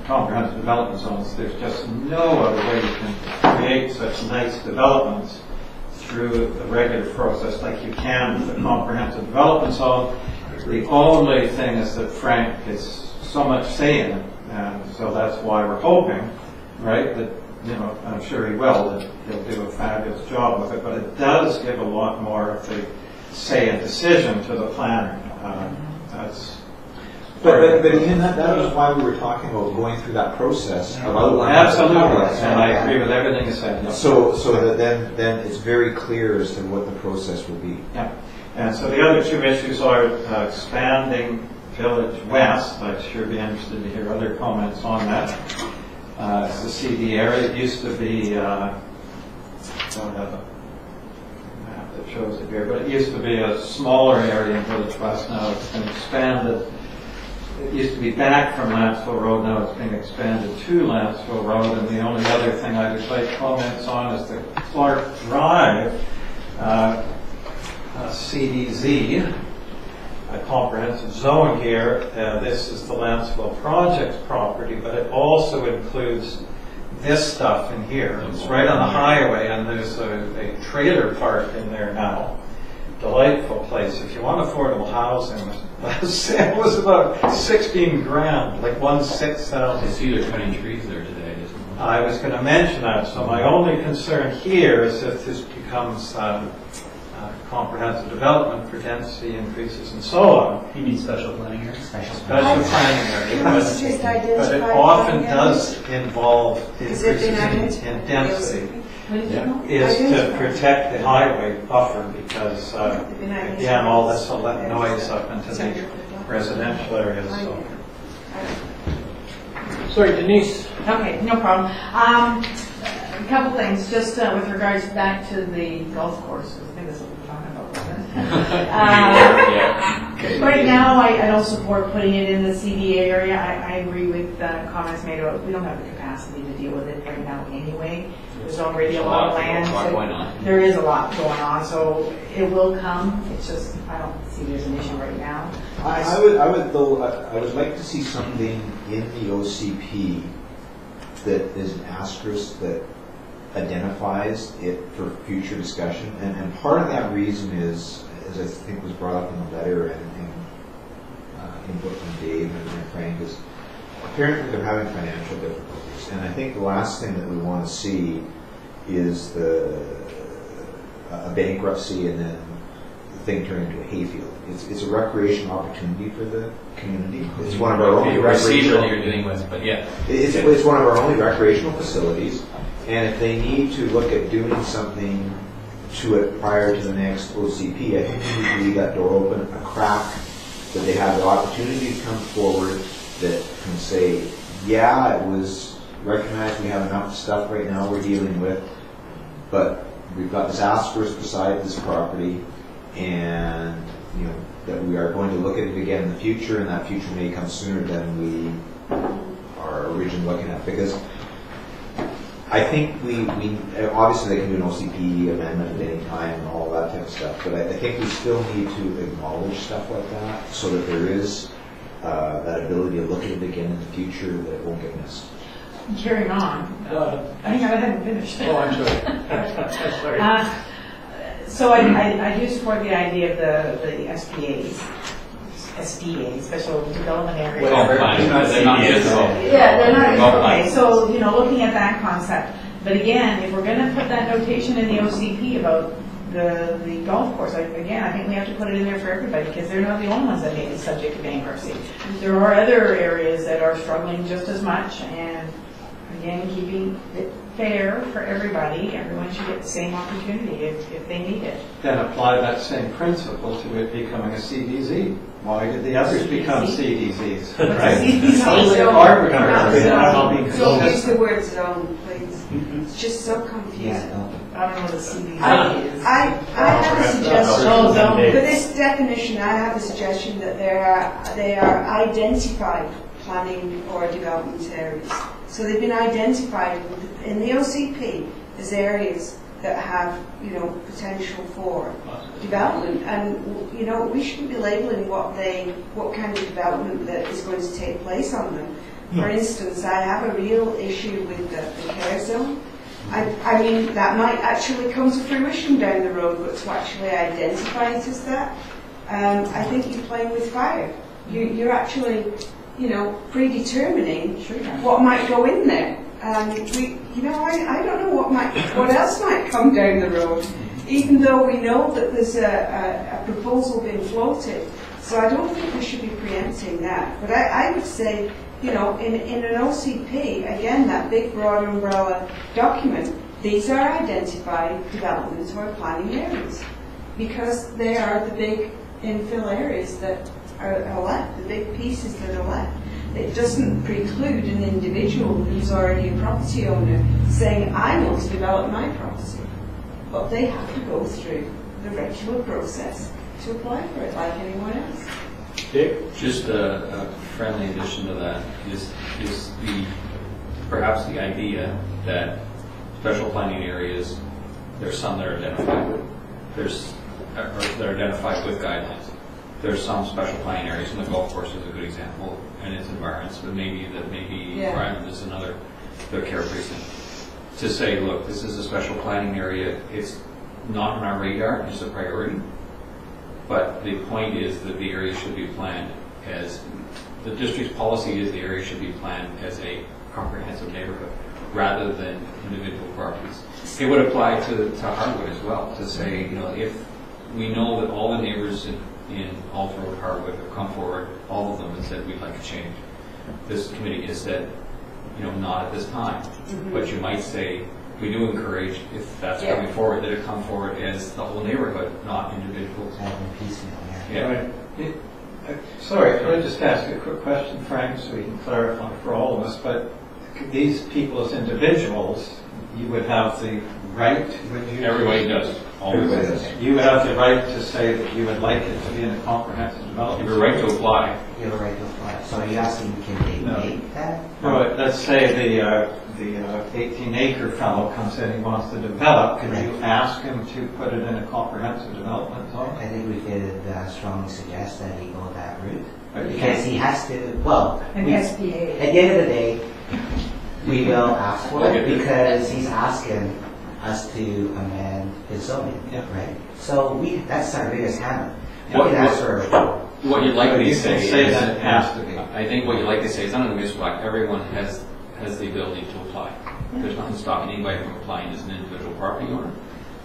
comprehensive development zones. There's just no other way you can create such nice developments through the regular process like you can with a comprehensive development zone. The only thing is that Frank is so much say in it, and so that's why we're hoping, right, that, I'm sure he will, that he'll do a fabulous job with it, but it does give a lot more of the say and decision to the planner. That's But again, that was why we were talking about going through that process of outlining. absolutely, and I agree with everything you said. Yeah. So that then it's very clear as to what the process will be. Yeah, and so the other two issues are expanding Village West. I'd sure be interested to hear other comments on that. It's the CD area. It used to be, don't have a map that shows it here, but it used to be a smaller area in Village West. Now it's been expanded. It used to be back from Lansville Road. Now it's being expanded to Lansville Road. And the only other thing I would like comments on is the Clark Drive CDZ, a comprehensive zone here. This is the Lansville Projects property, but it also includes this stuff in here. It's right on the highway, and there's a trailer park in there now. Delightful place. If you want affordable housing, last sale was about 16 grand, like 1/6,000. I see they're cutting trees there today, isn't it? I was going to mention that. So my only concern here is if this becomes comprehensive development for density increases and so on. You need special planning here? Special planning area. Can we just But identify it often planning does involve Has it increases been in identified? density. What did you know? Is to Identified. protect the highway buffer because, again, all this will let noise up into the residential areas. So. Sorry, Denise. Okay, no problem. A couple things, just with regards back to the golf course. I think that's what we're talking about, wasn't it? Right now, I don't support putting it in the CDA area. I agree with comments made about we don't have the capacity to deal with it right now anyway. There's already a lot of land. Going on. There is a lot going on, so it will come. It's just, I don't see there's an issue right now. I would like to see something in the OCP that is an asterisk that identifies it for future discussion. And part of that reason is, as I think was brought up in the letter and input from Dave and Frank, is apparently they're having financial difficulties. And I think the last thing that we want to see is a bankruptcy and then the thing turn into a hayfield. It's a recreational opportunity for the community. It's one of our only recreational you're dealing with, but yeah. It's one of our only recreational facilities. And if they need to look at doing something to it prior to the next OCP, I think we need to leave that door open, a crack, that they have the opportunity to come forward that can say, yeah, it was recognized we have enough stuff right now we're dealing with, but we've got this asterisk beside this property, and that we are going to look at it again in the future, and that future may come sooner than we are originally looking at. Because I think we obviously they can do an OCP amendment at any time and all that type of stuff, but I think we still need to acknowledge stuff like that so that there is that ability to look at it again in the future, that it won't get missed. Carrying on. I think I hadn't finished. Oh, I'm sorry. So I do support the idea of the SPAs, Special Development Areas. Whatever. They're not visible. Yeah, they're not, okay, so, looking at that concept. But again, if we're gonna put that notation in the OCP about the golf course, I think we have to put it in there for everybody, because they're not the only ones that may be subject to bankruptcy. There are other areas that are struggling just as much, and again, keeping it fair for everybody. Everyone should get the same opportunity if they need it. Then apply that same principle to it becoming a CDZ. Why did the others become CDZs? Right? Don't use the word zone, please. It's just so confusing. I don't know what a CDZ is. I have a suggestion. Oh, zone. For this definition, I have a suggestion that they are identified planning or development areas. So they've been identified in the OCP as areas that have, potential for development. And, we shouldn't be labeling what kind of development that is going to take place on them. For instance, I have a real issue with the care zone. I mean, that might actually come to fruition down the road, but to actually identify it as that, I think you're playing with fire. You're actually, predetermining what might go in there. I don't know what else might come down the road, even though we know that there's a proposal being floated. So I don't think we should be preempting that. But I would say, in an OCP, again, that big broad umbrella document, these are identified development or planning areas, because they are the big infill areas that are left, the big pieces that are left. It doesn't preclude an individual who's already a property owner saying, I want to develop my property. But they have to go through the regular process to apply for it like anyone else. Just a friendly addition to that is perhaps the idea that special planning areas, there's some that are identified. They're identified with guidelines. There's some special planning areas, and the golf course is a good example, and its environments, but maybe Ryland is another. the care precinct. To say, look, this is a special planning area, it's not on our radar, it's a priority. But the point is that the area should be planned as, the district's policy is the area should be planned as a comprehensive neighborhood rather than individual properties. It would apply to Harwood as well, to say, you know, if we know that all the neighbors in Alta Road, Harwood have come forward, all of them, and said we'd like a change. This committee has said, you know, not at this time. But you might say, we do encourage, if that's coming forward, that it come forward as the whole neighborhood, not individuals. Piecemeal, Yeah. Sorry, could I just ask you a quick question, Frank, so we can clarify for all of us, but these people as individuals, you would have the right, would you? Everybody does. Everybody does. You would have the right to say that you would like it to be in a comprehensive development. You have a right to apply. You have a right to apply. So are you asking, can they make that? No, but let's say the 18-acre fellow comes in, he wants to develop, can you ask him to put it in a comprehensive development zone? I think we could strongly suggest that he go that route. But you Because he has to, well, And we- SPA. at the end of the day, we will ask for it because he's asking us to amend his zoning, Yeah. right? So that's our biggest hammer. We What- can ask for, What you'd likely You say can is, say that it has to be. I think what you'd like to say is under the municipal act, everyone has the ability to apply. There's nothing stopping anybody from applying as an individual property owner.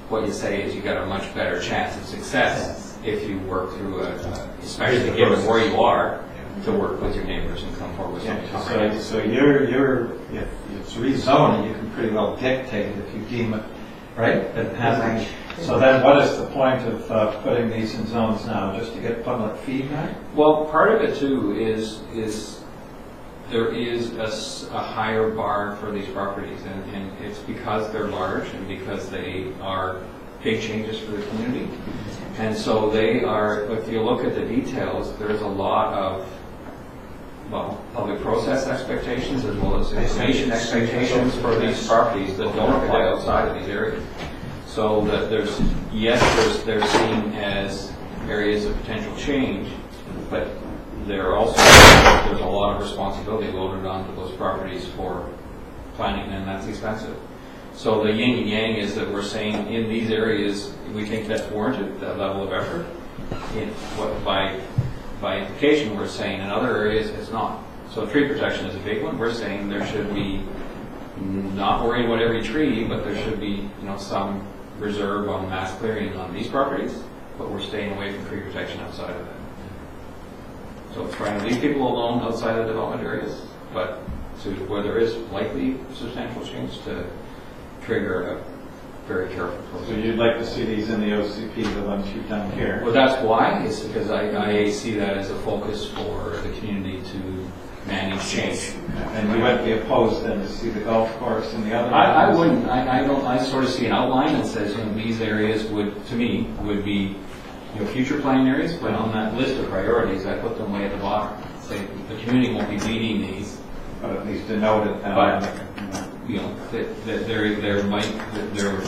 What you say is you got a much better chance of success if you work through especially given where you are, to work with your neighbors and come forward with something. So you're, if it's rezoning, you can pretty well dictate it if you deem it, right? That it has. So then what is the point of putting these in zones now, just to get public feedback? Well, part of it too is there is a higher bar for these properties, and it's because they're large and because they are big changes for the community. And so they are, if you look at the details, there's a lot of, well, public process expectations as well as information expectations for these properties that don't apply outside of these areas. So that they're seen as areas of potential change, but there's a lot of responsibility loaded onto those properties for planning, and that's expensive. So the yin and yang is that we're saying in these areas, we think that's warranted, that level of effort. By implication, we're saying in other areas it's not. So tree protection is a big one. We're saying there should be, not worrying about every tree, but there should be, some reserve on mass clearing on these properties, but we're staying away from tree protection outside of it. So it's trying to leave people alone outside of development areas, but where there is likely substantial change to trigger a very careful process. So you'd like to see these in the OCP, the ones you've done here? Well, that's why, is because I see that as a focus for the community to manage change. And you wouldn't be opposed then to see the golf course and the other? I wouldn't. I sort of see an outline that says, these areas would be, future planning areas, but on that list of priorities, I put them way at the bottom. Say the community won't be leading these, But at least denote it. but that there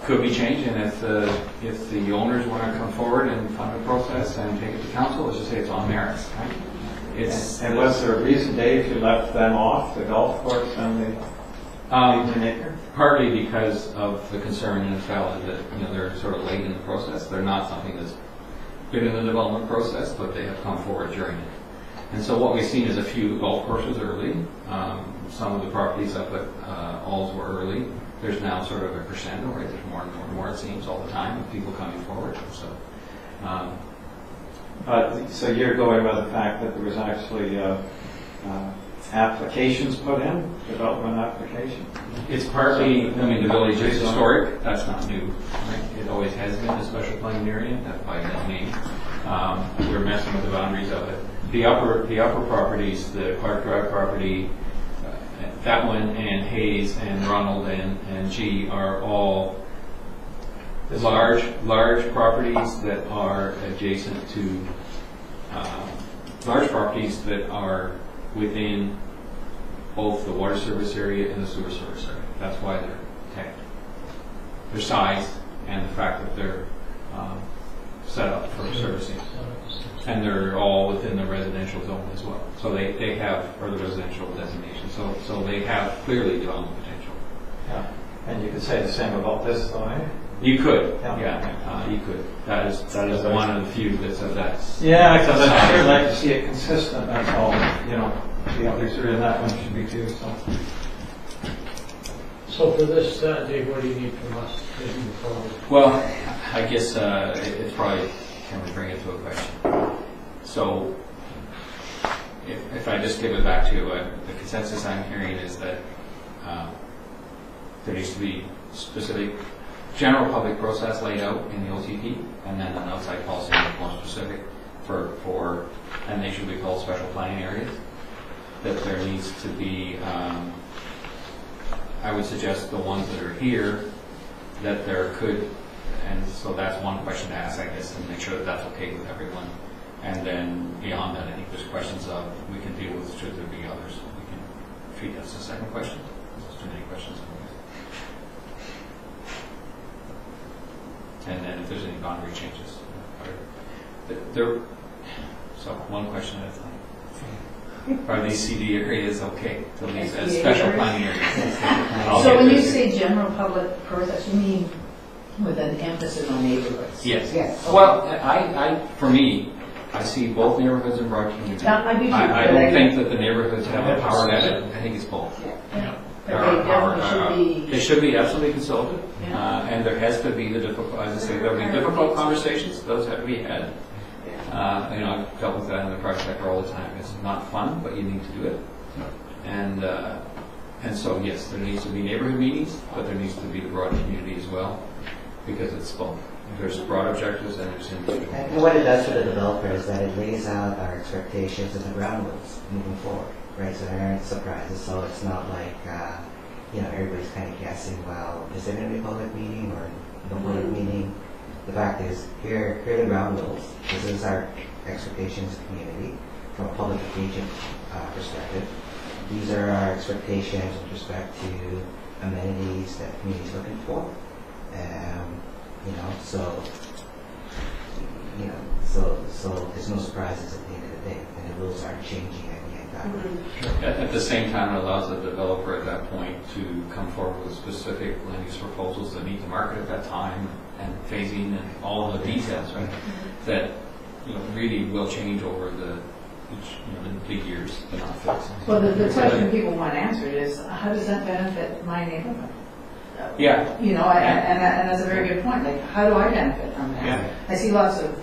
could be change, and if the owners want to come forward and fund the process and take it to council, let's just say it's on merits, right? And was there a reason, Dave, you left them off, the golf course and the 18-acre? Partly because of the concern in the fellow that they're sort of late in the process. They're not something that's been in the development process, but they have come forward during it. And so what we've seen is a few golf courses early. Some of the properties up at Alls were early. There's now sort of a crescendo, right? There's more and more and more, it seems, all the time, of people coming forward. So you're going by the fact that there was actually applications put in, development application? It's partly, the village is historic, that's not new, right? It always has been a special planning area, that's by that name. We're messing with the boundaries of it. The upper properties, the Clark Drive property, that one, and Hayes, and Ronald, and G are all large properties that are adjacent to, large properties that are within both the water service area and the sewer service area. That's why they're tagged. Their size and the fact that they're set up for servicing. And they're all within the residential zone as well. So they have, or the residential designation, so they have clearly development potential. Yeah. And you could say the same about this, though, eh? You could, Yeah. you could. That is one of the few that says that's. Yeah, because I'd sure like to see it consistent, that's all, you know, the others are in that one should be too, so. So for this, Dave, what do you need from us to move forward? Well, I guess it's probably, can we bring it to a question? So, if I just give it back to you, the consensus I'm hearing is that there needs to be specific general public process laid out in the OCP, and then an outside policy that's more specific for, and they should be called special planning areas. That there needs to be, I would suggest the ones that are here, that there could, and so that's one question to ask, I guess, and make sure that that's okay with everyone. And then beyond that, I think there's questions of we can deal with should there be others. We can treat that as a second question. There's too many questions. And then if there's any boundary changes. So one question at a time. Are these CD areas okay to leave as special planning areas? So when you say general public process, you mean with an emphasis on neighborhoods? Yes. Yes. Well, for me, I see both neighborhoods and broad communities. I do too, I but don't think that the neighborhoods have the power to edit. I think it's both. Yeah. But they definitely should be. They should be absolutely consulted, Yeah. and there has to be the difficult, as I say, there'll be difficult conversations. Those have to be had. I've dealt with that in the private sector all the time. It's not fun, but you need to do it. And so yes, there needs to be neighborhood meetings, but there needs to be the broad community as well, because it's both. There's broad objectives and there's individual. And what it does for the developer is that it lays out our expectations and the ground rules moving forward, right? So there aren't surprises. So it's not like, everybody's kind of guessing, well, is there going to be a public meeting or no public meeting? The fact is, here are the ground rules. This is our expectations of community from a public engagement perspective. These are our expectations with respect to amenities that the community is looking for. So there's no surprises at the end of the day, and the rules aren't changing at the end. At the same time, it allows the developer at that point to come forward with specific land use proposals that meet the market at that time, and phasing and all of the details, right? That really will change over the big years, but not fixed. Well, the question people want answered is, how does that benefit my neighborhood? Yeah. And that's a very good point. Like, how do I benefit from that? Yeah. I see lots of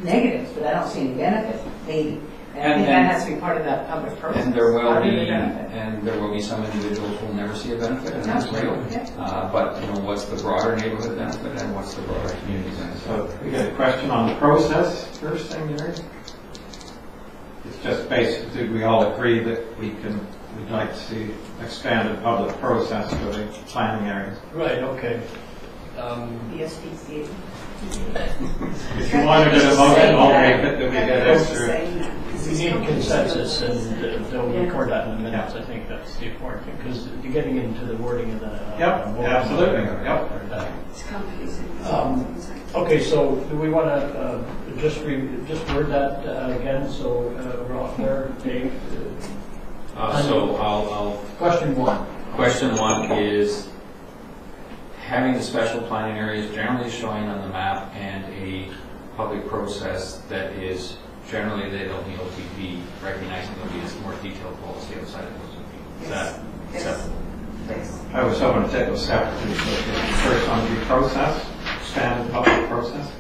negatives, but I don't see any benefit, maybe. And I think that has to be part of that public process. And there How do they benefit? will be some individuals who will never see a benefit, and that's real. Yeah. But what's the broader neighborhood benefit, and what's the broader community benefit? So we got a question on the process first thing, Gary? It's just basic, did we all agree that we'd like to see expanded public process for the planning areas? Right, okay. The SPC. If you wanted to I'll make it that we get extra. We need consensus, and they'll record that in the minutes. I think that's the important thing, because you're getting into the wording of the... Yep, absolutely, yep. It's confusing. Okay, so do we want to just word that again, so we're all clear, Dave? So I'll Question one. Question one is having the special planning areas generally showing on the map and a public process that is generally they don't need OCP, recognizing there'll be a more detailed policy outside of OCP. Is that acceptable? Yes. I was hoping to take those separately. First on the process, expanded public process.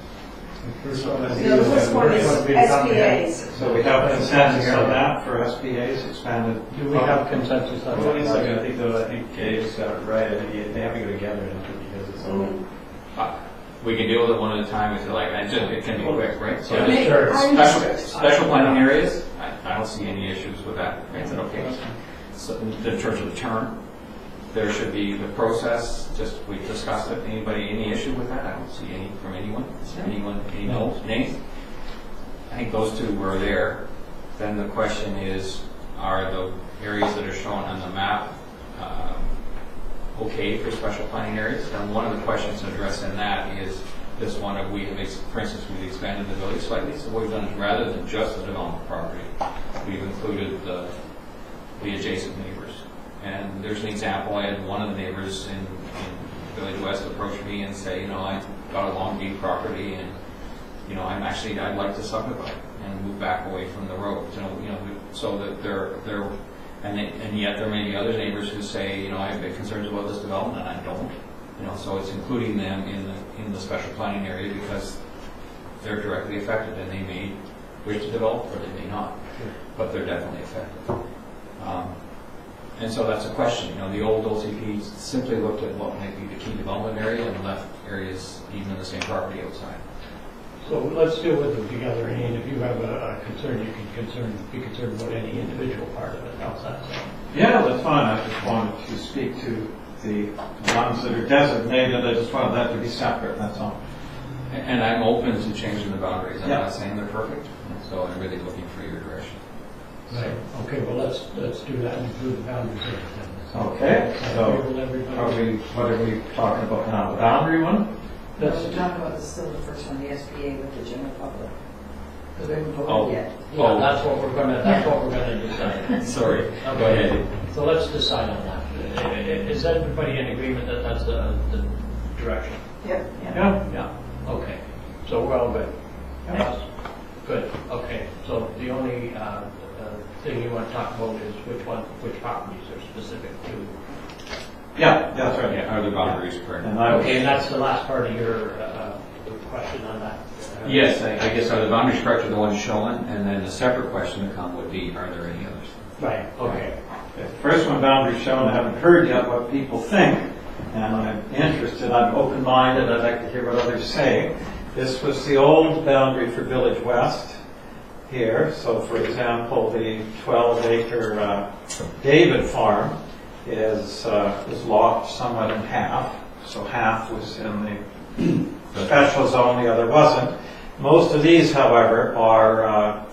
The first one is SPAs. So we have consensus on that for SPAs, expanded. Do we have consensus on Well, that? I think Dave's got it right. I think they have to go together because it's all. We can deal with it one at a time if you like. It can be quick, right? So Yeah, sure. special planning areas, I don't see any issues with that. Is that okay? So in terms of the term, there should be the process, just we discussed it. Any issue with that? I don't see any from anyone. Is there anyone, any names? I think those two were there. Then the question is, are the areas that are shown on the map okay for special planning areas? And one of the questions addressed in that is, this one, we have, for instance, we've expanded the village slightly, so what we've done is rather than just the development property, we've included the adjacent neighbors. And there's an example, I had one of the neighbors in Village West approach me and say, I got a Long Beach property and, I'd like to subdivide and move back away from the road. So that and yet there may be other neighbors who say, I have big concerns about this development, and I don't. So it's including them in the special planning area because they're directly affected, and they may wish to develop or they may not, but they're definitely affected. And so that's a question. The old OCP simply looked at what might be the key development area and left areas even in the same property outside. So let's deal with them together, and if you have a concern, you can be concerned about any individual part of it. How's that sound? Yeah, that's fine. I just wanted to speak to the ones that are designated. I just wanted that to be separate, that's all. And I'm open to changing the boundaries. I'm Yeah. not saying they're perfect, so I'm really looking for your direction. Right. Okay, well, let's do that and include the boundaries. Okay, so what are we talking about now? The boundary one? We're talking about still the first one, the SPA with the general public. Because we haven't Oh. voted yet. Yeah, that's what we're gonna decide. Sorry, Okay. go ahead. So let's decide on that. Is everybody in agreement that that's the direction? Yep. Yeah. Yeah, okay. So we're all good? Yeah. Yes? Good, okay. So the only thing you want to talk about is which properties are specific to. Yeah, that's right. Yeah, are the boundaries correct? And I Okay, and that's the last part of your question on that? Yes, I guess are the boundaries correct are the ones shown, and then the separate question to come would be, are there any others? Right, okay. The first one, boundary shown, I haven't heard yet what people think, and I'm interested, I'm open-minded, I'd like to hear what others say. This was the old boundary for Village West here, so for example, the 12-acre David farm is locked somewhat in half, so half was in the special zone, the other wasn't. Most of these, however, are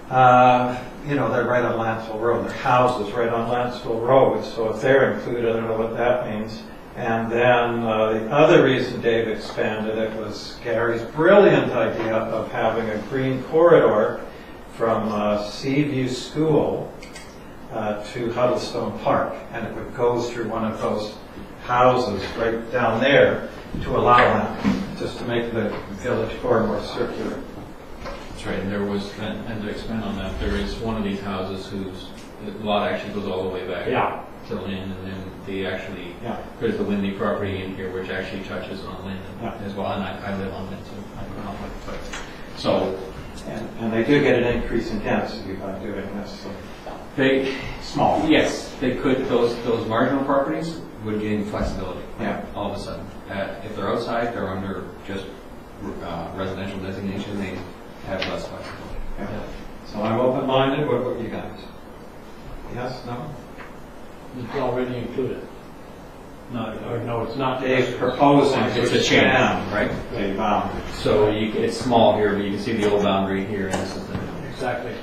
they're right on Lanceville Road. They're houses right on Lanceville Road, so if they're included, I don't know what that means. And then the other reason Dave expanded it was Gary's brilliant idea of having a green corridor from Seaview School to Huddlestone Park, and it would go through one of those houses right down there to allow that, just to make the village corridor more circular. That's right, and there was, and to expand on that, there is one of these houses whose lot actually goes all the way back to Lynn, and then they actually, there's the Lindy property in here, which actually touches on Lynn as well, and I live on Lynn, so I don't know, but so. And they do get an increase in density by doing this. So. They small. Yes, they could. Those marginal properties would gain flexibility. Yeah. All of a sudden, if they're outside, they're under just residential designation. They have less flexibility. Yeah. So I'm open-minded. What about you guys? Yes? No? It's already included. No, it's not. Dave's proposing It's a change, right? The boundary. So it's small here, but you can see the old boundary here, and this is the Exactly.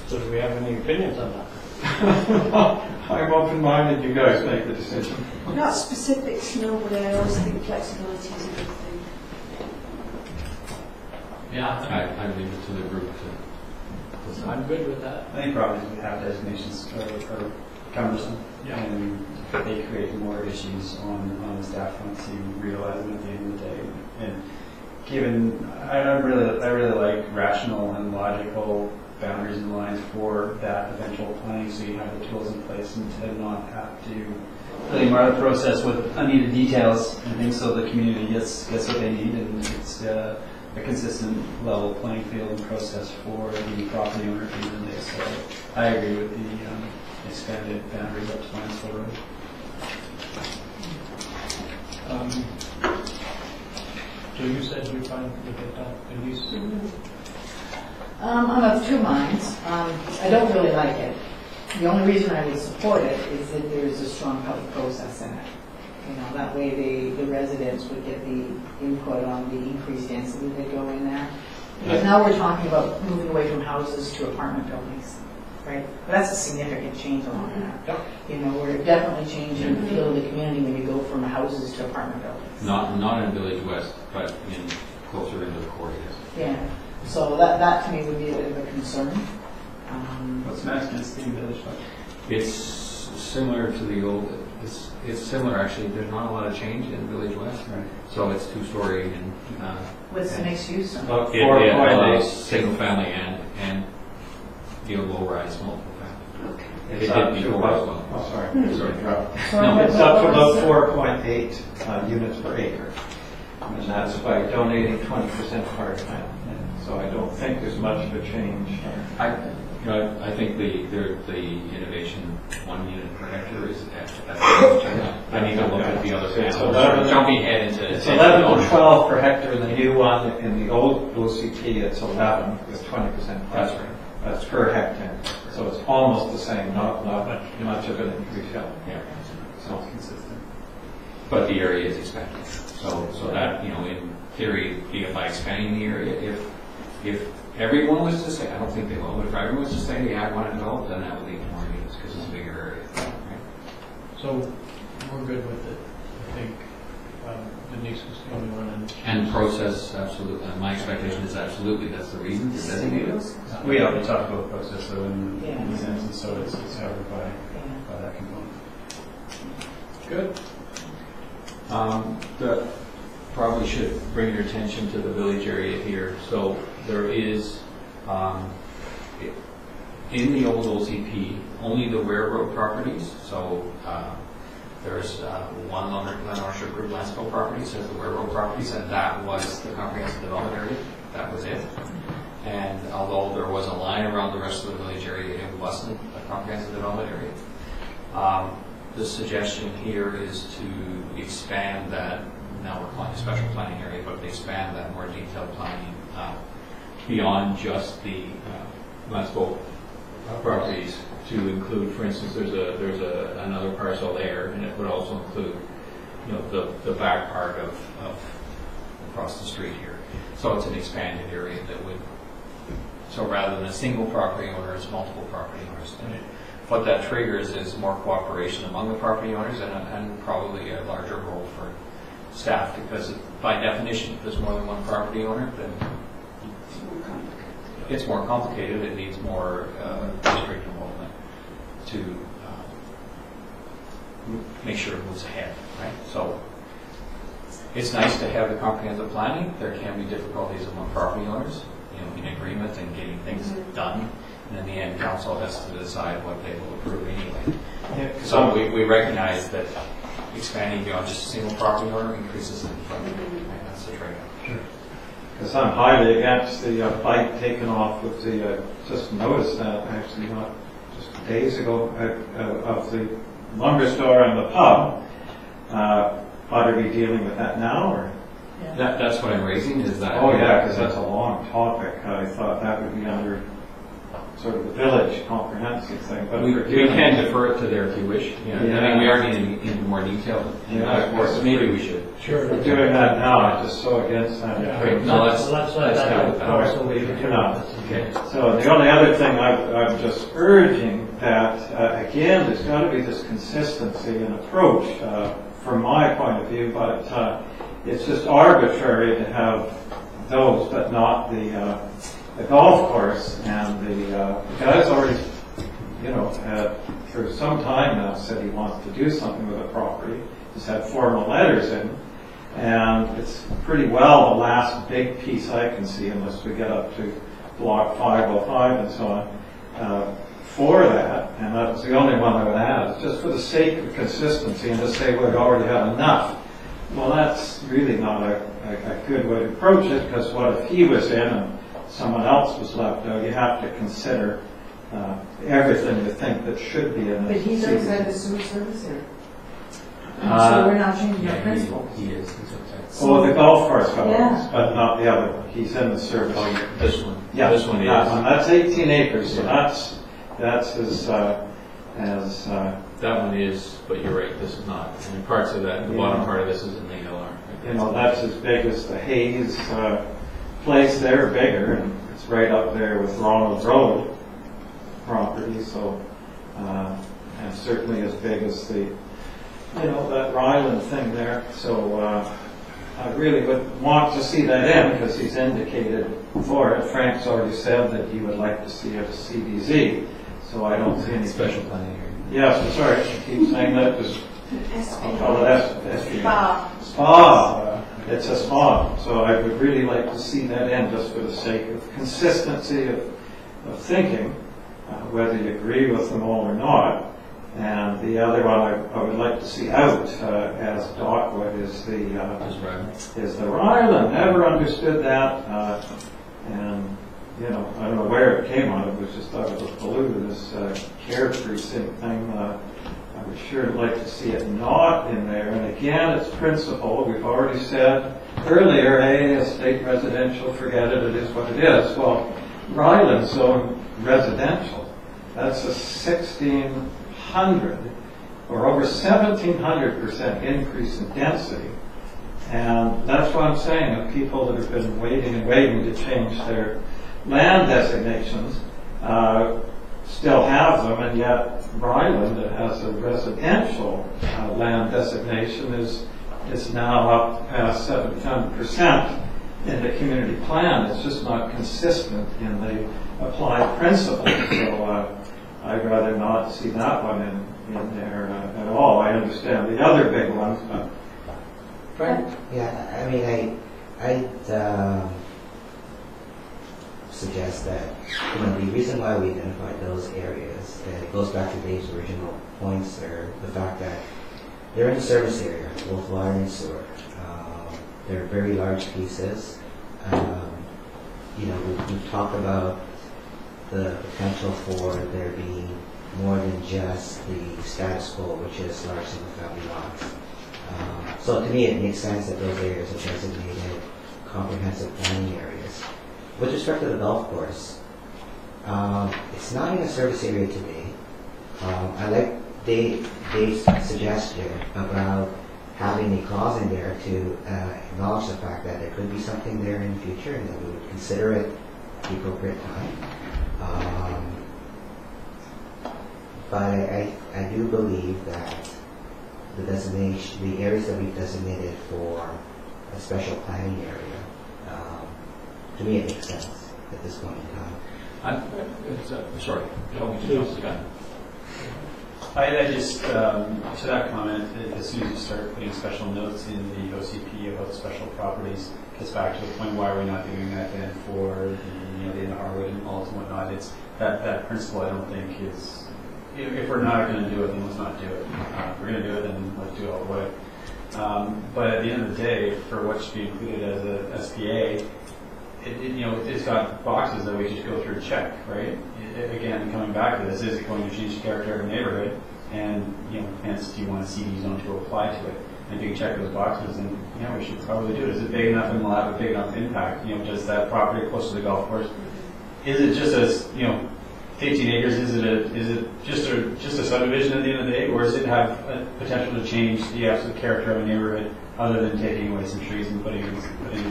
So do we have any opinions on that? I'm open-minded. You guys make the decision. Not specifics, no, but I always think flexibility is a good thing. Yeah, I leave it to the group to. I'm good with that. I think properties we have designations are cumbersome, and they create more issues on the staff front to realize them at the end of the day. And given, I really like rational and logical boundaries and lines for that eventual planning, so you have the tools in place and to not have to really mar the process with unneeded details and things, so the community gets what they need, and it's a consistent level playing field and process for the property owner at the end of the day. So I agree with the expanded boundaries up to Lanceville Road. So you said you find that at least. I'm of two minds. I don't really like it. The only reason I would support it is that there is a strong public process in it. That way the residents would get the input on the increased density that go in there. Because now we're talking about moving away from houses to apartment buildings. right? But that's a significant change along that. Yep. You know, we're definitely changing the feel of the community when you go from houses to apartment buildings. Not in Village West, but closer into the core, yes. Yeah, so that to me would be a bit of a concern. What's max density in Village West? It's similar to the old, it's similar actually, there's not a lot of change in Village West. Right. So it's two-story and. What's the mixed use zone? About It 4.8. allows single family and low-rise multiple family. It It's did up to before about, as well. oh, sorry, sorry, drop. No, It's up to about 4.8 units per acre. And that's by donating 20% parkland. So I don't think there's much of a change. I think the innovation 1 unit per hectare is at I need to look at the other It's panels. 11 Jumping ahead into. It's 11 to 12 per hectare in the new one. In the old OCP, it's 11 with 20% That's parkland. right. That's per hectare. So it's almost the same, not much of an increase. Yeah. So Consistent. But the area is expanding. So that, in theory, by expanding the area, if everyone was to say, I don't think they will, but if everyone was to say, yeah, I want to develop, then that would lead to more units because it's a bigger area. Right? So we're good with it. I think Denise was the only one. And process, absolutely. My expectation is absolutely, that's the reason to designate it. We already talked about process though in Yeah. the sense, and so it's covered by that component. Good. Probably should bring your attention to the village area here. So there is, in the old OCP, only the railroad properties. So there's one Lenormand Group Landscape property, says the railroad properties, and that was the comprehensive development area. That was it. And although there was a line around the rest of the village area, it wasn't a comprehensive development area. The suggestion here is to expand that. Now we're calling it a special planning area, but to expand that more detailed planning beyond just the landscape properties to include, for instance, there's another parcel there, and it would also include, the back part of across the street here. So it's an expanded area that would. So rather than a single property owner, it's multiple property owners. And what that triggers is more cooperation among the property owners and probably a larger role for staff, because by definition, if there's more than one property owner, then it's more complicated. It needs more district involvement to make sure it moves ahead, right? So it's nice to have the comprehensive planning. There can be difficulties among property owners, in agreement and getting things done. And in the end, council has to decide what they will approve anyway. Yeah. So we recognize that expanding beyond just a single property owner increases the funding. Right? That's the trade-off. because I'm highly against the bike taken off with the, just noticed that actually not just days ago, of the lumber store and the pub. Are we dealing with that now, or? That's what I'm raising, is that. Oh, yeah, because that's a long topic. I thought that would be under sort of the village comprehensive thing. But We for doing can it- defer it to there if you wish. I mean, Yeah. we are getting into more detail. Yeah, Of course, maybe we should. Sure. for doing that now, I'm just so against that. No, let's let go that with that. out. So leave it. Okay. So the only other thing I'm just urging that, again, there's got to be this consistency in approach from my point of view, but it's just arbitrary to have those, but not the golf course. And the guy's already, for some time now said he wants to do something with the property. He's had formal letters in. And it's pretty well the last big piece I can see, unless we get up to block 505 and so on, for that. And that was the only one I would add, just for the sake of consistency and to say we already have enough. Well, that's really not a good way to approach it, because what if he was in and someone else was left out? You have to consider everything you think that should be in But this. he's outside the sewer service area. So we're not changing our principle. He is. He's outside. Oh, the golf course fellow, Yeah. but not the other one. He's in the service. Oh, yeah, this one. Yeah, This one is. That's 18 acres, so Yeah. that's That one is, but you're right, this is not. And parts of that, the bottom part of this is in the LR. that's as big as the Hayes place there, bigger, and it's right up there with Ronald Road. property, so, and certainly as big as the, that Ryland thing there. So I really would want to see that in, because he's indicated for it. Frank's already said that he would like to see it as CBZ, so I don't see any Special planning area. Yes, sorry, I keep saying that, just, I'll call it Spa. Spa. It's a spa, so I would really like to see that in, just for the sake of consistency of thinking, whether you agree with them all or not. And the other one I would like to see out as Dotwood is the Ryland. Never understood that, and I don't know where it came on. It was just out of the blue, this care precinct thing. I would sure like to see it not in there. And again, it's principle. We've already said earlier, hey, estate residential, forget it. It is what it is. Well, Ryland's zone residential. That's a 1,600 or over 1,700% increase in density. And that's what I'm saying, of people that have been waiting and waiting to change their land designations still have them, and yet Ryland, that has a residential land designation, is now up past 700% in the community plan. It's just not consistent in the applied principle. So I'd rather not see that one in there at all. I understand the other big ones, but Frank? Yeah, I mean, I'd suggest that the reason why we identified those areas, and it goes back to Dave's original points, are the fact that they're in the service area, both water and sewer. They're very large pieces. We've talked about the potential for there being more than just the status quo, which is large single-family lots. So to me, it makes sense that those areas are designated comprehensive planning areas. With respect to the golf course, it's not in a service area today. I like Dave's suggestion about having a clause in there to acknowledge the fact that there could be something there in the future and that we would consider it at the appropriate time. But I do believe that the designation, the areas that we've designated for a special planning area, to me it makes sense at this point in time. Sorry, tell me to jump the gun. I just, to that comment, as soon as you start putting special notes in the OCP about special properties, gets back to the point, why are we not doing that then for the Harwood and malls and whatnot? It's that principle I don't think is, if we're not going to do it, then let's not do it. If we're going to do it, then let's do it all the way. But at the end of the day, for what should be included as a SPA, it's got boxes that we just go through and check, right? Again, coming back to this, is it going to change the character of a neighborhood? And, hence, do you want a CD zone to apply to it? And if you can check those boxes, then, we should probably do it. Is it big enough and will have a big enough impact? Does that property close to the golf course, is it just as, 18 acres, is it just a subdivision at the end of the day, or does it have a potential to change the absolute character of a neighborhood other than taking away some trees and putting in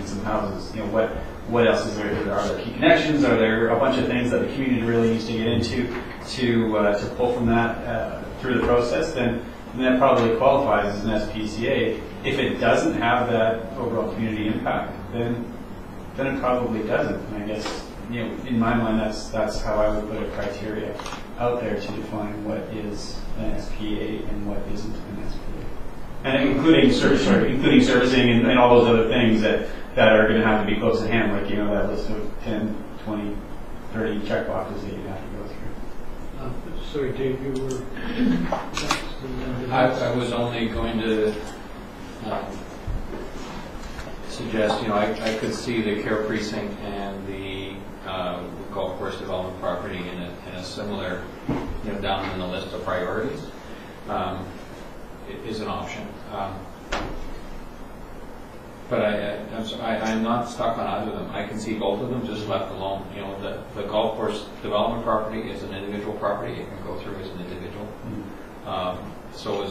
some houses? What else is there? Are there key connections? Are there a bunch of things that the community really needs to get into to pull from that through the process? Then that probably qualifies as an SPCA. If it doesn't have that overall community impact, then it probably doesn't. And I guess in my mind, that's how I would put a criteria out there to define what is an SPA and what isn't an SPA, and including servicing and all those other things that are going to have to be close at hand, like that list of 10, 20, 30 checkboxes that you have to go through. Sorry, Dave, you were. I was only going to suggest, I could see the care precinct and the golf course development property in a similar, down in the list of priorities. It is an option. But I'm not stuck on either of them. I can see both of them just left alone. The golf course development property is an individual property. It can go through as an individual. So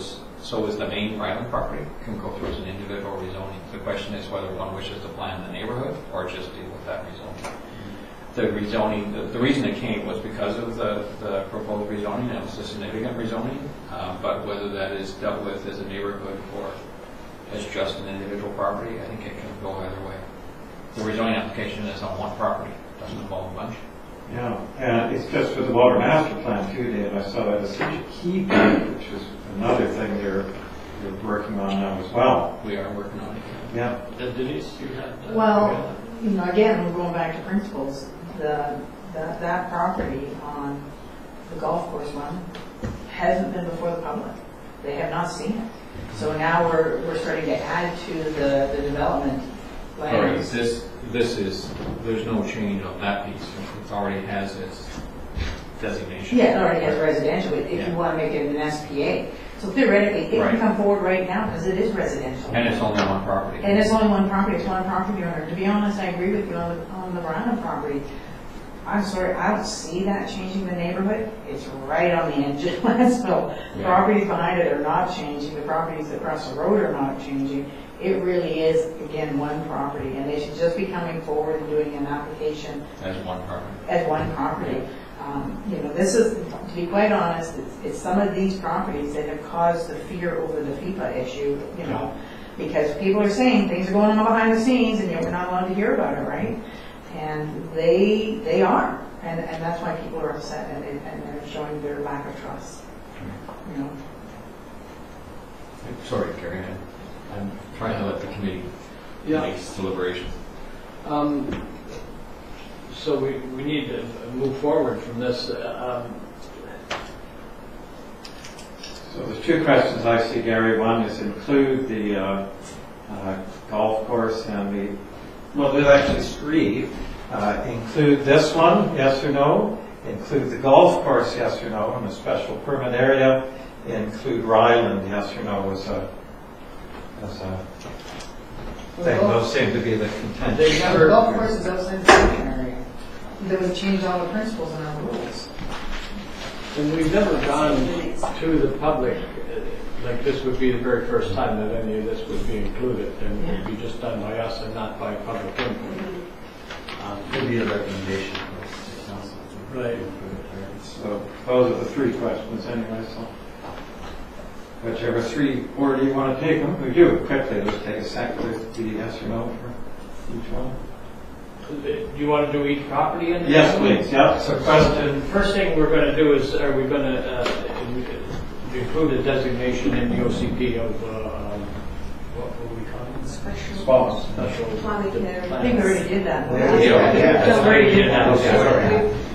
is the main private property. It can go through as an individual rezoning. The question is whether one wishes to plan the neighborhood or just deal with that rezoning. the rezoning, the reason it came was because of the proposed rezoning, and it was a significant rezoning, but whether that is dealt with as a neighborhood or as just an individual property, I think it can go either way. The rezoning application is on one property, doesn't involve a bunch. Yeah, and it's just with the water master plan too, Dave. I saw that as such a key part, which is another thing you're working on now as well. We are working on it. Yeah. Denise, you had? Well, you know, again, we're going back to principles. That property on the golf course one hasn't been before the public. They have not seen it. So now we're starting to add to the development Sorry, plans. this is, there's no change on that piece. It already has its designation. Yeah, it already has residential, but if Yeah. you want to make it an SPA. So theoretically, it Right. can come forward right now because it is residential. And it's only one property. And it's only one property, it's one property owner. To be honest, I agree with you on the Brandon property. I'm sorry, I don't see that changing the neighborhood. It's right on the edge of Lansville. The Yeah. properties behind it are not changing, the properties across the road are not changing. It really is, again, one property, and they should just be coming forward and doing an application As one property. as one property. You know, this is, to be quite honest, it's some of these properties that have caused the fear over the FIPA issue, you know, because people are saying things are going on behind the scenes and yet we're not allowed to hear about it, right? And they are, and that's why people are upset and they're showing their lack of trust, you know. Sorry, Carrie, I'm trying to let the committee make its deliberations. So we need to move forward from this. So there's two questions I see, Gary. One is include the golf course and the, well, there's actually three. Include this one, yes or no. Include the golf course, yes or no, in a special permit area. Include Ryland, yes or no, as a thing. Those seem to be the contention. They The never, golf course is outside the station area. They would change all the principles in our rules. and we've never gone to the public, like this would be the very first time that any of this would be included, and it would be just done by us and not by public input. Could be a recommendation from the council. Right. So those are the three questions anyway, so whichever three order you want to take them, we do quickly. Let's take a second with the yes or no for each one. Do you want to do each property? In Yes, please. Yeah. So question. First thing we're going to do is, are we going to include a designation in the OCP of, what would we call it? Spots. Special. Planning I think we already did that. Yeah, already did that.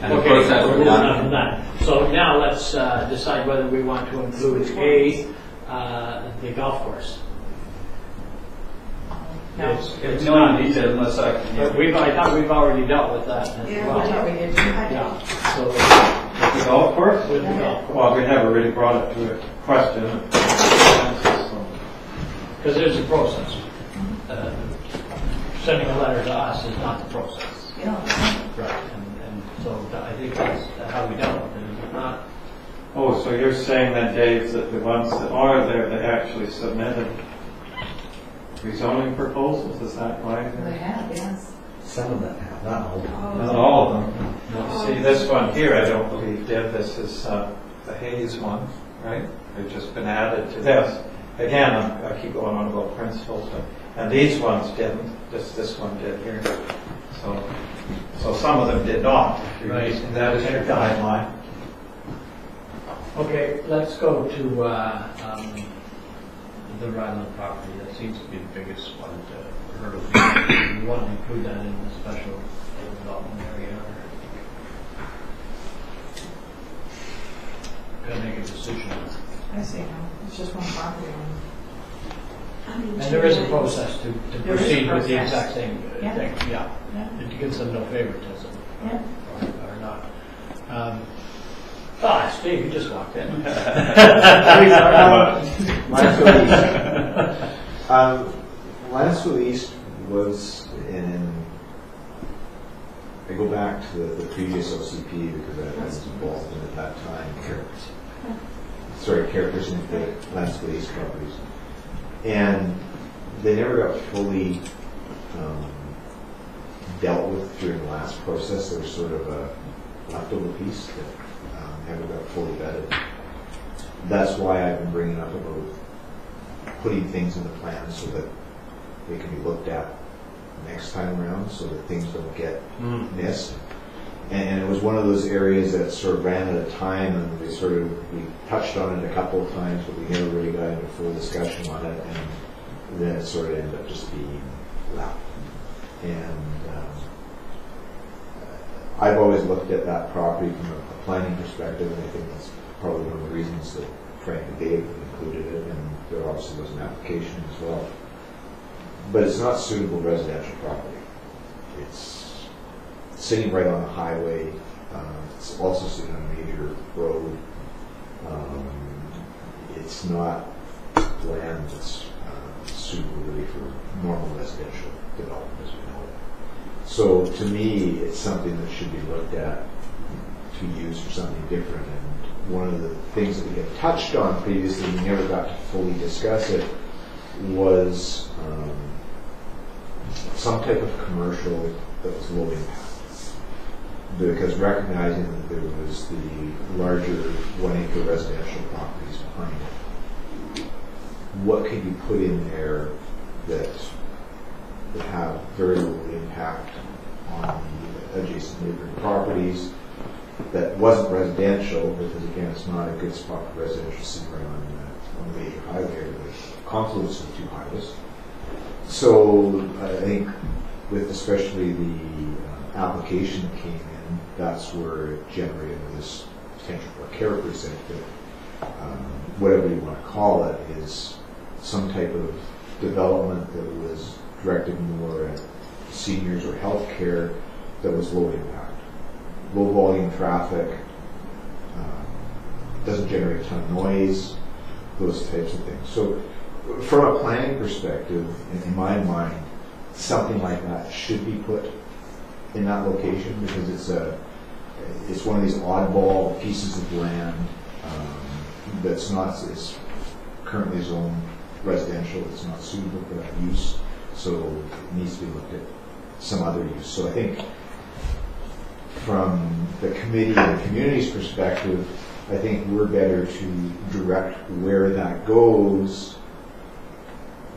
And the Okay, process we're we're moving done. on from that. So now let's decide whether we want to include the golf course. No. It's not in detail unless I can. But I thought we've already dealt with that as Yeah, well. I thought we did. Yeah, so The golf course? with the golf course. Well, we never really brought it to a question. Because there's a process. Sending a letter to us is not the process. Yeah. Right. And so I think that's how we dealt with it. It's not. Oh, so you're saying then, Dave, that the ones that are there, they actually submitted rezoning proposals? Is that right? They have, yes. Some of them have, not all of them. Not all of them. No, see, this one here, I don't believe did. This is the Hayes one, right? They've just been added to this. Again, I keep going on about principles, and these ones didn't. Just this one did here. So some of them did not. If you're Right. using that as your guideline. Okay, let's go to the Ryland property. That seems to be the biggest one to hurdle. We want to include that in the special development area. Gotta make a decision. I see, no, it's just one property owner. And there is a process to There is a proceed with the process. exact same Yeah. thing, yeah. Yeah. It gives them no favoritism. Yeah. Or not. Steve, you just walked in. Lansville East was I go back to the previous OCP because I was involved in it at that time. Characters in the Lansville East properties. And they never got fully dealt with during the last process. There's sort of a leftover piece that never got fully vetted. That's why I've been bringing up about putting things in the plan so that they can be looked at next time around, so that things don't get missed. And it was one of those areas that sort of ran out of time, and we touched on it a couple of times, but we never really got into full discussion on it, and then it sort of ended up just being left. And I've always looked at that property from a planning perspective, and I think that's probably one of the reasons that Frank and Dave included it, and there obviously was an application as well. But it's not suitable residential property. It's sitting right on a highway. It's also sitting on a major road. It's not land that's suitable really for normal residential development as we know it. So to me, it's something that should be looked at to use for something different. And one of the things that we had touched on previously, we never got to fully discuss it, was some type of commercial that was low impact. Because recognizing that there was the larger 1 acre residential properties behind it, what could you put in there that would have very little impact on the adjacent neighboring properties, that wasn't residential, because again, it's not a good spot for residential sitting right on the major highway or the confluence of the two highways. So I think with especially the application that came in, that's where it generated this potential for a care precinct that, whatever you want to call it, is some type of development that was directed more at seniors or healthcare that was low impact. Low volume traffic, doesn't generate a ton of noise, those types of things. So from a planning perspective, in my mind, something like that should be put in that location, because it's one of these oddball pieces of land that's not is currently zoned residential. It's not suitable for that use, so it needs to be looked at some other use. So I think from the committee and the community's perspective, I think we're better to direct where that goes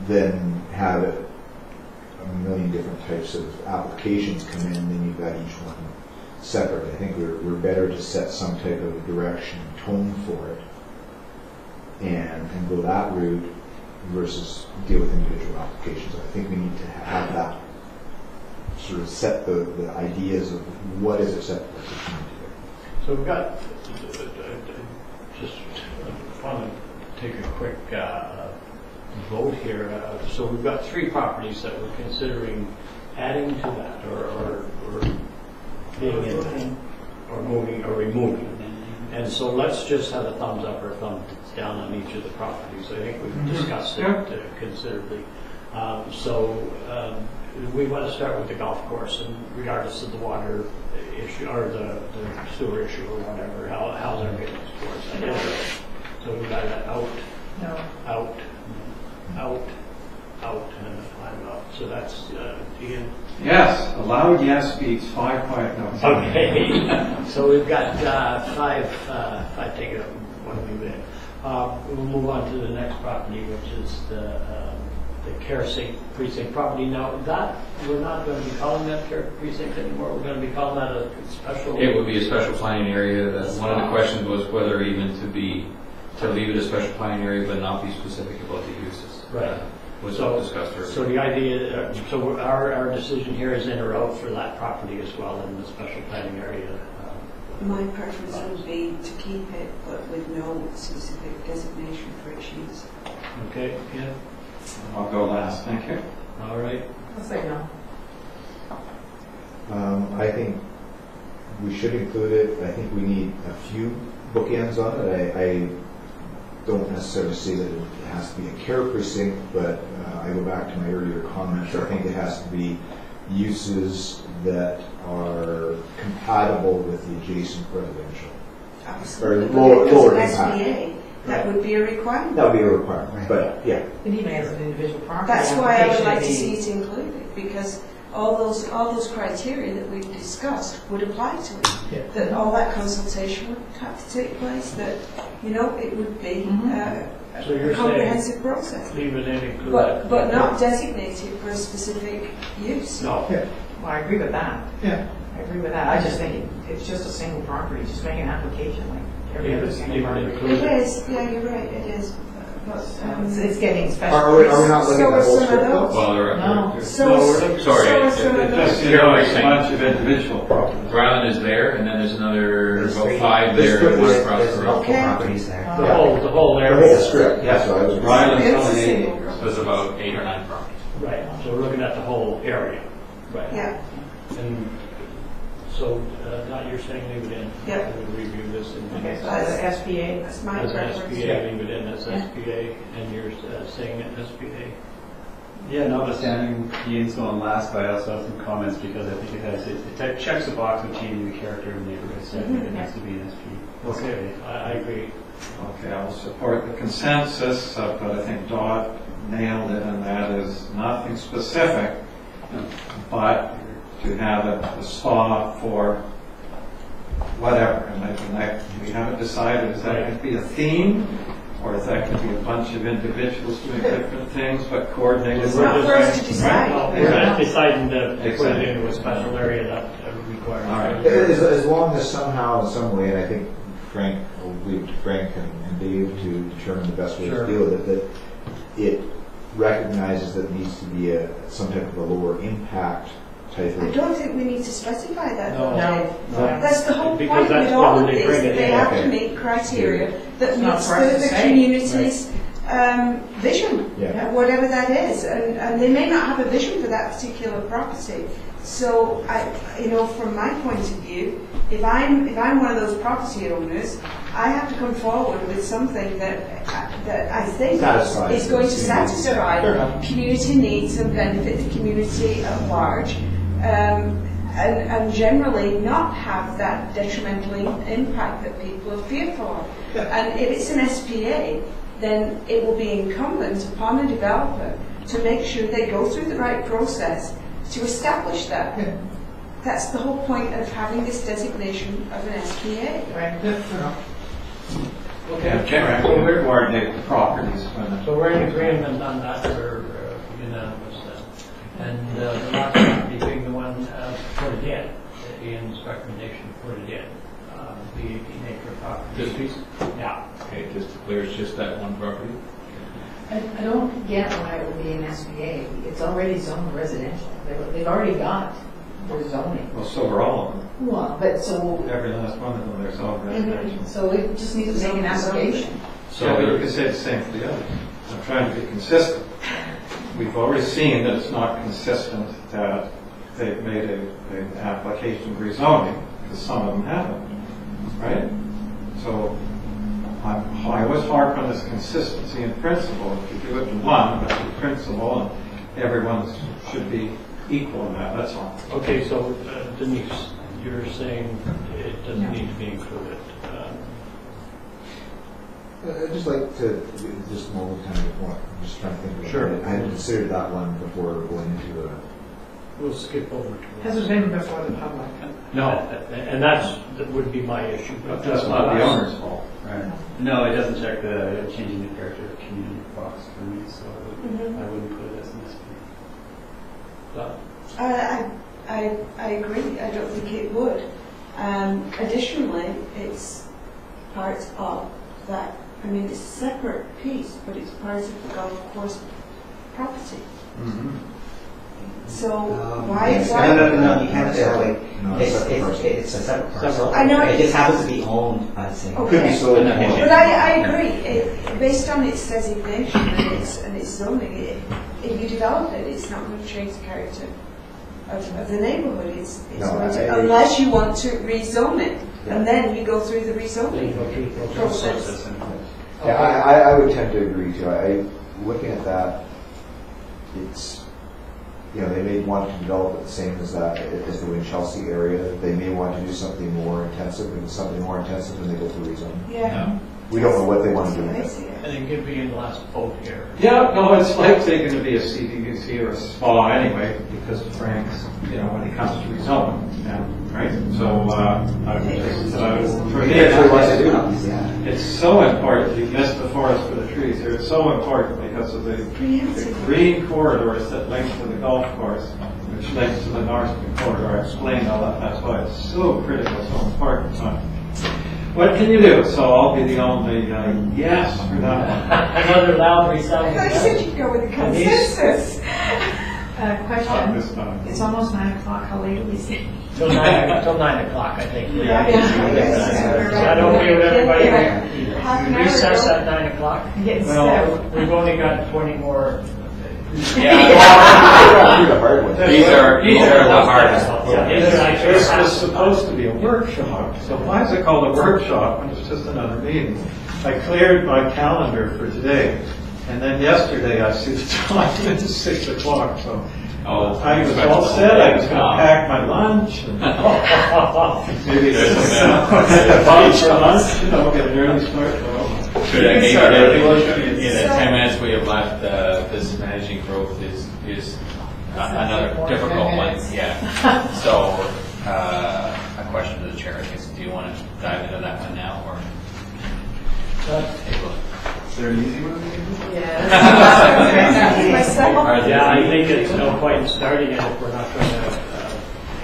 than have it a million different types of applications come in, and then you've got each one separate. I think we're better to set some type of direction, tone for it, and go that route versus deal with individual applications. I think we need to have that sort of set the ideas of what is acceptable to the community. So we've got, just want to take a quick vote here. So we've got 3 properties that we're considering adding to that, or being in, or moving, or removing. And so let's just have a thumbs up or a thumbs down on each of the properties. I think we've discussed it considerably. We want to start with the golf course, and regardless of the water issue or the sewer issue or whatever, how's our getting towards? So we've got that out, and I'm out. So that's Ian. Yes, a loud yes beats 5 quiet no's. Okay. So we've got 5 take it up, one of you in. We'll move on to the next property, which is the Care Precinct property. Now that, we're not going to be calling that Care Precinct anymore. We're going to be calling that a special... It would be a special planning area. That's one of the questions was whether even to leave it a special planning area but not be specific about the uses. Right. Was discussed earlier. So the idea, so our decision here is in or out for that property as well in the special planning area. My preference would be to keep it, but with no specific designation for its use. Okay, yeah. I'll go last, thank you. All right. I'll say no. I think we should include it. I think we need a few bookends on it. I don't necessarily say that it has to be a care precinct, but I go back to my earlier comments. I think it has to be uses that are compatible with the adjacent residential. Absolutely. Or lower As impact. SBA, that would be a requirement. That would be a requirement, but yeah. And even as an individual property. That's why I would application, like to it'd see be- it included, because all those criteria that we've discussed would apply to it. Yeah. That all that consultation would have to take place, that, it would be So you're a comprehensive process. Leave it in, include But it. not designated for a specific use. No. Well, I agree with that. Yeah. I agree with that. I just think it's just a single property, just make an application like every other single Leave it property. included. It is, yeah, you're right, it is. But, It's getting special. Are we not looking So at the is whole some of strip those. though? Well, there No. are, So No, is- we're looking- sorry, so is some of It those. just, Here, what a you're saying. bunch of individual properties. Ryland is there, and then there's another, There's about three- 5 there's there, three- one across there's the road. multiple Okay. properties there. The whole The whole area. strip, that's what I was. Ryland's It's a only 80 single. acres. So there's about 8 or 9 properties. Right, so we're looking at the whole area. Right. Yeah, And so, now you're saying leave it in. Yeah. We'll review this and. Okay, so as a SPA. that's my As an preference. SPA, leave it in as Yeah. SPA, and you're saying it SPA. Yeah, notwithstanding Ian's going last, but I also have some comments because I think it checks the box of changing the character of the neighborhood, so I think it has to be an SP. Okay, I agree. Okay, I will support the consensus, but I think Dot nailed it, and that is nothing specific, but to have a spa for whatever. We haven't decided, is that going to be a theme, or is that going to be a bunch of individuals doing different things, but coordinated? It's not for us to decide. Well, we're not deciding to put it Exactly. into a special area that requires. All right. As long as somehow, in some way, and I think Frank, will leave to Frank and Dave to determine the best way Sure. to deal with it, that it recognizes that it needs to be some type of a lower impact type I of. don't think we need to specify that, No. though, Dave. No. That's the whole Because point that's with all when of they these, bring that it they in. have Okay. to meet criteria that It's not meets for us to the say. community's vision, Yeah. whatever that is. And they may not have a vision for that particular property. So, from my point of view, if I'm one of those property owners, I have to come forward with something that I think Satisfies is going to the satisfy community. community needs and benefit the community at large, and generally not have that detrimental impact that people are fearful of. And if it's an SPA, then it will be incumbent upon a developer to make sure they go through the right process to establish that. Yeah. That's the whole point of having this designation of an SPA. Right. Okay, so we're coordinate the properties. So we're in agreement on that, we're unanimous then. And the last property being the one put it in, Ian's recommendation, put it in, the 18-acre property. This piece? Yeah. Okay, just to clear, it's just that one property? I don't get why it would be an SPA. It's already zoned residential. They've already got their zoning. Well, so are all of them. Well, but so, Every last one of them, there's all residential. so it just needs to make an application. So you can say the same for the others. I'm trying to be consistent. We've already seen that it's not consistent that they've made an application rezoning, because some of them haven't, right? So I always harp on this consistency in principle. If you do it in one, that's the principle, and everyone should be equal in that, that's all. Okay, so Denise, you're saying it doesn't need to be included. I'd just like to, just more kind of, I'm just trying to think of it. Sure. I hadn't considered that one before going into a. We'll skip over to Has it been before the public? No, and that would be my issue. But that's not the owner's fault. Right. No, it doesn't check the changing the character of community box for me, so I wouldn't put it as an SP. I agree. I don't think it would. Additionally, it's part of that. I mean, it's a separate piece, but it's part of the golf course property. So why? No, you can't say No, like, it's a separate parcel. I know It just happens to be owned by the same. Okay. Could be sold. But I agree. Based on its designation and its zoning, if you develop it, it's not going to change the character of the neighbourhood. It's No, going to, I- unless you want to rezone it, Yeah. and then you go through the rezoning process. Process in place. Yeah, I would tend to agree too. Looking at that, it's, they may want to develop it the same as that, as the Chelsea area. They may want to do something more intensive, and something more intensive when they go through rezoning. Yeah. we don't know what they want to do I with see it. it. And it could be in the last vote here. Yeah, no, it's likely going to be a CDBC or a spa anyway, because Frank's, when it comes to rezone, right? So, for me, That's what he wants to do. Yeah. it's so important. You missed the forest for the trees here. It's so important because of the green corridors that link to the golf course, which links to the northern corridor. I explained all that. That's why it's so critical, so important. What can you do? So I'll be the only yes for that one. Another loud I resounding thought you yes. said you'd go with the consensus. Not Question, this time. it's almost 9 o'clock, how late are we sitting? Till 9 o'clock, I think. Yeah. Is that okay with everybody? Half an hour Recess ago. at 9 o'clock? Yes. Well, We've only got 20 more. Yeah, The hard one. these are the hardest. This was supposed to be a workshop, so why is it called a workshop when it's just another meeting? I cleared my calendar for today, and then yesterday I see the time, it's 6 o'clock, so Oh, I was all set, I was gonna pack my lunch, and maybe There's it's a lunch for lunch, get an early start. Well, Should I make it in the 10 minutes we have left, this managing growth is another difficult one, yeah. So, a question to the chair, I guess, do you want to dive into that one now, or? Take a look. Is there an easy one? Myself. Yeah, I think it's no point in starting it if we're not going to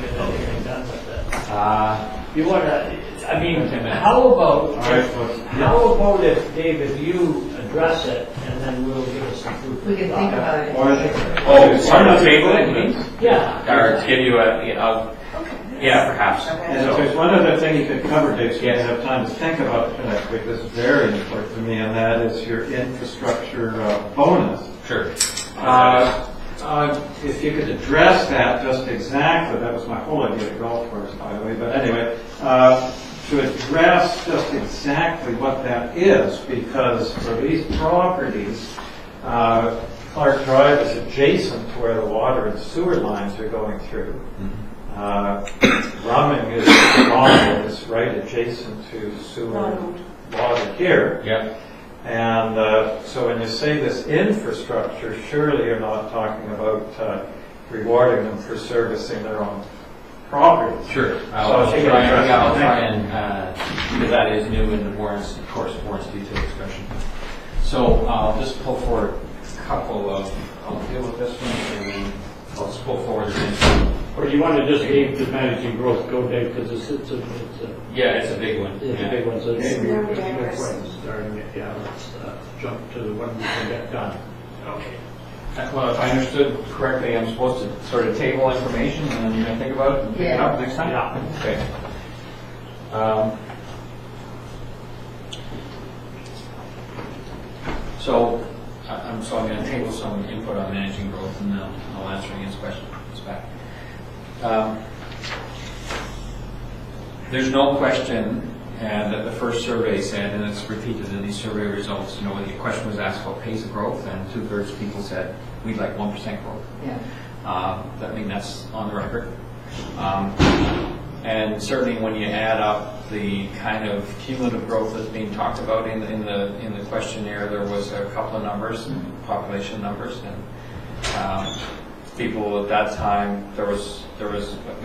get anything done with it. You want to, I mean, how about, how about if, Dave, if you address it and then we'll give us some food for We can think about it. Oh, start on the table, you mean? Yeah. Or to give you yeah, perhaps. And if there's one other thing you could cover, Dave, so you have time to think about for next week, this is very important to me, and that is your infrastructure bonus. Sure. If you could address that just exactly, that was my whole idea of the golf course, by the way, but anyway, to address just exactly what that is, because for these properties, Clark Drive is adjacent to where the water and sewer lines are going through. Rumming is right adjacent to sewer water here. Yep. And so when you say this infrastructure, surely you're not talking about rewarding them for servicing their own property. Sure. So I'll if you could try address and, because that is new in the warrants, of course, warrants detailed discussion. So I'll just pull forward a couple of, I'll deal with this one, and then I'll just pull forward the Or do you want to just leave the managing growth go, Dave, because it's a yeah, it's a big one. It's Yeah. a big one, so It's maybe no we're digress. starting it, yeah, let's jump to the one we can get done. Okay. Well, if I understood correctly, I'm supposed to sort of table information and then you're going to think about it and pick it up next time? Yeah. Okay. So I'm going to table some input on managing growth and then I'll answer Ian's question. There's no question, and that the first survey said, and it's repeated in these survey results, when the question was asked about pace of growth, and 2/3 of people said, we'd like 1% growth. Yeah. That's on the record. And certainly when you add up the kind of cumulative growth that's being talked about in the questionnaire, there was a couple of numbers, population numbers, and people at that time, there was we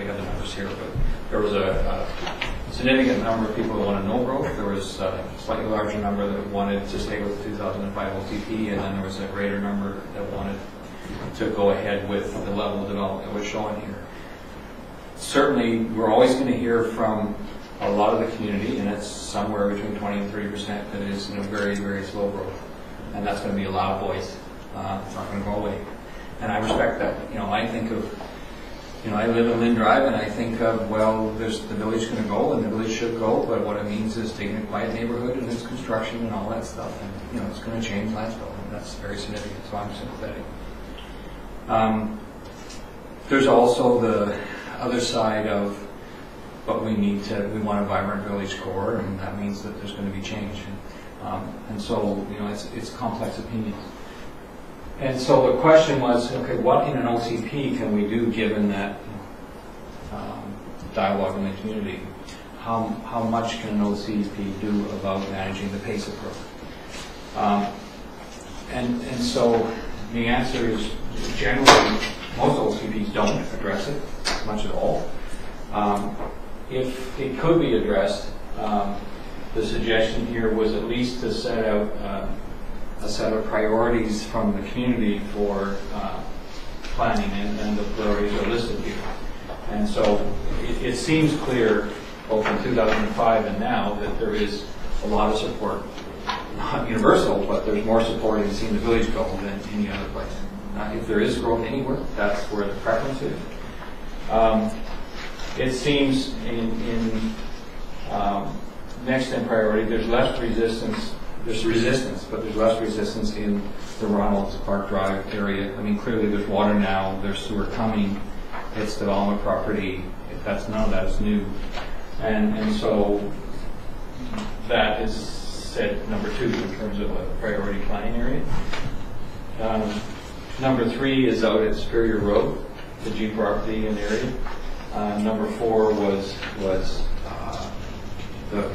have the numbers here, but there was a significant number of people that wanted no growth. There was a slightly larger number that wanted to stay with the 2005 OCP, and then there was a greater number that wanted to go ahead with the level of development that was shown here. Certainly, we're always going to hear from a lot of the community, and it's somewhere between 20 and 30% that is very, very slow growth, and that's going to be a loud voice. It's not going to go away. And I respect that. I think of, I live in Lynn Drive, and I think of, there's the village going to go, and the village should go, but what it means is taking a quiet neighborhood and its construction and all that stuff, and it's going to change landfill, and that's very significant. So I'm sympathetic. There's also the other side of, but we want a vibrant village core, and that means that there's going to be change, and so it's complex opinions. And so the question was, okay, what in an OCP can we do given that dialogue in the community? how much can an OCP do about managing the pace of growth? And so the answer is generally most OCPs don't address it much at all. If it could be addressed, the suggestion here was at least to set out a set of priorities from the community for planning, and the priorities are listed here. And so it seems clear, both in 2005 and now, that there is a lot of support, not universal, but there's more support in seeing the village go than any other place. If there is growth anywhere, that's where the preference is. It seems in next in priority, there's less resistance. There's resistance, but there's less resistance in the Ronald Park Drive area. I mean, clearly there's water now, there's sewer coming, it's development property, none of that is new. And so that is said number 2 in terms of a priority planning area. Number 3 is out at Superior Road, the G property and area. Number 4 was the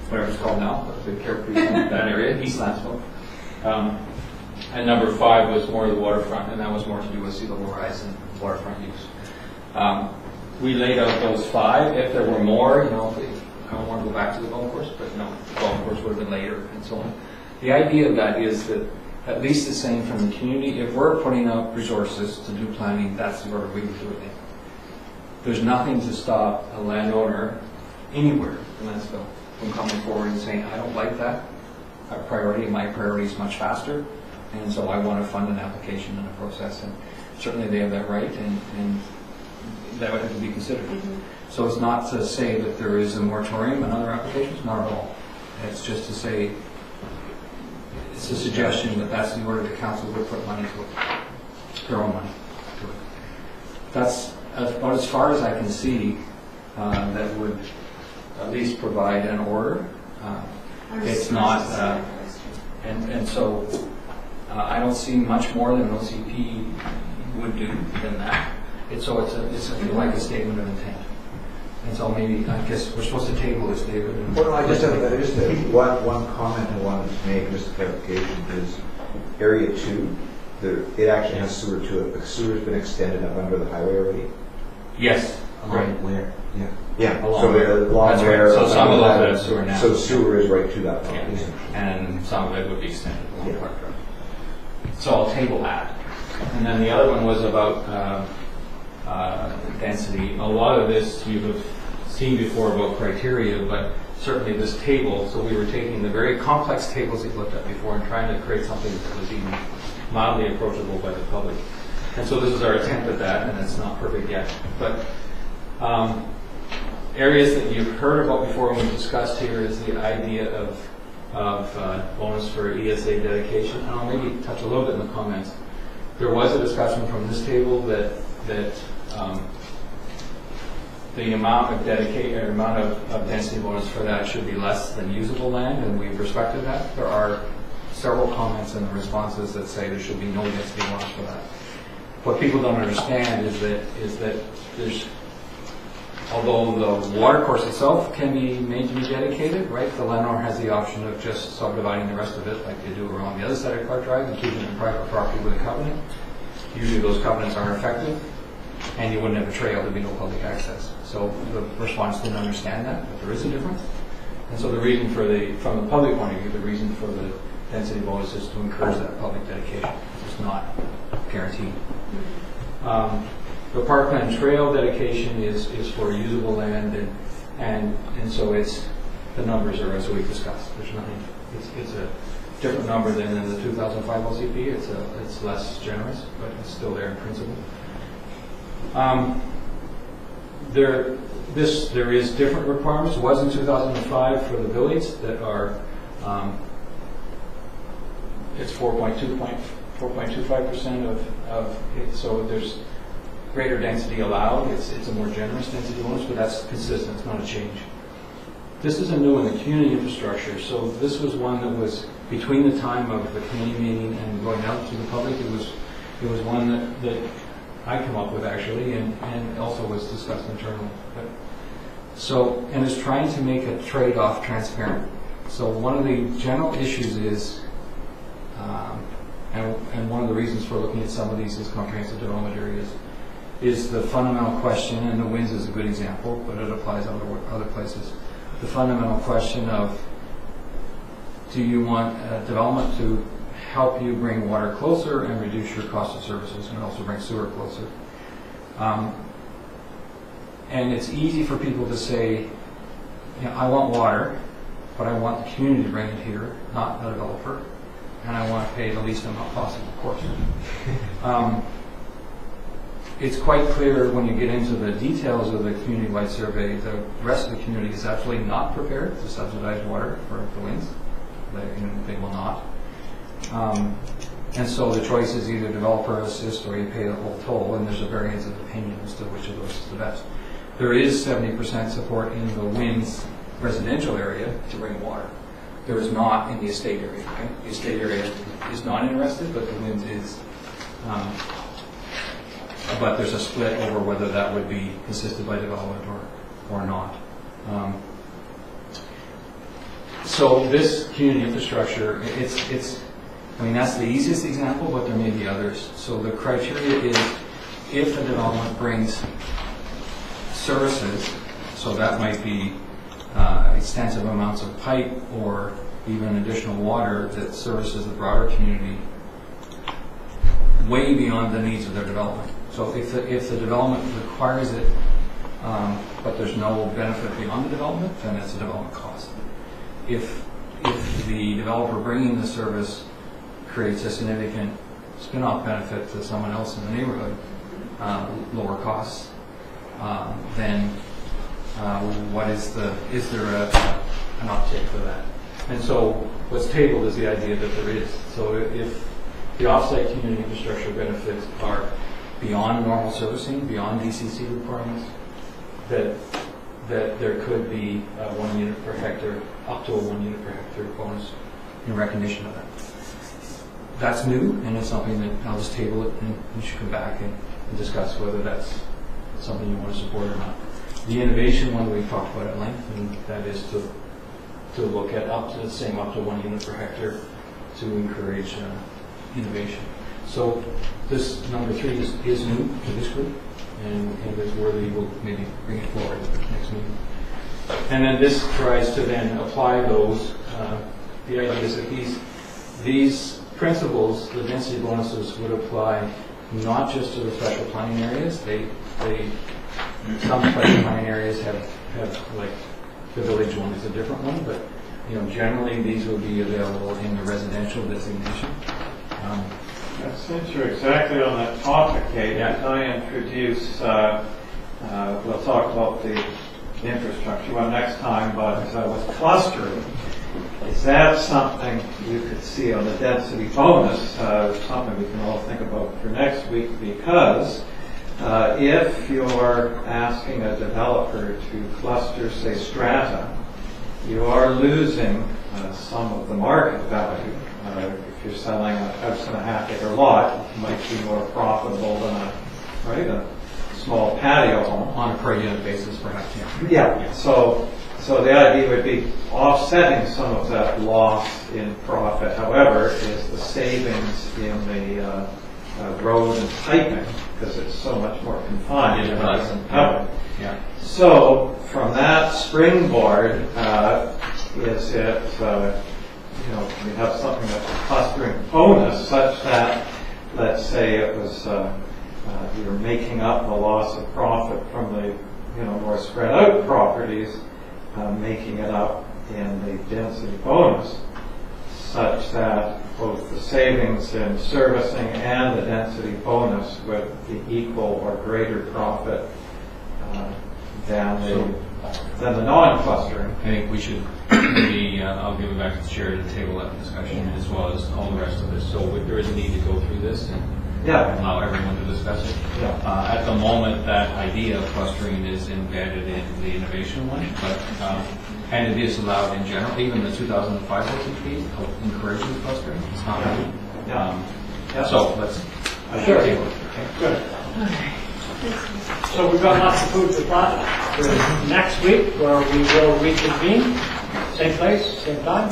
whatever it's called now, the Carefree that area, East Lansville. And number 5 was more of the waterfront, and that was more to do with sea level rise and waterfront use. We laid out those 5. If there were more, I don't want to go back to the golf course, but no, the golf course would have been later and so on. The idea of that is that at least the same from the community, if we're putting up resources to do planning, that's the order we would do it in. There's nothing to stop a landowner anywhere in Lansville from coming forward and saying, I don't like that. My priority is much faster, and so I want to fund an application and a process. And certainly they have that right, and that would have to be considered. Mm-hmm. So it's not to say that there is a moratorium on other applications, not at all. It's just to say, it's a suggestion that that's the order the council would put money to it, their own money to it. That's about as far as I can see that would at least provide an order. It's not, and so I don't see much more than an OCP would do than that. It's like a statement of intent. And so maybe, I guess we're supposed to table this, David. Well, no, I just have one comment I wanted to make, just a clarification, is Area 2, it actually has sewer to it, but sewer's been extended up under the highway already? Yes. Right, where? Yeah. Yeah, Along so there. along That's there. right. So some of those have sewer now. So sewer is right to that Yeah. property. And some of it would be extended along Yeah. Park Drive. So I'll table that. And then the other one was about density. A lot of this you have seen before about criteria, but certainly this table, so we were taking the very complex tables we've looked at before and trying to create something that was even mildly approachable by the public. And so this is our attempt at that, and it's not perfect yet. But areas that you've heard about before when we discussed here is the idea of bonus for ESA dedication. And I'll maybe touch a little bit in the comments. There was a discussion from this table that the amount of density bonus for that should be less than usable land, and we've respected that. There are several comments in the responses that say there should be no density bonus for that. What people don't understand is that there's, although the water course itself can be made to be dedicated, right? The landowner has the option of just subdividing the rest of it like they do around the other side of Park Drive and keeping it private property with a covenant. Usually those covenants aren't effective, and you wouldn't have a trail, there'd be no public access. So the response didn't understand that there is a difference. And so the reason from the public point of view, the reason for the density bonus is to encourage that public dedication. It's not guaranteed. The parkland trail dedication is for usable land, and so the numbers are as we've discussed. There's nothing. It's a different number than in the 2005 OCP. It's less generous, but it's still there in principle. There is different requirements. It was in 2005 for the village that are it's 4.25% of it, so there's greater density allowed. It's a more generous density bonus, but that's consistent. It's not a change. This is a new one, the community infrastructure. So this was one that was between the time of the committee meeting and going out to the public. It was one that I came up with actually, and also was discussed internally. But So, and is trying to make a trade-off transparent. So one of the general issues is, and one of the reasons for looking at some of these as comprehensive development areas, is the fundamental question, and the winds is a good example, but it applies other places. The fundamental question of, do you want development to help you bring water closer and reduce your cost of services, and also bring sewer closer? And it's easy for people to say, you know, I want water, but I want the community to bring it here, not the developer, and I want to pay the least amount possible, of course. It's quite clear when you get into the details of the community-wide survey, the rest of the community is absolutely not prepared to subsidize water for the winds. They will not. And so the choice is either developer assist or you pay the whole toll, and there's a variance of opinion as to which of those is the best. There is 70% support in the winds residential area to bring water. There is not in the estate area. Right? The estate area is not interested, but the winds is. But there's a split over whether that would be assisted by development or not. So this community infrastructure, I mean, that's the easiest example, but there may be others. So the criteria is if a development brings services, so that might be extensive amounts of pipe or even additional water that services the broader community way beyond the needs of their development. So if the development requires it, but there's no benefit beyond the development, then it's a development cost. If the developer bringing the service creates a significant spin-off benefit to someone else in the neighborhood, lower costs, then is there an uptake for that? And so what's tabled is the idea that there is. So if the offsite community infrastructure benefits are beyond normal servicing, beyond DCC requirements, that there could be 1 unit per hectare, up to a 1 unit per hectare bonus in recognition of that. That's new, and it's something that I'll just table it, and you should come back and discuss whether that's something you want to support or not. The innovation one we've talked about at length, and that is to look at up to 1 unit per hectare to encourage innovation. So this number 3 is new to this group, and is worthy. We'll maybe bring it forward at the next meeting. And then this tries to then apply those. The idea is that these principles, the density bonuses, would apply not just to the special planning areas. Some special planning areas have like the village one is a different one, but generally these would be available in the residential designation. Since you're exactly on that topic, Kate, I introduce, we'll talk about the infrastructure one next time, but with clustering, is that something you could see on the density bonus, something we can all think about for next week, because if you're asking a developer to cluster, say, strata, you are losing some of the market value. If you're selling a house and a half acre lot, it might be more profitable than a small patio home. On a per unit basis, perhaps, Yeah. So the idea would be offsetting some of that loss in profit. However, is the savings in the road and piping, because it's so much more confined. Yeah. So from that springboard, is it we have something that's a clustering bonus such that, let's say it was you're making up a loss of profit from the more spread out properties, making it up in the density bonus, such that both the savings in servicing and the density bonus would be equal or greater profit than the non-clustering. I think we should maybe, I'll give it back to the chair to table that discussion as well as all the rest of this. So there is a need to go through this and allow everyone to discuss it. At the moment, that idea of clustering is embedded in the innovation one, but and it is allowed in general. Even the 2005 OCP encourages clustering. It's not. So let's table it. Okay. Good. So we've got lots of food for thought for next week, where we will reconvene, same place, same time,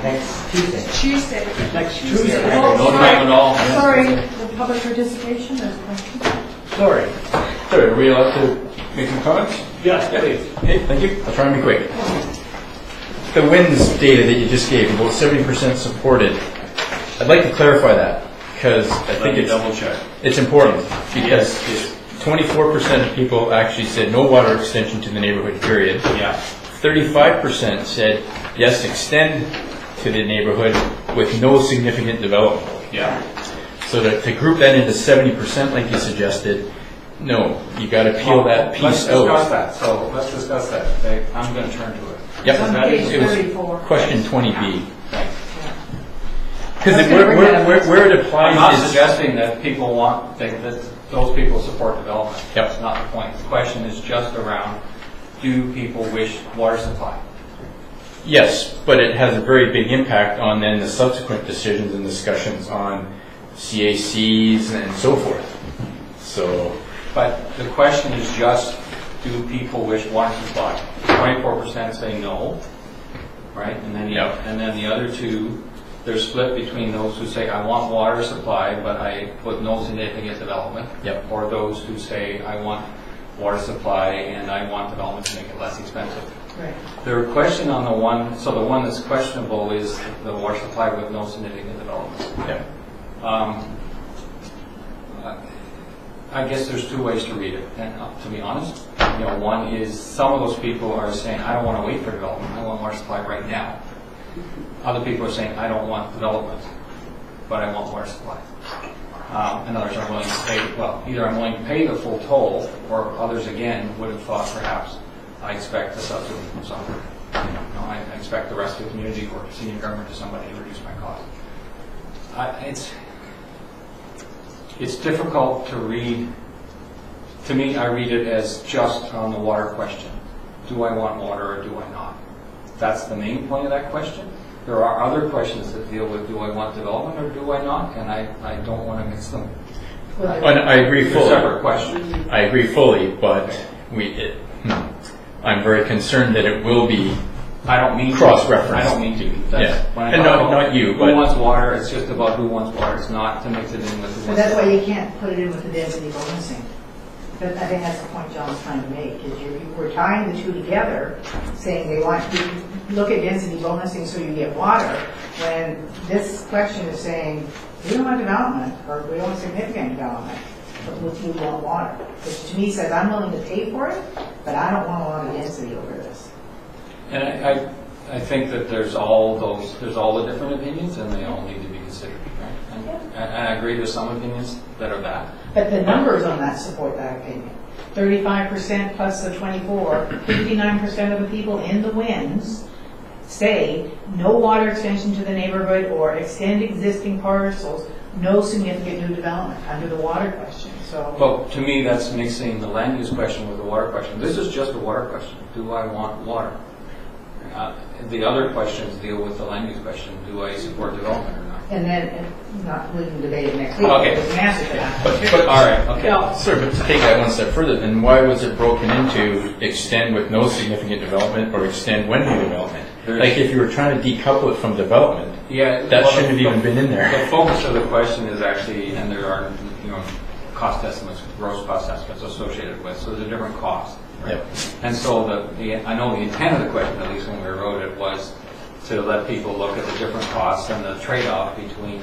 Next Tuesday. Tuesday. next Tuesday. No time at all. Sorry, the public participation, there's a question. Sorry. Sorry, are we allowed to make some comments? Yes, please. Okay, thank you. I'll try and be quick. The wins data that you just gave, about 70% supported. I'd like to clarify that because I think it's important because 24% of people actually said no water extension to the neighborhood, period. Yeah. 35% said yes, extend to the neighborhood with no significant development. Yeah. So to group that into 70% like you suggested, no, you got to peel that piece Let's out. discuss that. So let's discuss that. Okay, I'm going to turn to it. Yep. It's on That page is- It was 34. question 20B. Thanks. Because I was gonna bring that up. where it I'm applies not is... suggesting that people that those people support development. Yep. That's not the point. The question is just around, do people wish water supply? Yes, but it has a very big impact on then the subsequent decisions and discussions on CACs and so forth. So, But the question is just, do people wish water supply? 24% say no, right? And then the other two, they're split between those who say, I want water supply, but I put no significant development. Yep. Or those who say, I want water supply and I want development to make it less expensive. Right. The question on the one that's questionable is the water supply with no significant development. yeah. I guess there's two ways to read it, and to be honest. One is some of those people are saying, I don't want to wait for development, I want water supply right now. Other people are saying, I don't want development, but I want water supply. And others are willing to pay, either I'm willing to pay the full toll, or others again would have thought perhaps, I expect a subsidy from somewhere. I expect the rest of the community or senior government to somebody to reduce my cost. It's difficult to read. To me, I read it as just on the water question. Do I want water or do I not? That's the main point of that question. There are other questions that deal with do I want development or do I not, and I don't want to mix them. And I agree They're fully. separate questions. I agree fully, but I'm very concerned that it will be I don't mean cross-referenced. I don't mean to. Yeah. When I And talk not about you, who but- wants water, it's just about who wants water. It's not to mix it in with who But wants that's why water. you can't put it in with the density bonusing. But I think that's the point John's trying to make, is we're tying the two together, saying they want you to look at density bonusing so you get water, when this question is saying, we don't want development, or we don't want significant development, but we want water. Which to me says, I'm willing to pay for it, but I don't want a lot of density over this. And I think that there's all the different opinions, and they all need to be considered, right? And I agree with some opinions that are that. But the numbers on that support that opinion. 35% plus the 24, 59% of the people in the wins say no water extension to the neighborhood or extend existing parcels, no significant new development under the water question. So, Well, to me, that's mixing the land use question with the water question. This is just a water question. Do I want water? The other questions deal with the land use question. Do I support development or not? and then, we can debate it next week. Okay. There's an answer to that. But All right, okay. Sir, but to take that one step further, then why was it broken into extend with no significant development or extend when new development? Like if you were trying to decouple it from development, Yeah, that well, shouldn't have even been in there. The focus of the question is actually, and there are, cost estimates, gross cost estimates associated with, so there's a different cost. Right? Yep. And so I know the intent of the question, at least when we wrote it, was to let people look at the different costs and the trade-off between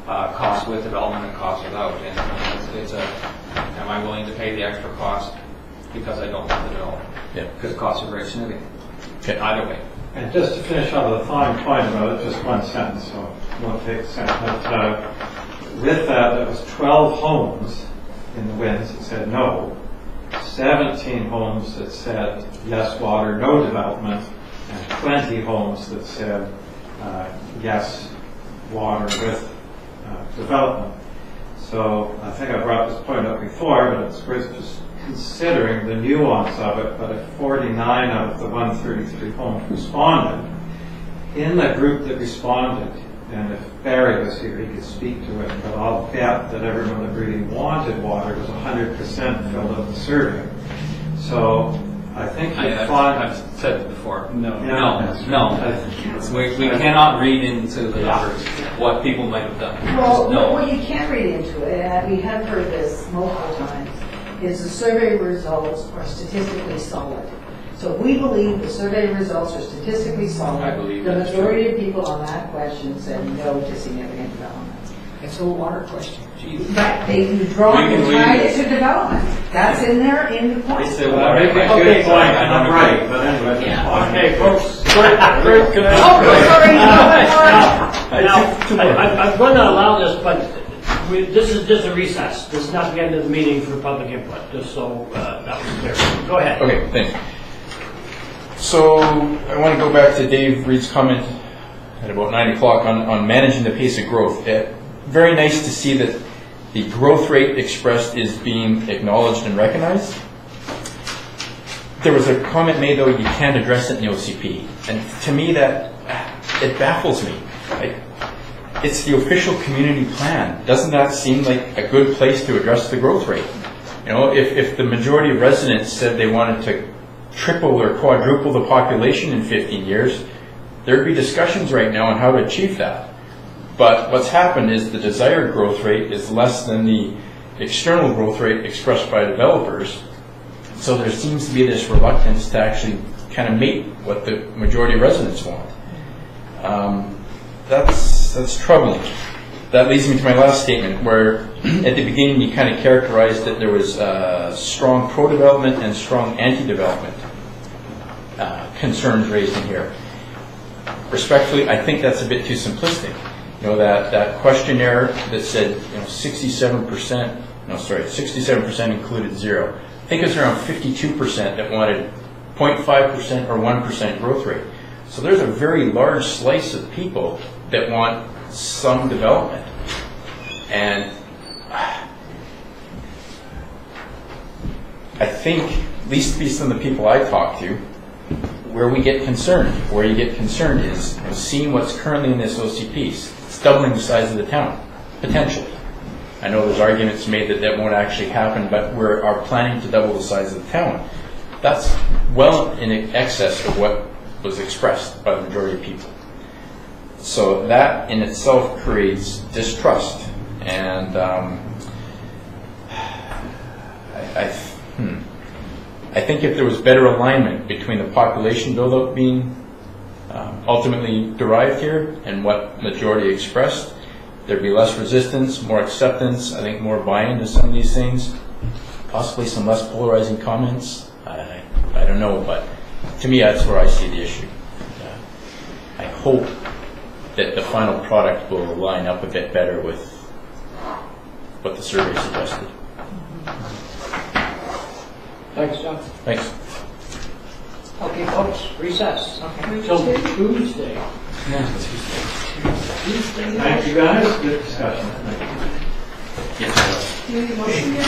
cost with development and cost without. And it's am I willing to pay the extra cost because I don't want the development? Yeah. Because costs are very significant. Okay. Either way. And just to finish off with a fine point about it, just one sentence, so it won't take a second. But with that, there was 12 homes in the wins that said no, 17 homes that said yes water, no development, and 20 homes that said yes water with development. So I think I brought this point up before, but it's worth just considering the nuance of it. But if 49 out of the 133 homes responded, in the group that responded, and if Barry was here, he could speak to it, but I'll bet that everyone that really wanted water was 100% filled out the survey. So I think I've said it before. No. We cannot read into the numbers what people might have done. Well, No. what you can read into it, and we have heard this multiple times, is the survey results are statistically solid. So if we believe the survey results are statistically solid, I believe the that's majority of people on that question said no to significant development. It's a water question. Jeez. But they draw We can and read tie this. it to development. That's in there in the point. It's a I water think it's a question. good point, and I'm right, but anyway. Yeah. Okay, folks, Kurt, can I? Oh, sorry. Now, I'm going to allow this, but this is just a recess. This is not the end of the meeting for public input, just so that was clear. Go ahead. Okay, thanks. So I want to go back to Dave Reed's comment at about 9 o'clock on managing the pace of growth. Very nice to see that the growth rate expressed is being acknowledged and recognized. There was a comment made, though, you can't address it in the OCP. And to me, that it baffles me. Like, it's the official community plan. Doesn't that seem like a good place to address the growth rate? You know, if the majority of residents said they wanted to triple or quadruple the population in 15 years, there'd be discussions right now on how to achieve that. But what's happened is the desired growth rate is less than the external growth rate expressed by developers. So there seems to be this reluctance to actually kind of meet what the majority of residents want. That's troubling. That leads me to my last statement, where at the beginning you kind of characterized that there was strong pro-development and strong anti-development concerns raised in here. Respectfully, I think that's a bit too simplistic. You know, that questionnaire that said 67% included zero. I think it was around 52% that wanted 0.5% or 1% growth rate. So there's a very large slice of people that want some development. And I think, at least based on the people I talk to, where you get concerned is seeing what's currently in this OCP. It's doubling the size of the town, potentially. I know there's arguments made that that won't actually happen, but we are planning to double the size of the town. That's well in excess of what was expressed by the majority of people. So that in itself creates distrust. And I think if there was better alignment between the population build-up being ultimately derived here and what majority expressed, there'd be less resistance, more acceptance, I think more buy-in to some of these things, possibly some less polarizing comments. I don't know, but to me that's where I see the issue. I hope that the final product will line up a bit better with what the survey suggested. Thanks, John. Thanks. Okay, folks, recess. Okay. Till Tuesday. Thank you guys, good discussion. Yes. You need a motion yet?